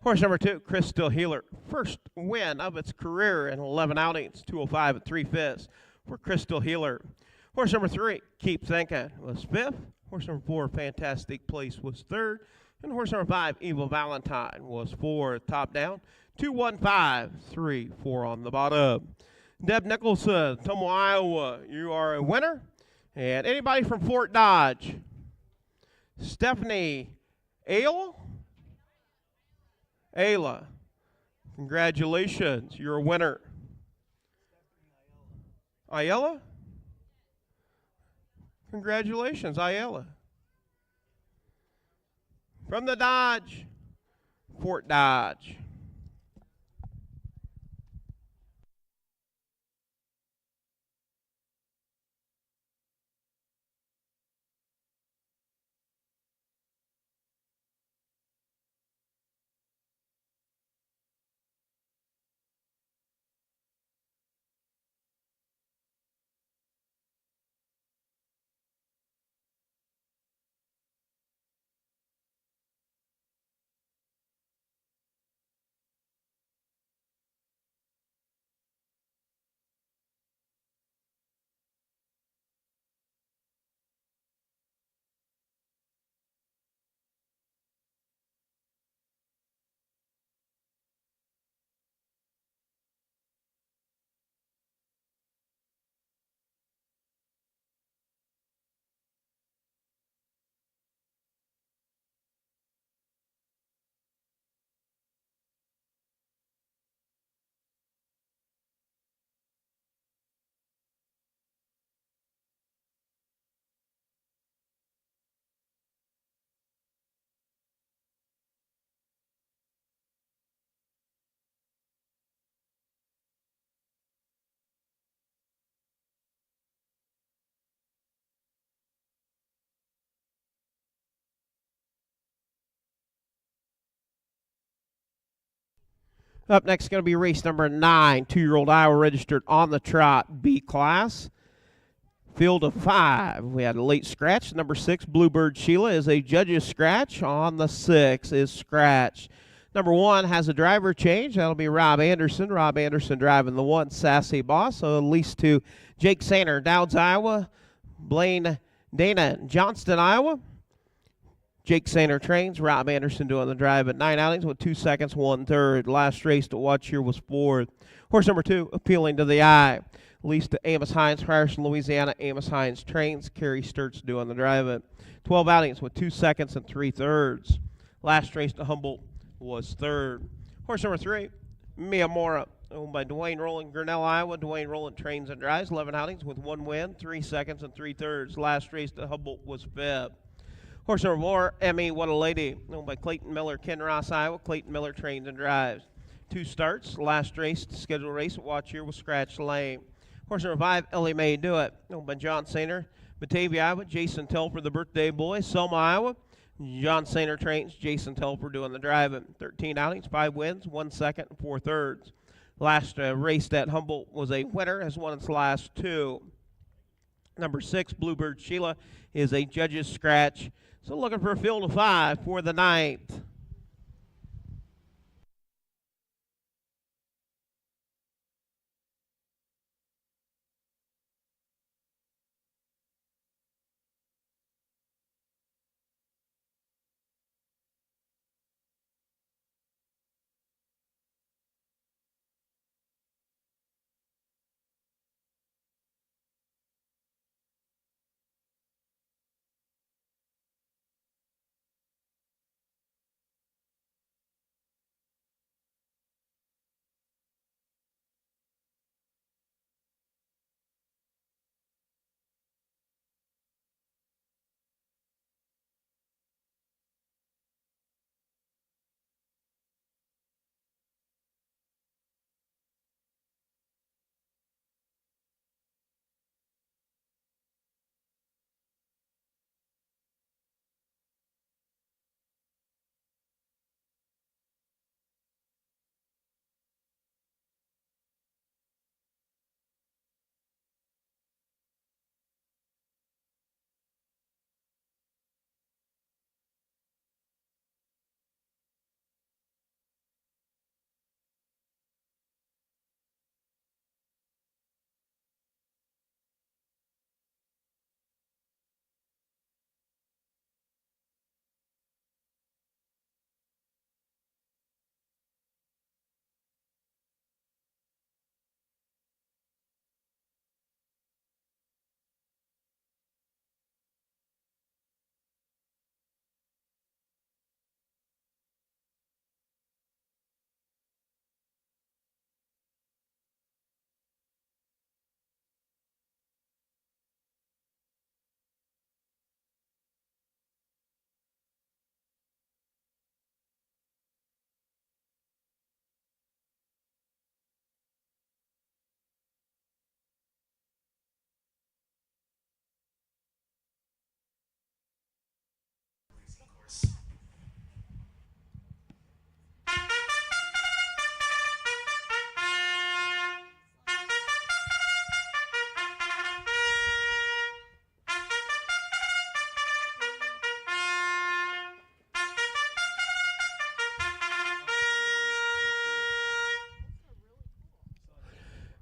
Horse number 2, Crystal Healer, first win of its career in 11 outings, 205 and 3/5 for Crystal Healer. Horse number 3, Keep Thinking, was fifth. Horse number 4, Fantastic Place, was third. And horse number 5, Evil Valentine, was fourth. Top down, 215, 3, 4 on the bottom. Deb Nicholson, Tomo, Iowa, you are a winner. And anybody from Fort Dodge? Stephanie Ayla? Ayla, congratulations, you're a winner. Ayala? Congratulations, Ayala. From the Dodge, Fort Dodge. Up next is going to be race number 9, 2-year-old Iowa registered on the trot, B class. Field of 5. We had a late scratch. Number 6, Bluebird Sheila, is a judge's scratch. On the 6 is scratch. Number 1 has a driver change. That'll be Rob Anderson. Rob Anderson driving the 1, Sassy Boss. So at least to Jake Sainer, Dowds, Iowa. Blaine Dana, Johnston, Iowa. Jake Sainer trains. Rob Anderson doing the drive at 9 outings with 2 seconds, 1/3. Last race to watch here was 4th. Horse number 2, Appealing to the Eye. Leased to Amos Hines, Ryerson, Louisiana. Amos Hines trains. Kerry Sturts doing the drive at 12 outings with 2 seconds and 3/3. Last race to Humboldt was 3rd. Horse number 3, Miyamura, owned by Dwayne Rowland, Grinnell, Iowa. Dwayne Rowland trains and drives. 11 outings with 1 win, 3 seconds and 3/3. Last race to Humboldt was 5th. Horse number 4, Emmy, What a Lady, owned by Clayton Miller, Kinross, Iowa. Clayton Miller trains and drives. 2 starts. Last race, scheduled race at watch here was Scratch Lane. Horse number 5, Ellie Mae Do It, owned by John Sainer, Batavia, Iowa. Jason Telfer, the birthday boy, Selma, Iowa. John Sainer trains. Jason Telfer doing the drive at 13 outings, 5 wins, 1 second, and 4/3. Last race at Humboldt was a winner, has won its last 2. Number 6, Bluebird Sheila, is a judge's scratch. So looking for a field of 5 for the 9th.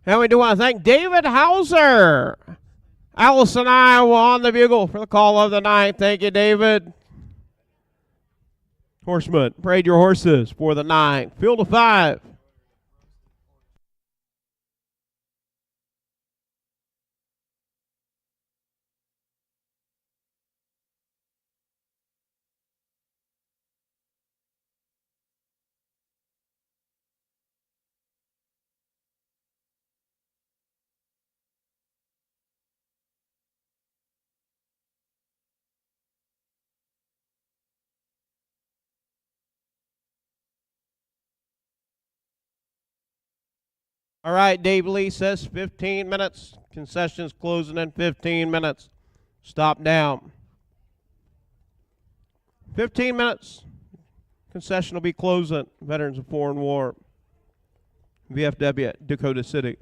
And we do want to thank David Hauser, Allison, Iowa, on the bugle for the call of the night. Thank you, David. Horseman, parade your horses for the 9. Field of 5. All right, Dave Lee says 15 minutes. Concessions closing in 15 minutes. Stop down. 15 minutes. Concession will be closing. Veterans of Foreign War. VFW, Dakota City.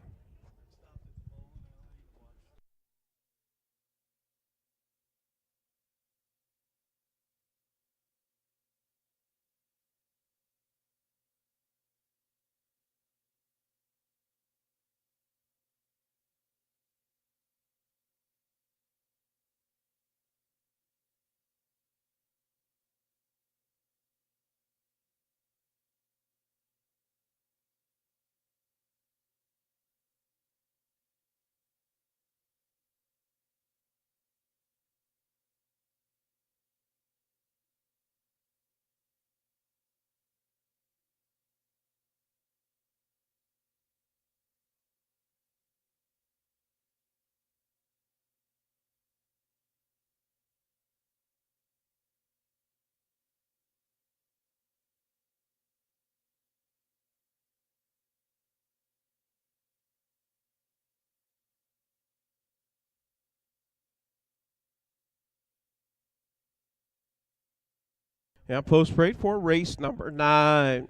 Now post parade for race number 9.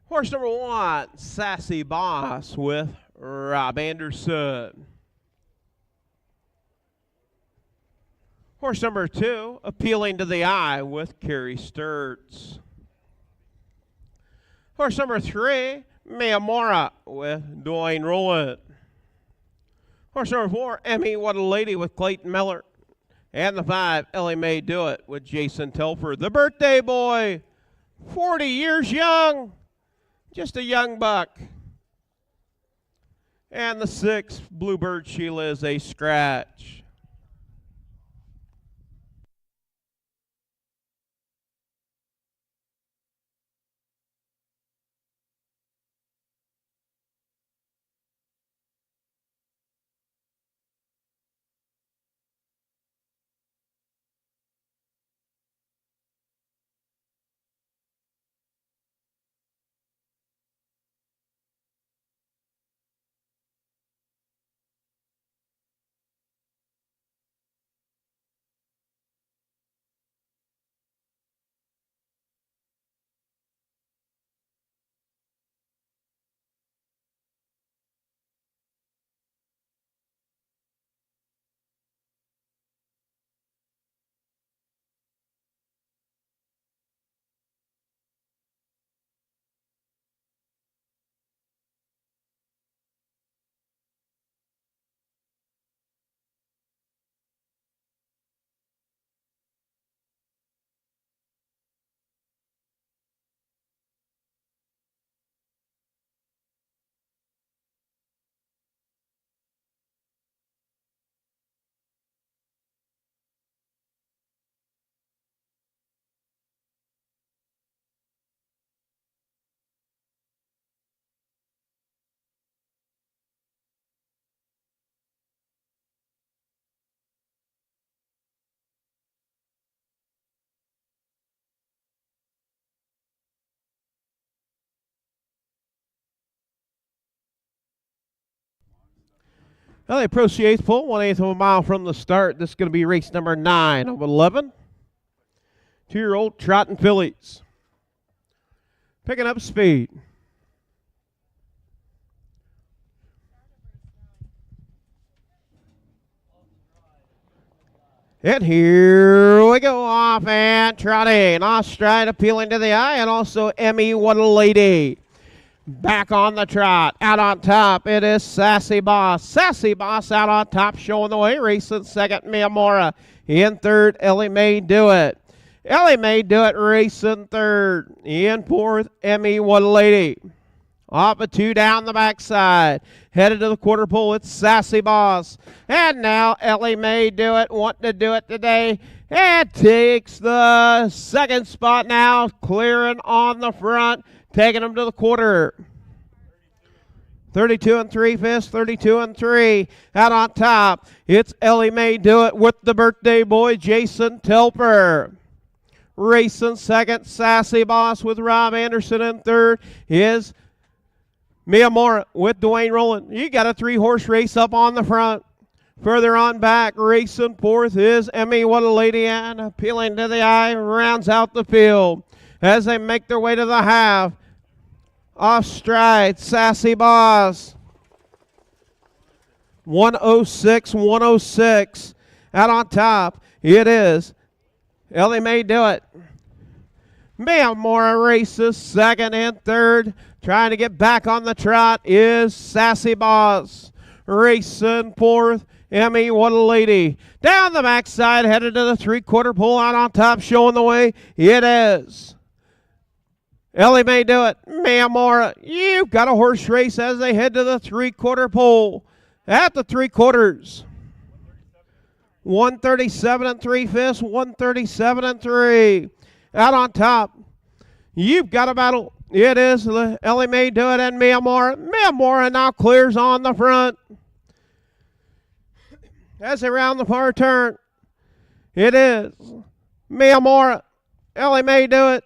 Horse number 1, Sassy Boss with Rob Anderson. Horse number 2, Appealing to the Eye with Carrie Sturts. Horse number 3, Miyamura with Dwayne Rowland. Horse number 4, Emmy What a Lady with Clayton Miller. And the 5, Ellie Mae Do It with Jason Telford. The birthday boy, 40 years young, just a young buck. And the 6, Bluebird Sheila is a scratch. Well, they approach the 8th pole, 1/8 of a mile from the start. This is going to be race number 9 of 11. 2-year-old Trot and fillies. Picking up speed. And here we go off and trotting. Off stride, Appealing to the Eye, and also Emmy What a Lady. Back on the trot, out on top, it is Sassy Boss. Sassy Boss out on top, showing the way, racing second, Miyamura. In third, Ellie May Do It. Ellie May Do It, racing third. In fourth, Emmy What a Lady. Off a two down the backside. Headed to the quarter pole, it's Sassy Boss. And now Ellie May Do It, wanting to do it today. And takes the second spot now, clearing on the front. Taking them to the quarter. 32 and 3 fifths, 32 and 3. Out on top, it's Ellie May Do It with the birthday boy, Jason Telper. Racing second, Sassy Boss with Rob Anderson in third is Miyamura with Dwayne Rowland. You got a 3-horse race up on the front. Further on back, racing fourth is Emmy What a Lady, and appealing to the eye, rounds out the field. As they make their way to the half, off stride, Sassy Boss. 106, 106. Out on top, it is Ellie May Do It. Miyamura races second and third. Trying to get back on the trot is Sassy Boss. Racing fourth, Emmy What a Lady. Down the backside, headed to the 3/4 pole. Out on top, showing the way, it is Ellie May Do It. Miyamura, you've got a horse race as they head to the 3/4 pole. At the 3/4. 137 and 3 fifths, 137 and 3. Out on top, you've got a battle. It is Ellie May Do It and Miyamura. Miyamura now clears on the front. As they round the far turn, it is Miyamura, Ellie May Do It.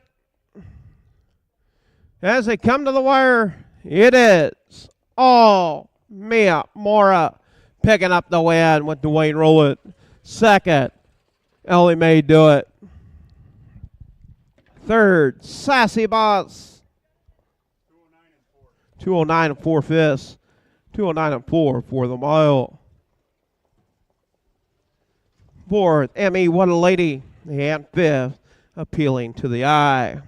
As they come to the wire, it is all Miyamura picking up the win with Dwayne Rowland. Second, Ellie May Do It. Third, Sassy Boss. 209 and 4 fifths. 209 and 4 for the mile. Fourth, Emmy What a Lady. And fifth, appealing to the eye.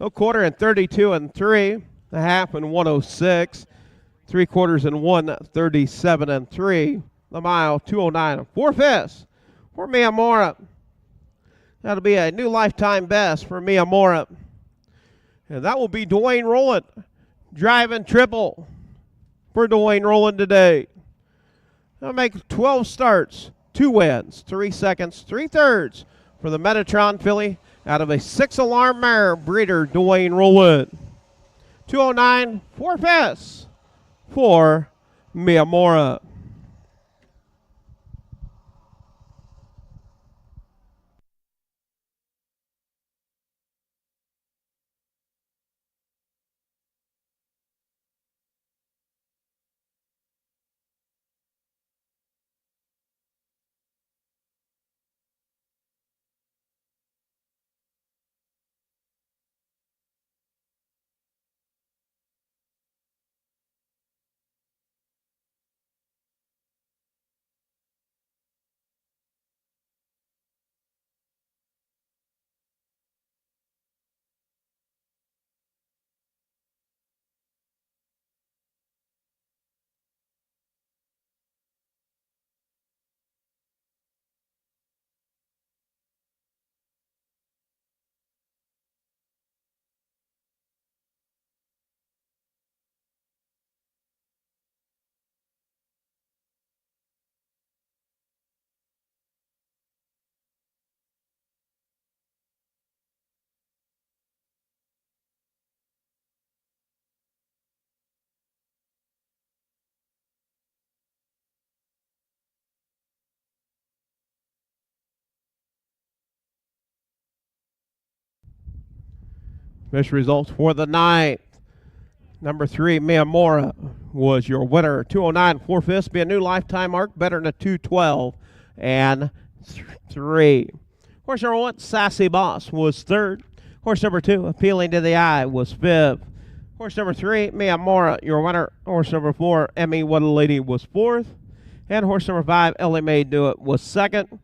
A quarter and 32 and 3. A half and 106. 3/4 and 137 and 3. The mile, 209 and 4 fifths for Miyamura. That'll be a new lifetime best for Miyamura. And that will be Dwayne Rowland driving triple for Dwayne Rowland today. That'll make 12 starts, 2 wins, 3 seconds, 3 thirds for the Metatron filly out of a 6-alarm mare breeder, Dwayne Rowland. 209, 4 fifths for Miyamura. Fish results for the ninth. Number 3, Miyamura, was your winner. 209 4 fifths, be a new lifetime mark, better than a 212 and 3. Horse number 1, Sassy Boss, was third. Horse number 2, Appealing to the Eye, was fifth. Horse number 3, Miyamura, your winner. Horse number 4, Emmy What a Lady, was fourth. And horse number 5, Ellie May Do It, was second.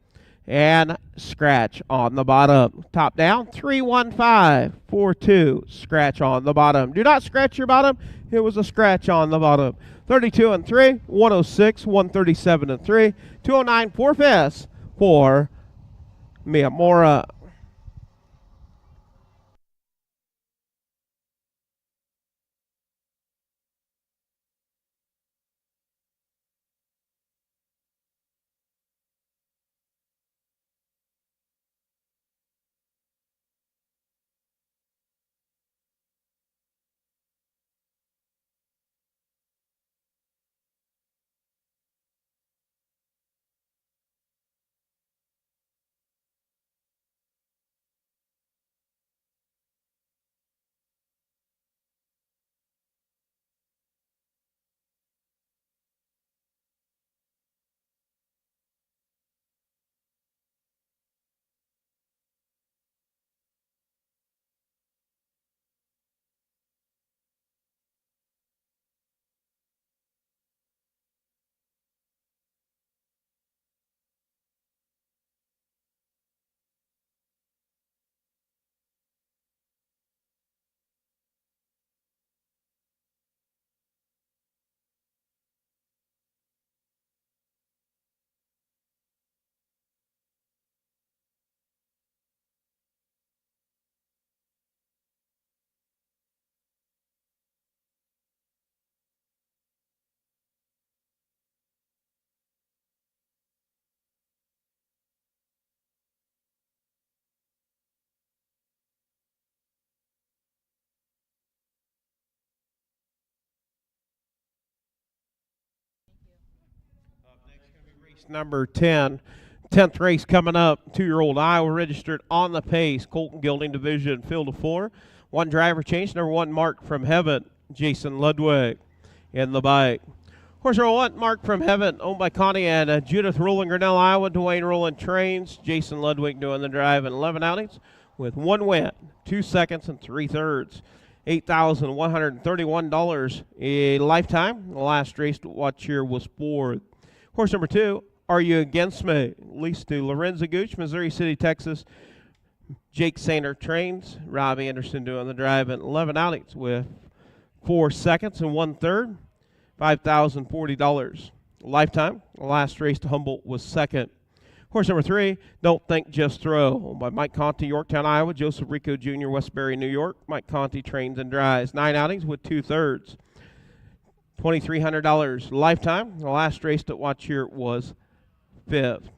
and scratch on the bottom. Top down, 31542. Scratch on the bottom. Do not scratch your bottom. It was a scratch on the bottom. 32 and 3, 106, 137 and 3, 209 4 fifths for Miyamura. Race number 10. 10th race coming up. 2-year-old Iowa registered on the pace. Colton Gilding Division, field of 4. One driver change. Number 1, Mark from Heaven. Jason Ludwig in the bike. Horse number 1, Mark from Heaven, owned by Connie and Judith Rowland, Grinnell, Iowa. Dwayne Rowland trains. Jason Ludwig doing the drive in 11 outings with 1 win, 2 seconds, and 3/3. $8,131 a lifetime. The last race to watch here was 4. Horse number 2, Are You Against Me? Leased to Lorenzo Gooch, Missouri City, Texas. Jake Sainer trains. Robbie Anderson doing the drive in 11 outings with 4 seconds and 1/3. $5,040 lifetime. The last race to Humboldt was 2nd. Horse number 3, Don't Think, Just Throw, owned by Mike Conti, Yorktown, Iowa. Joseph Rico Jr., Westbury, New York. Mike Conti trains and drives. 9 outings with 2/3. $2,300 lifetime. The last race to watch here was 5th.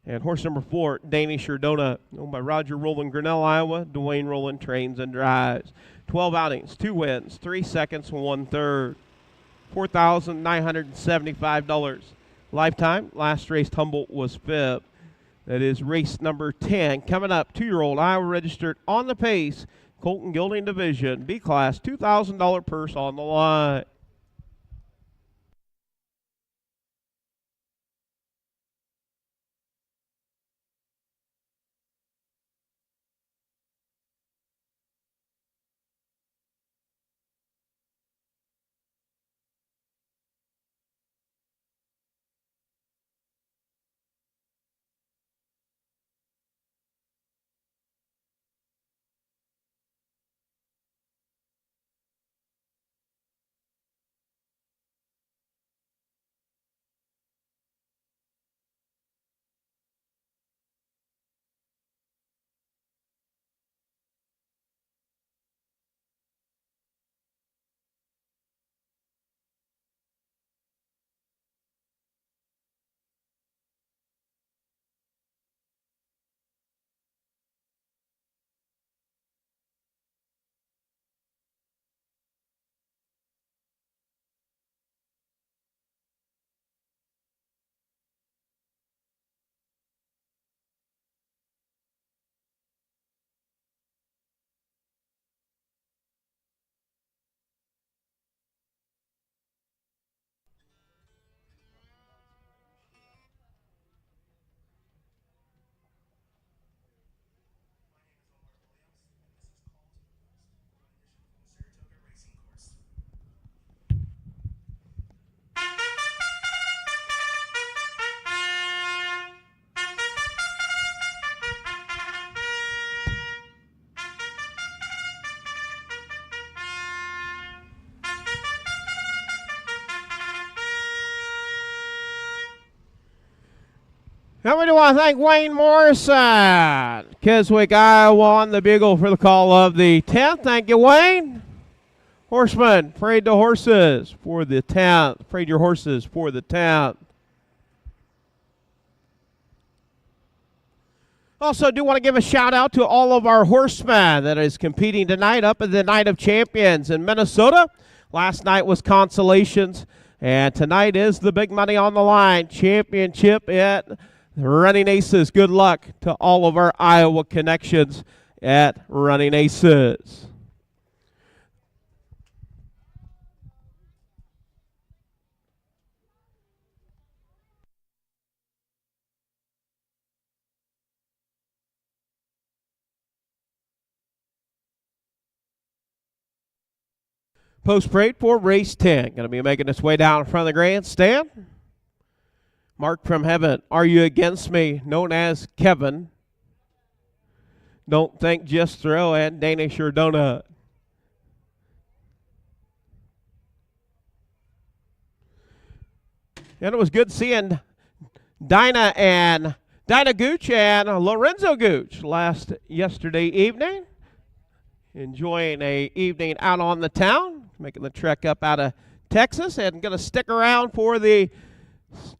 And horse number 4, Danish Erdona, owned by Roger Rowland, Grinnell, Iowa. Dwayne Rowland trains and drives. 12 outings, 2 wins, 3 seconds, 1/3. $4,975 lifetime. Last race Humboldt was 5th. That is race number 10. Coming up, 2-year-old Iowa registered on the pace. Colton Gilding Division, B class, $2,000 purse on the line. And we do want to thank Wayne Morrison, Keswick, Iowa, on the bugle for the call of the 10th. Thank you, Wayne. Horseman, parade the horses for the 10th. Parade your horses for the 10th. Also, do want to give a shout out to all of our horsemen that is competing tonight up at the Night of Champions in Minnesota. Last night was consolations, and tonight is the big money on the line. Championship at Running Aces. Good luck to all of our Iowa connections at Running Aces. Post parade for race 10. Going to be making its way down in front of the grandstand. Mark from Heaven, Are You Against Me? Known as Kevin. Don't Think, Just Throw, and Danish or Donut. And it was good seeing Dinah Gooch and Lorenzo Gooch yesterday evening. Enjoying a evening out on the town, making the trek up out of Texas, and going to stick around for the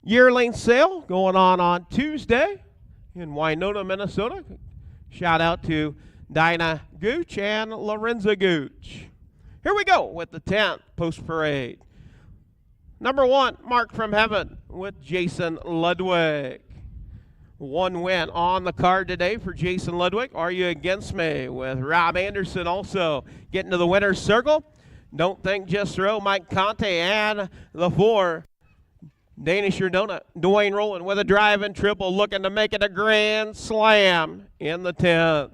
yearling sale going on Tuesday in Winona, Minnesota. Shout out to Dinah Gooch and Lorenzo Gooch. Here we go with the 10th post parade. Number 1, Mark from Heaven with Jason Ludwig. 1 win on the card today for Jason Ludwig. Are You Against Me? With Rob Anderson also getting to the winner's circle. Don't Think, Just Throw, Mike Conte, and the 4, Danish or Donut. Dwayne Rowland with a driving triple, looking to make it a grand slam in the 10th.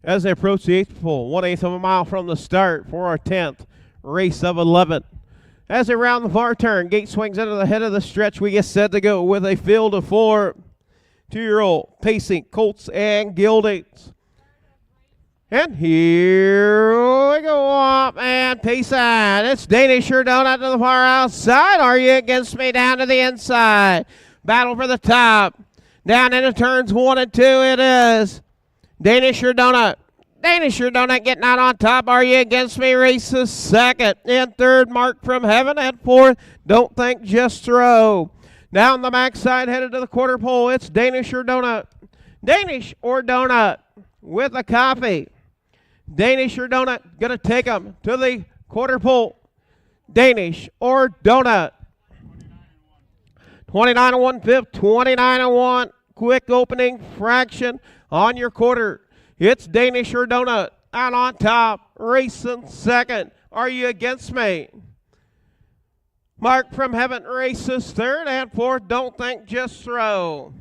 As they approach the 8th pole, 1/8 of a mile from the start for our 10th race of 11. As they round the far turn, gate swings into the head of the stretch. We get set to go with a field of 4 2-year-old pacing colts and geldings. And here we go up and pacing. It's Danish or Donut to the far outside. Are You Against Me down to the inside. Battle for the top. Down into turns 1 and 2 it is. Danish or Donut. Danish or Donut getting out on top. Are You Against Me races second. In third, Mark from Heaven. And 4th, Don't Think, Just Throw. Down the backside, headed to the quarter pole, it's Danish or Donut. Danish or Donut with a copy. Danish or Donut going to take them to the quarter pole. Danish or Donut. 29 and 1/5, 29 and 1. Quick opening fraction on your quarter. It's Danish or Donut out on top. Racing second. Are You Against Me? Mark from Heaven races third, and 4th, Don't Think, Just Throw.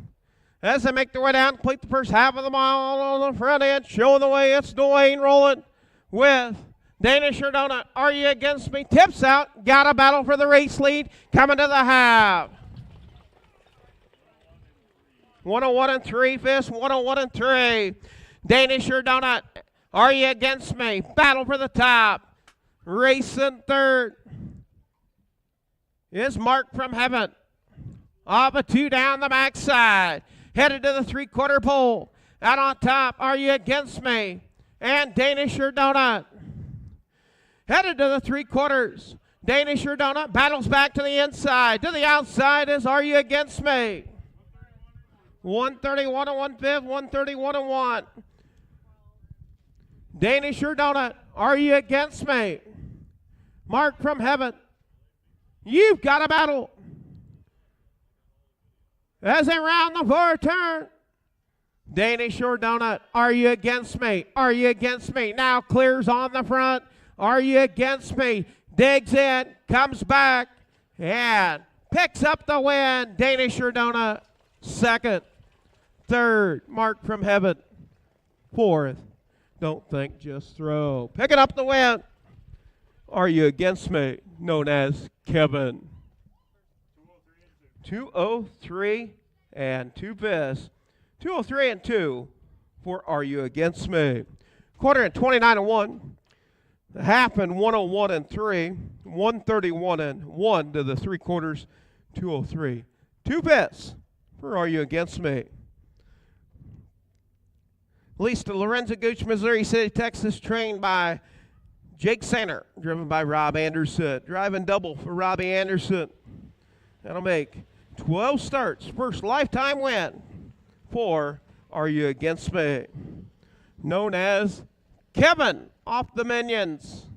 As they make their way down, complete the first half of the mile on the front end, showing the way, it's Dwayne Rowland with Danish or Donut. Are You Against Me? Tips out, got a battle for the race lead, coming to the half. 101 and 3/5, 101 and 3. Danish or Donut, Are You Against Me? Battle for the top. Racing third. is Mark from Heaven. Off a 2 down the backside. Headed to the 3/4 pole. Out on top, Are You Against Me? And Danish or Donut. Headed to the 3/4. Danish or Donut battles back to the inside. To the outside is Are You Against Me? 131 and 1/5, 131 and 1. Danish or Donut, Are You Against Me? Mark from Heaven, you've got a battle. As they round the 4 turn, Danish or Donut, Are You Against Me? Are You Against Me? Now clears on the front. Are You Against Me? Digs in, comes back, and picks up the win. Danish or Donut, second. Third, Mark from Heaven. Fourth, Don't Think, Just Throw. Picking up the win. Are You Against Me? Known as Kevin. 203 and 2 203 and 2 for Are You Against Me? Quarter and 29 and 1. The half and 101 and 3. 131 and 1 to the 3/4. 203. 2 for Are You Against Me? Leased to Lorenzo Gooch, Missouri City, Texas, trained by Jake Sainer, driven by Rob Anderson. Driving double for Robbie Anderson. That'll make 12 starts. First lifetime win for Are You Against Me? Known as Kevin off the Minions.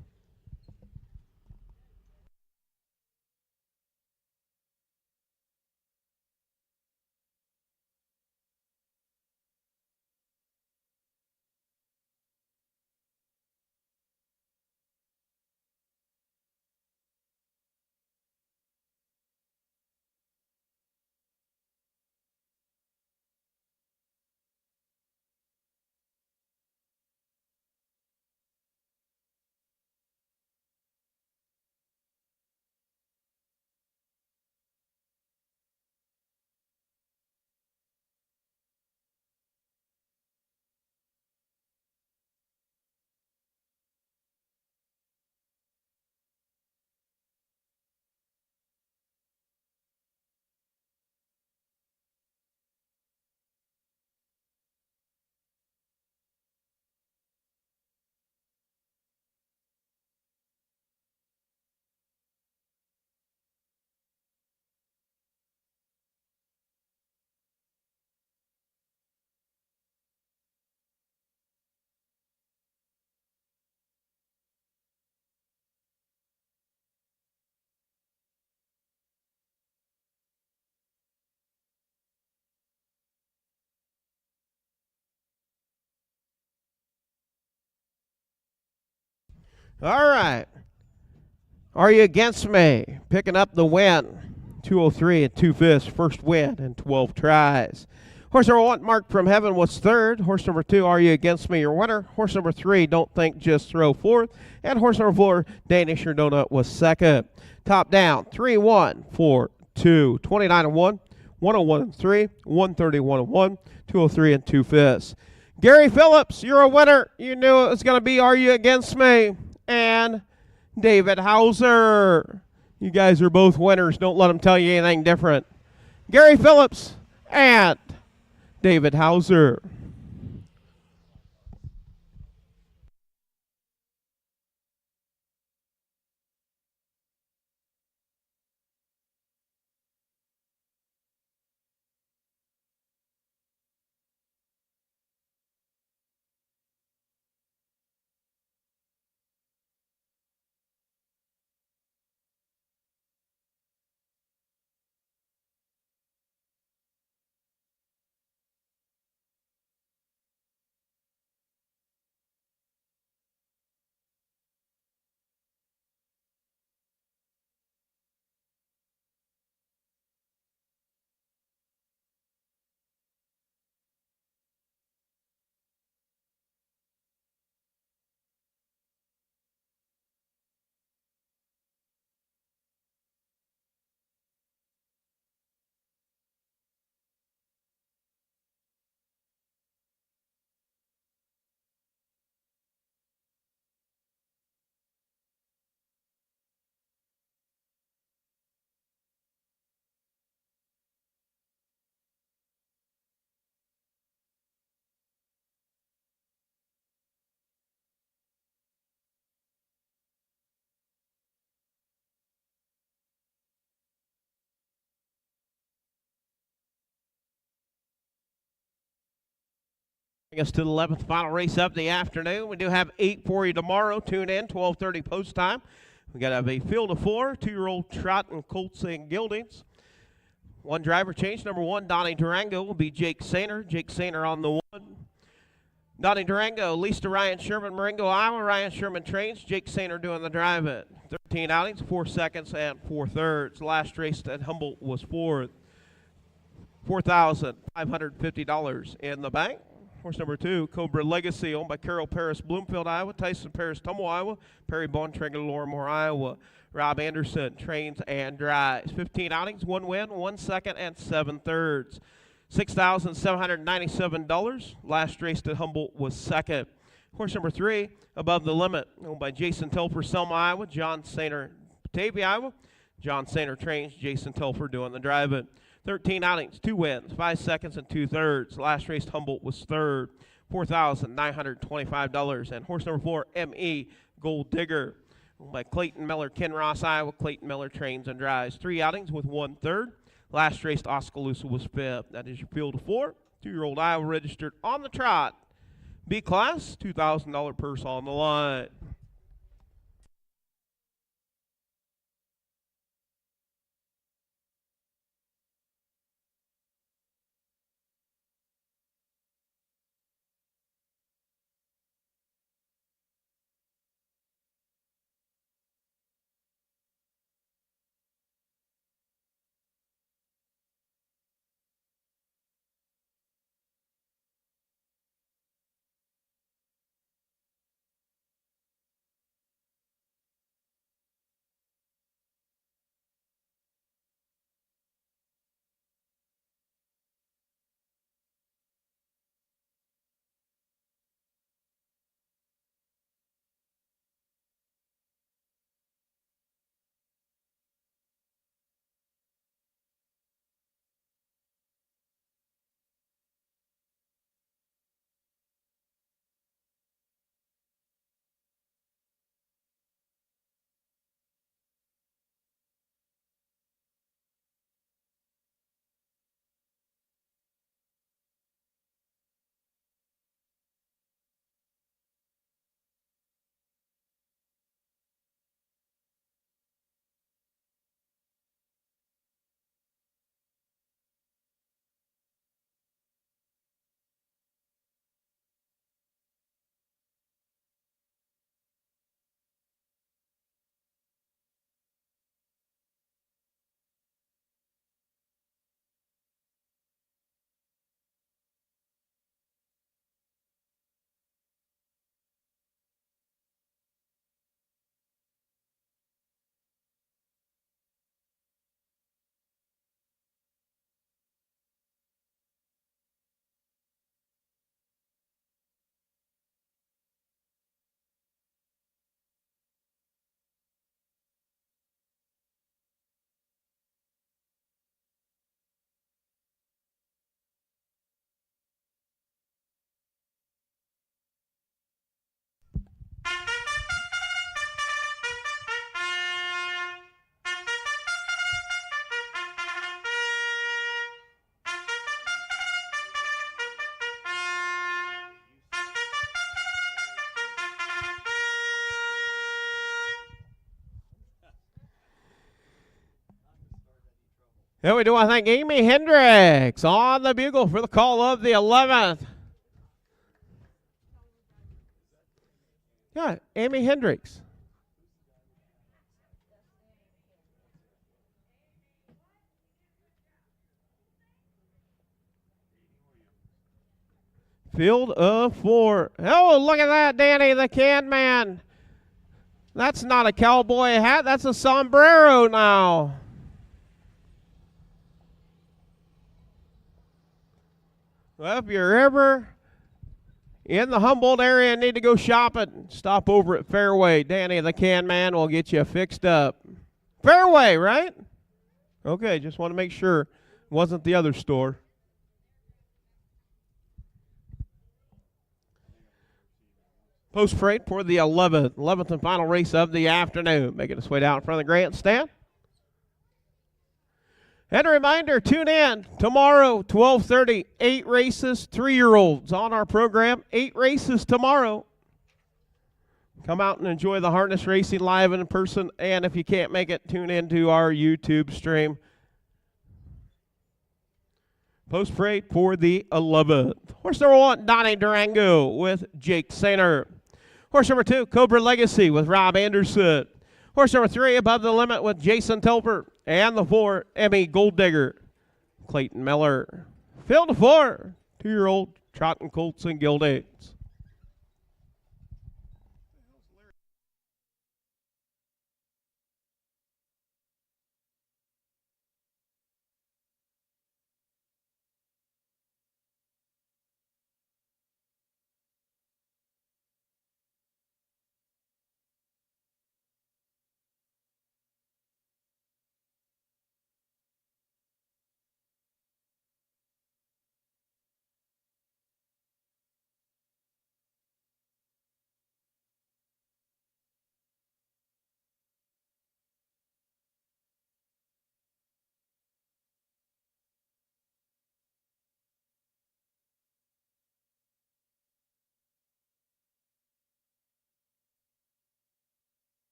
All right. Are You Against Me? Picking up the win. 203 and 2/5. First win in 12 tries. Horse number 1, Mark from Heaven, was third. Horse number 2, Are You Against Me? Your winner. Horse number 3, Don't Think, Just Throw, fourth. And horse number 4, Danish or Donut, was second. Top down, 3-1, 4-2, 29 and 1, 101 and 3, 131 and 1, 203 and 2/5. Gary Phillips, you're a winner. You knew it was going to be Are You Against Me? And David Hauser. You guys are both winners. Don't let them tell you anything different. Gary Phillips and David Hauser. Bring us to the 11th final race of the afternoon. We do have 8 for you tomorrow. Tune in, 12:30 post time. We got to have a field of 4, 2-year-old Trot and Colts and Gildings. One driver change. Number 1, Donnie Durango, will be Jake Sainer. Jake Sainer on the 1. Donnie Durango, leased to Ryan Sherman, Marengo, Iowa. Ryan Sherman trains. Jake Sainer doing the driving. 13 outings, 4 seconds and 4 thirds. Last race at Humboldt was fourth. $4,550 in the bank. Horse number 2, Cobra Legacy, owned by Carol Paris, Bloomfield, Iowa. Tyson Paris, Tumble, Iowa. Perry Bontrager, Lorimore, Iowa. Rob Anderson trains and drives. 15 outings, 1 win, 1 second, and 7 thirds. $6,797. Last race at Humboldt was second. Horse number 3, Above the Limit, owned by Jason Telfer, Selma, Iowa. John Sainer, Batavia, Iowa. John Sainer trains. Jason Telfer doing the driving. 13 outings, 2 wins, 5 seconds, and 2 thirds. Last race Humboldt was third. $4,925. And horse number 4, M.E. Gold Digger, owned by Clayton Miller, Kinross, Iowa. Clayton Miller trains and drives. 3 outings with 1 third. Last race Oskaloosa was 5th. That is your field of 4. 2-year-old Iowa registered on the trot. B class, $2,000 purse on the line. And we do want to thank Amy Hendricks on the bugle for the call of the 11th. Yeah, Amy Hendricks. Field of 4. Oh, look at that, Danny the Can Man. That's not a cowboy hat. That's a sombrero now. Well, if you're ever in the Humboldt area and need to go shopping, stop over at Fairway. Danny the Can Man will get you fixed up. Fairway, right? Okay, just want to make sure it wasn't the other store. Post freight for the 11th and final race of the afternoon. Making its way down in front of the grandstand. And a reminder, tune in tomorrow, 12:30, 8 races, 3-year-olds on our program. 8 races tomorrow. Come out and enjoy the harness racing live and in person. And if you can't make it, tune into our YouTube stream. Post parade for the 11th. Horse number 1, Donnie Durango with Jake Sainer. Horse number 2, Cobra Legacy with Rob Anderson. Horse number 3, Above the Limit with Jason Telfer. And the 4, Emmy Gold Digger, Clayton Miller. Field of 4, 2-year-old Trot and Colts and Gildades.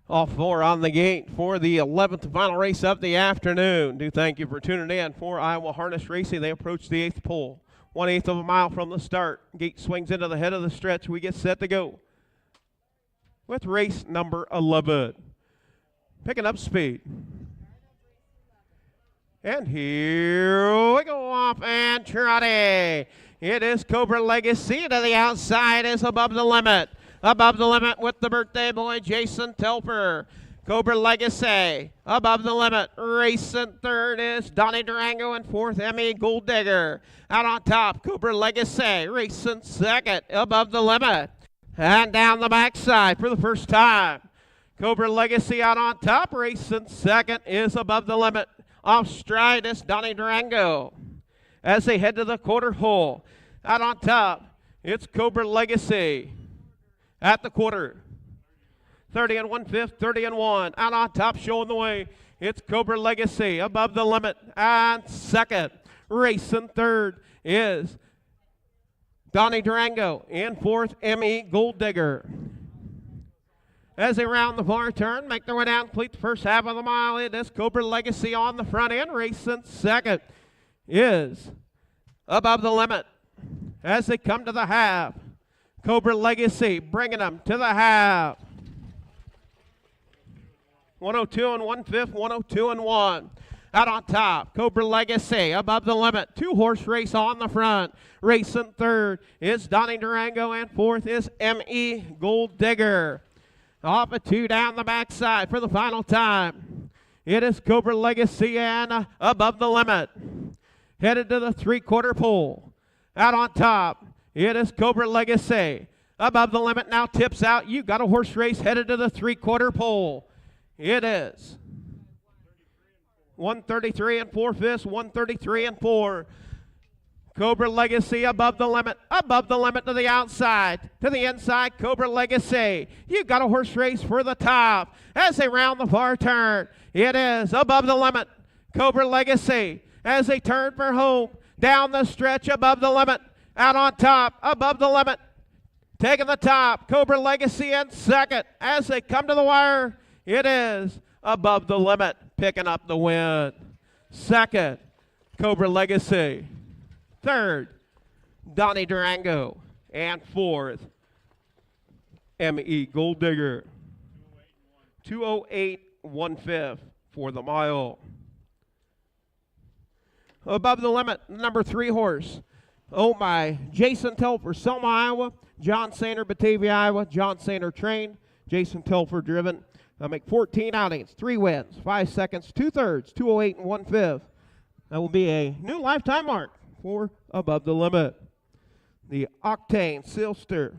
All 4 on the gate for the 11th final race of the afternoon. Do thank you for tuning in for Iowa Harness Racing. They approach the 8th pole. 1/8 of a mile from the start. Gate swings into the head of the stretch. We get set to go with race number 11. Picking up speed. And here we go off and trotty. It is Cobra Legacy. To the outside is Above the Limit. Above the Limit with the birthday boy, Jason Telfer. Cobra Legacy, Above the Limit. Racing third is Donnie Durango, and 4th, Emmy Gold Digger. Out on top, Cobra Legacy. Racing second, Above the Limit. And down the backside for the first time. Cobra Legacy out on top. Racing second is Above the Limit. Off stride is Donnie Durango. As they head to the quarter hole. Out on top, it's Cobra Legacy. At the quarter, 30 1/5, 30 1. Out on top, showing the way. It's Cobra Legacy, Above the Limit, and second. Racing third is Donnie Durango. In 4th, Emmy Gold Digger. As they round the far turn, make their way down, complete the first half of the mile. It is Cobra Legacy on the front end. Racing second is Above the Limit. As they come to the half, Cobra Legacy bringing them to the half. 102 1/5, 102 1. Out on top, Cobra Legacy, Above the Limit. 2-horse race on the front. Racing third is Donnie Durango, and 4th is M.E. Gold Digger. Off a 2 down the backside for the final time. It is Cobra Legacy and Above the Limit. Headed to the 3/4 pole. Out on top, it is Cobra Legacy. Above the Limit now tips out. You got a horse race headed to the 3/4 pole. It is 133 4/5, 133 4. Cobra Legacy Above the Limit. Above the Limit to the outside. To the inside, Cobra Legacy. You got a horse race for the top. As they round the far turn, it is Above the Limit. Cobra Legacy as they turn for home. Down the stretch, Above the Limit. Out on top, Above the Limit. Taking the top, Cobra Legacy in second. As they come to the wire, it is Above the Limit picking up the win. Second, Cobra Legacy. Third, Donnie Durango. And 4th, M.E. Gold Digger. 2:08 1/5 for the mile. Above the Limit, number 3 horse. Oh my, Jason Telfer, Selma, Iowa. John Sainer, Batavia, Iowa. John Sainer trained. Jason Telfer driven. They'll make 14 outings, 3 wins, 5 seconds, 2/3, 2:08 1/5. That will be a new lifetime mark for Above the Limit. The Octane Silster,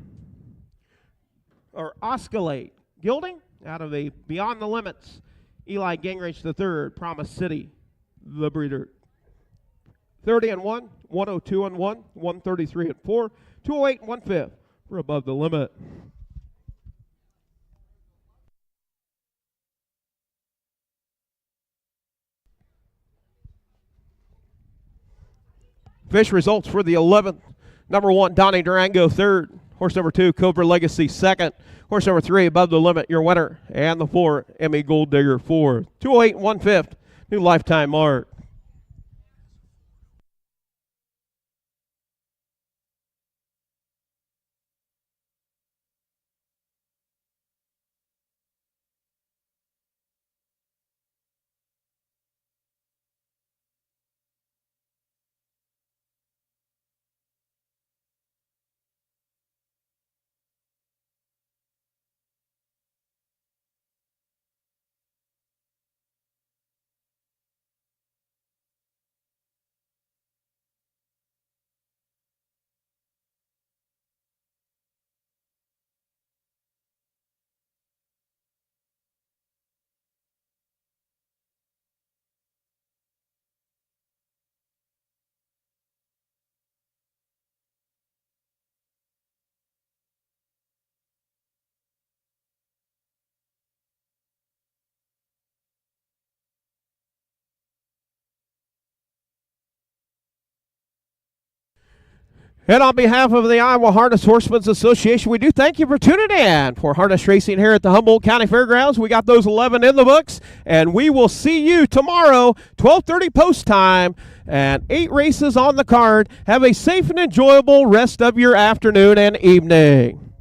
or Oscillate Gilding. Out of the Beyond the Limits, Eli Gingrich III, Promise City, the breeder. 30-1, 102-1, 133-4, 208-1/5 for Above the Limit. Fish results for the 11th. Number 1, Donnie Durango, 3rd. Horse number 2, Cobra Legacy, 2nd. Horse number 3, Above the Limit, your winner. And the 4, Emmy Gold Digger, 4th. 208-1/5, new lifetime mark. And on behalf of the Iowa Harness Horsemen's Association, we do thank you for tuning in for harness racing here at the Humboldt County Fairgrounds. We got those 11 in the books, and we will see you tomorrow, 12:30 post time, and 8 races on the card. Have a safe and enjoyable rest of your afternoon and evening.